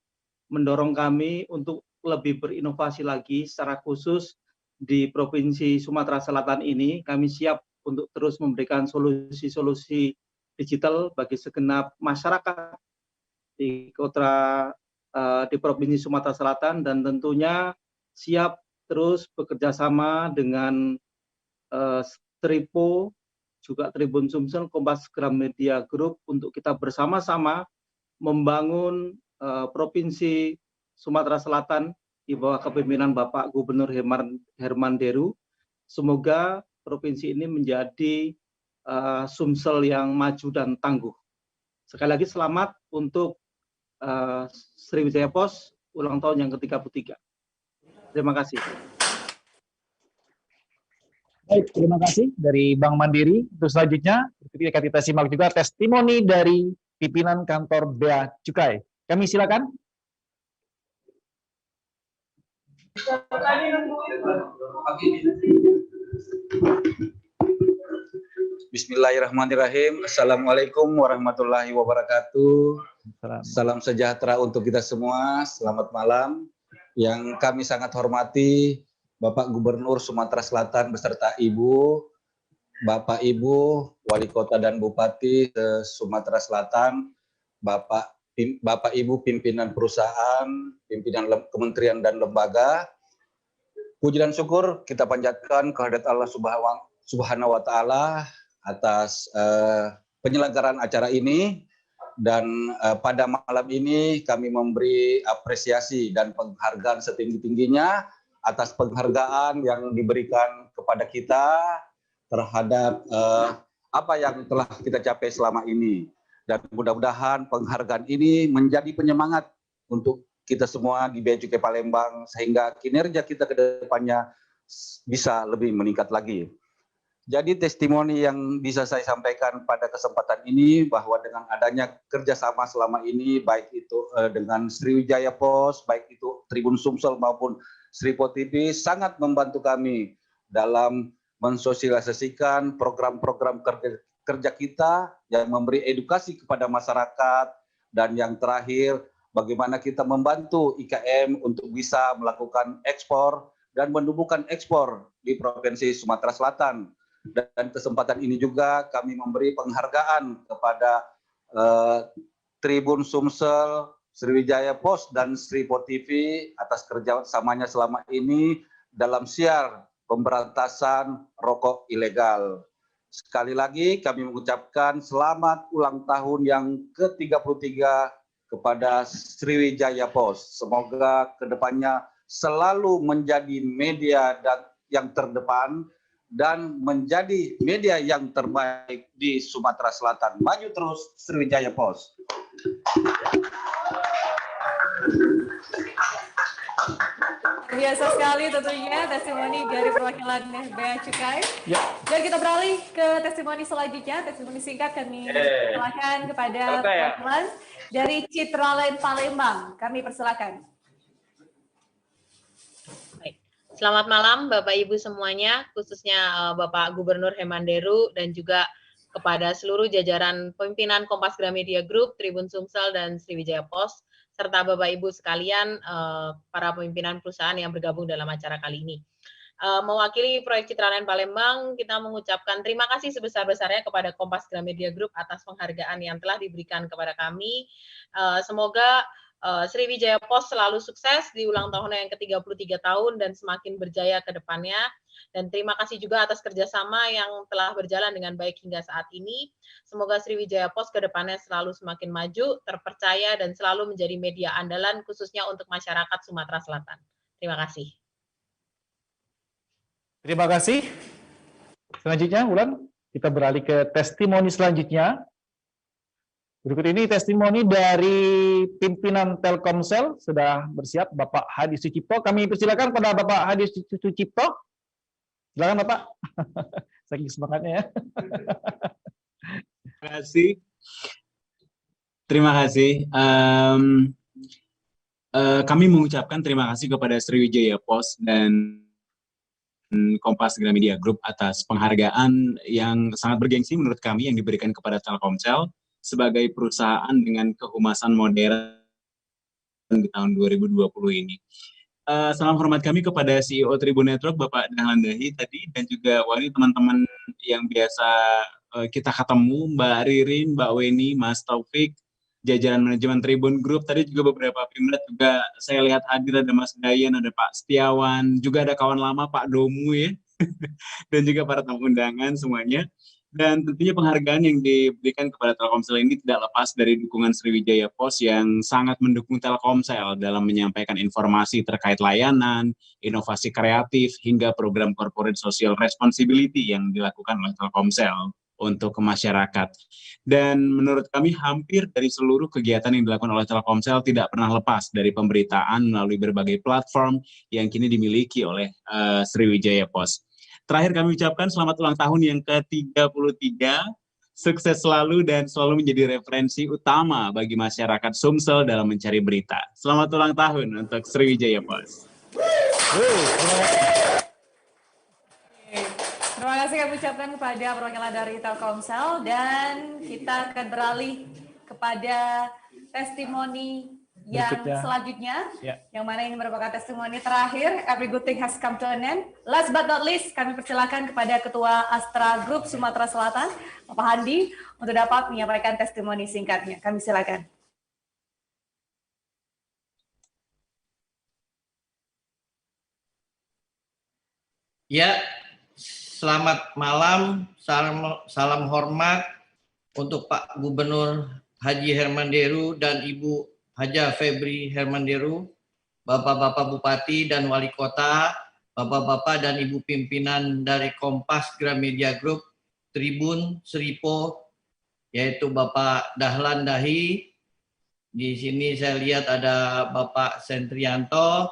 mendorong kami untuk lebih berinovasi lagi, secara khusus di Provinsi Sumatera Selatan ini. Kami siap untuk terus memberikan solusi-solusi digital bagi segenap masyarakat di di Provinsi Sumatera Selatan, dan tentunya siap terus bekerja sama dengan Sripo, juga Tribun Sumsel, Kompas Gramedia Group untuk kita bersama-sama membangun Provinsi Sumatera Selatan di bawah kepemimpinan Bapak Gubernur Herman Deru. Semoga provinsi ini menjadi Sumsel yang maju dan tangguh. Sekali lagi selamat untuk Sriwijaya Pos ulang tahun yang ke-33. Terima kasih. Baik, terima kasih dari Bank Mandiri. Terus selanjutnya kita simak juga testimoni dari pimpinan kantor Bea Cukai. Kami silakan. Bismillahirrahmanirrahim. Assalamualaikum warahmatullahi wabarakatuh. Salam sejahtera untuk kita semua. Selamat malam. Yang kami sangat hormati Bapak Gubernur Sumatera Selatan beserta Ibu, Bapak Ibu, Wali Kota dan Bupati Sumatera Selatan, Bapak Ibu pimpinan perusahaan, pimpinan kementerian dan lembaga. Puji dan syukur kita panjatkan kehadirat Allah Subhanahu wa Ta'ala atas penyelenggaraan acara ini, Dan pada malam ini kami memberi apresiasi dan penghargaan setinggi-tingginya atas penghargaan yang diberikan kepada kita terhadap apa yang telah kita capai selama ini. Dan mudah-mudahan penghargaan ini menjadi penyemangat untuk kita semua di Bea Cukai Palembang sehingga kinerja kita ke depannya bisa lebih meningkat lagi. Jadi testimoni yang bisa saya sampaikan pada kesempatan ini bahwa dengan adanya kerjasama selama ini, baik itu dengan Sriwijaya Pos, baik itu Tribun Sumsel maupun Sripo TV, sangat membantu kami dalam mensosialisasikan program-program kerja kita yang memberi edukasi kepada masyarakat, dan yang terakhir bagaimana kita membantu IKM untuk bisa melakukan ekspor dan menumbuhkan ekspor di Provinsi Sumatera Selatan. Dan kesempatan ini juga kami memberi penghargaan kepada Tribun Sumsel, Sriwijaya Pos, dan Sripo TV atas kerjasamanya selama ini dalam siar pemberantasan rokok ilegal. Sekali lagi kami mengucapkan selamat ulang tahun yang ke-33 kepada Sriwijaya Pos. Semoga kedepannya selalu menjadi media yang terdepan dan menjadi media yang terbaik di Sumatera Selatan. Maju terus Sriwijaya Pos. Biasa sekali tentunya testimoni dari perwakilan Bea Cukai. Ya. Dan kita beralih ke testimoni selanjutnya. Testimoni singkat kami persilakan kepada perwakilan dari Citraland Palembang. Kami persilakan. Selamat malam Bapak Ibu semuanya, khususnya Bapak Gubernur Hemanderu dan juga kepada seluruh jajaran pimpinan Kompas Gramedia Group, Tribun Sumsel, dan Sriwijaya Pos, serta Bapak Ibu sekalian, para pimpinan perusahaan yang bergabung dalam acara kali ini. Mewakili proyek Citraland Palembang, kita mengucapkan terima kasih sebesar-besarnya kepada Kompas Gramedia Group atas penghargaan yang telah diberikan kepada kami. Semoga Sriwijaya Pos selalu sukses di ulang tahunnya yang ke-33 tahun dan semakin berjaya ke depannya. Dan terima kasih juga atas kerjasama yang telah berjalan dengan baik hingga saat ini. Semoga Sriwijaya Pos ke depannya selalu semakin maju, terpercaya, dan selalu menjadi media andalan khususnya untuk masyarakat Sumatera Selatan. Terima kasih. Terima kasih. Selanjutnya, Ulan, kita beralih ke testimoni selanjutnya. Berikut ini testimoni dari pimpinan Telkomsel, sudah bersiap Bapak Hadi Sucipto. Kami persilakan pada Bapak Hadi Sucipto. Silakan Bapak. Saking semangatnya ya. Terima kasih. Terima kasih. Kami mengucapkan terima kasih kepada Sriwijaya Pos dan Kompas Gramedia Group atas penghargaan yang sangat bergengsi menurut kami yang diberikan kepada Telkomsel sebagai perusahaan dengan kehumasan modern di tahun 2020 ini. Salam hormat kami kepada CEO Tribun Network, Bapak Dahlan Dahi tadi, dan juga teman-teman yang biasa kita ketemu, Mbak Ririn, Mbak Weni, Mas Taufik, jajaran manajemen Tribun Group, tadi juga beberapa pimret juga saya lihat hadir, ada Mas Dayan, ada Pak Setiawan, juga ada kawan lama Pak Domu ya, dan juga para tamu undangan semuanya. Dan tentunya penghargaan yang diberikan kepada Telkomsel ini tidak lepas dari dukungan Sriwijaya Pos yang sangat mendukung Telkomsel dalam menyampaikan informasi terkait layanan, inovasi kreatif, hingga program corporate social responsibility yang dilakukan oleh Telkomsel untuk ke masyarakat. Dan menurut kami hampir dari seluruh kegiatan yang dilakukan oleh Telkomsel tidak pernah lepas dari pemberitaan melalui berbagai platform yang kini dimiliki oleh Sriwijaya Pos. Terakhir kami ucapkan selamat ulang tahun yang ke-33, sukses selalu dan selalu menjadi referensi utama bagi masyarakat Sumsel dalam mencari berita. Selamat ulang tahun untuk Sriwijaya Pos. Terima kasih kami ucapkan kepada perwakilan dari Telkomsel, dan kita akan beralih kepada testimoni yang selanjutnya, yang mana ini merupakan testimoni terakhir. Every good thing has come to an end. Last but not least, kami persilakan kepada Ketua Astra Group Sumatera Selatan, Bapak Handi, untuk dapat menyampaikan testimoni singkatnya. Kami silakan. Ya, selamat malam, salam hormat untuk Pak Gubernur Haji Hermanderu dan Ibu Haja Febri Hermanderu, Bapak-Bapak Bupati dan Wali Kota, Bapak-Bapak dan Ibu pimpinan dari Kompas Gramedia Group, Tribun Seripo, yaitu Bapak Dahlan Dahi. Di sini saya lihat ada Bapak Sentrianto,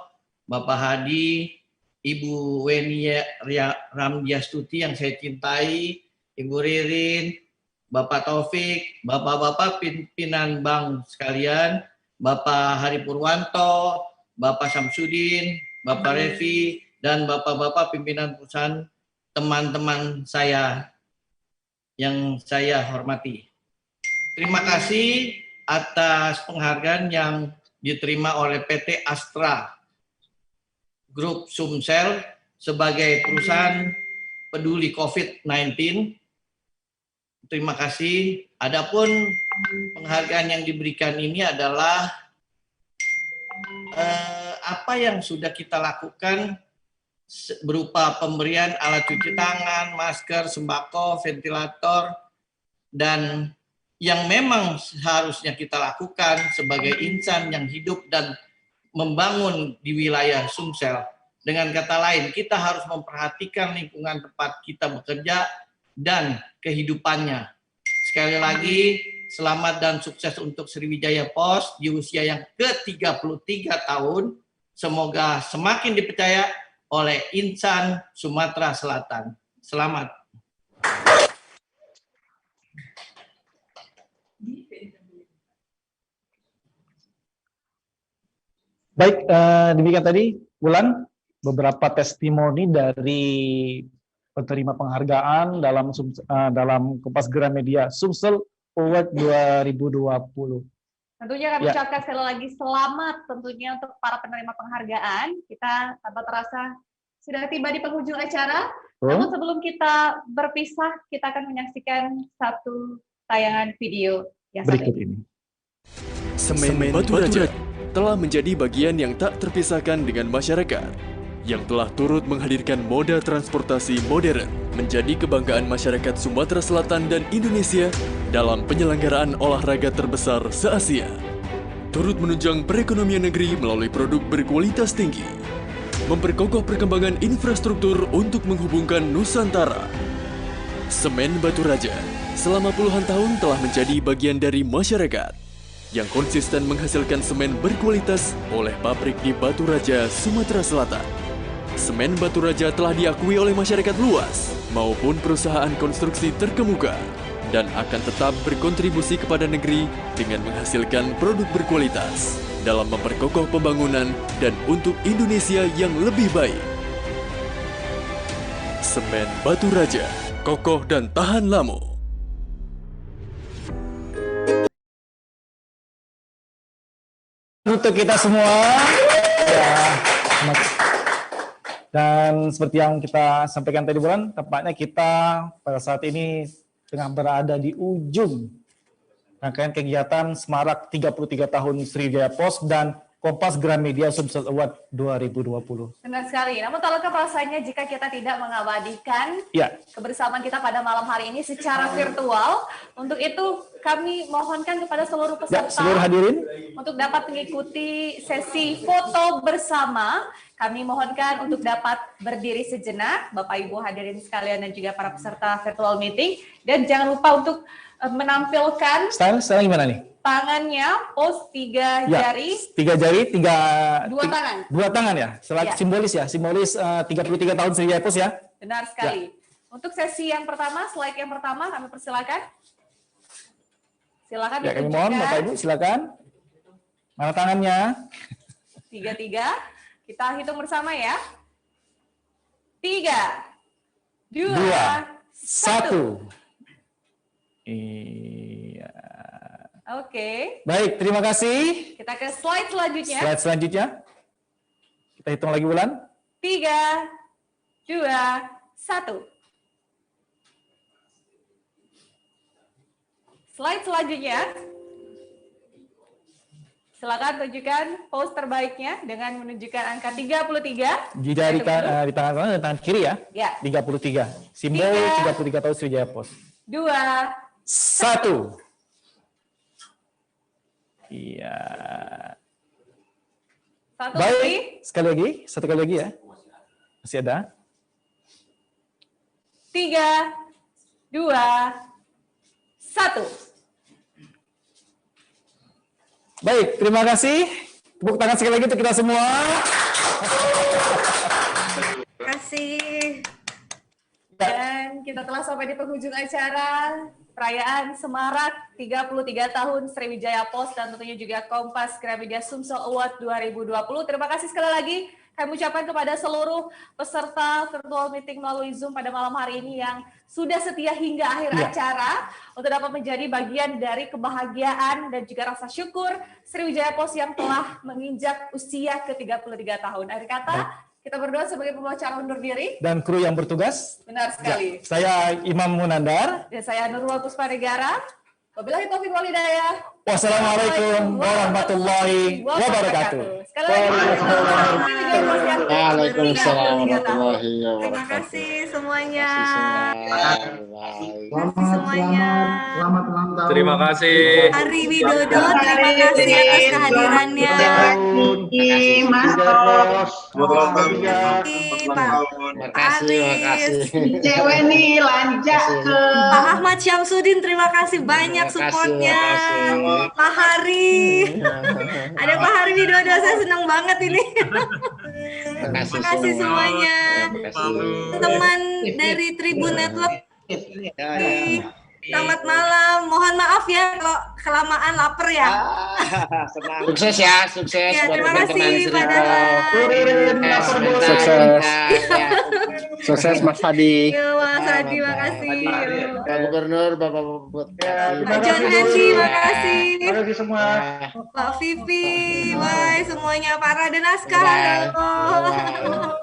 Bapak Hadi, Ibu Weni Ramdiastuti yang saya cintai, Ibu Ririn, Bapak Taufik, Bapak-Bapak pimpinan bank sekalian, Bapak Hari Purwanto, Bapak Samsudin, Bapak Revi, dan Bapak-Bapak pimpinan perusahaan, teman-teman saya yang saya hormati. Terima kasih atas penghargaan yang diterima oleh PT Astra Group Sumsel sebagai perusahaan peduli COVID-19. Terima kasih. Adapun penghargaan yang diberikan ini adalah apa yang sudah kita lakukan berupa pemberian alat cuci tangan, masker, sembako, ventilator, dan yang memang seharusnya kita lakukan sebagai insan yang hidup dan membangun di wilayah Sumsel. Dengan kata lain, kita harus memperhatikan lingkungan tempat kita bekerja dan kehidupannya. Sekali lagi, selamat dan sukses untuk Sriwijaya Pos di usia yang ke-33 tahun. Semoga semakin dipercaya oleh insan Sumatera Selatan. Selamat. Baik, demikian tadi Wulan beberapa testimoni dari penerima penghargaan dalam Kompas Gramedia Sumsel Award 2020. Tentunya kami ucapkan sekali lagi selamat tentunya untuk para penerima penghargaan. Kita tanpa terasa sudah tiba di penghujung acara. Namun sebelum kita berpisah, kita akan menyaksikan satu tayangan video yang berikut ini. Semen Batu Raja telah menjadi bagian yang tak terpisahkan dengan masyarakat, yang telah turut menghadirkan moda transportasi modern menjadi kebanggaan masyarakat Sumatera Selatan dan Indonesia dalam penyelenggaraan olahraga terbesar se-Asia. Turut menunjang perekonomian negeri melalui produk berkualitas tinggi, memperkokoh perkembangan infrastruktur untuk menghubungkan Nusantara. Semen Batu Raja selama puluhan tahun telah menjadi bagian dari masyarakat yang konsisten menghasilkan semen berkualitas oleh pabrik di Batu Raja, Sumatera Selatan. Semen Batu Raja telah diakui oleh masyarakat luas maupun perusahaan konstruksi terkemuka dan akan tetap berkontribusi kepada negeri dengan menghasilkan produk berkualitas dalam memperkokoh pembangunan dan untuk Indonesia yang lebih baik. Semen Batu Raja, kokoh dan tahan lama. Untuk kita semua, dan seperti yang kita sampaikan tadi Bulan, tempatnya kita pada saat ini tengah berada di ujung rangkaian kegiatan Semarak 33 tahun Sriwijaya Pos dan Kompas Gramedia Sumsel Award 2020. Benar sekali. Namun tak lengkap rasanya jika kita tidak mengabadikan kebersamaan kita pada malam hari ini secara virtual. Untuk itu kami mohonkan kepada seluruh peserta seluruh hadirin untuk dapat mengikuti sesi foto bersama. Kami mohonkan untuk dapat berdiri sejenak, Bapak Ibu hadirin sekalian dan juga para peserta virtual meeting. Dan jangan lupa untuk menampilkan style gimana nih? Tangannya, pose 3 jari. 3 jari, 2 tangan. 2 tangan ya, simbolis ya, simbolis 33 tahun Sriwijaya Pos ya. Benar sekali. Untuk sesi yang pertama, slide yang pertama kami persilakan. Silakan ya, kami mohon Bapak Ibu silakan. Mana tangannya? 3. Kita hitung bersama ya. 3, 2, 1. Iya. Oke. Baik, terima kasih. Kita ke slide selanjutnya. Slide selanjutnya. Kita hitung lagi Bulan. 3, 2, 1. Slide selanjutnya. Silakan tunjukkan pose terbaiknya dengan menunjukkan angka 33. Di tangan kanan dan tangan kiri ya. Ya. 33. Simbol 33 tahun Sriwijaya Pos. 2, 1. Iya. Satu Baik, lagi. satu kali lagi ya. Masih ada. 3, 2, 1. Baik, terima kasih. Tepuk tangan sekali lagi untuk kita semua. Terima kasih. Dan kita telah sampai di penghujung acara perayaan Semarak 33 tahun Sriwijaya Pos dan tentunya juga Kompas Gramedia Sumsel Award 2020. Terima kasih sekali lagi kami ucapkan kepada seluruh peserta virtual meeting melalui Zoom pada malam hari ini yang sudah setia hingga akhir acara untuk dapat menjadi bagian dari kebahagiaan dan juga rasa syukur Sriwijaya Pos yang telah menginjak usia ke-33 tahun. Akhir kata, kita berdoa sebagai pembawa acara undur diri. Dan kru yang bertugas. Benar sekali. Saya Imam Munandar. Dan saya Nurul Puspanegara. Wabillahi taufiq wal hidayah. Wassalamualaikum warahmatullahi wabarakatuh. Sekali lagi. Waalaikumsalam warahmatullahi Terima wabarakatuh. kasih semuanya. Selamat ulang tahun. Terima kasih. Hari Widodo, terima kasih atas kehadirannya. Mas Bos. Cewek nih lanjak ke Pak Ahmad Syamsuddin, terima kasih banyak supportnya. Pak Hari, ada Pak Hari Widodo, saya senang banget ini. Terima kasih semuanya. Teman dari Tribun Network, selamat malam. Mohon maaf ya kalau kelamaan lapar ya. Sukses ya, sukses. Ya, terima kasih pada Sukses Mas Hadi. Mas Hadi, makasih. Pak Gubernur, Bapak Bupati. Pak John Hendy, makasih. Terima kasih semua. Pak Vivi, wah semuanya, Pak Raden Askar, halo.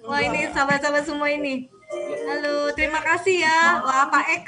Wah ini sahabat-sahabat semua ini. Halo, terima kasih ya. Wah Pak Eka.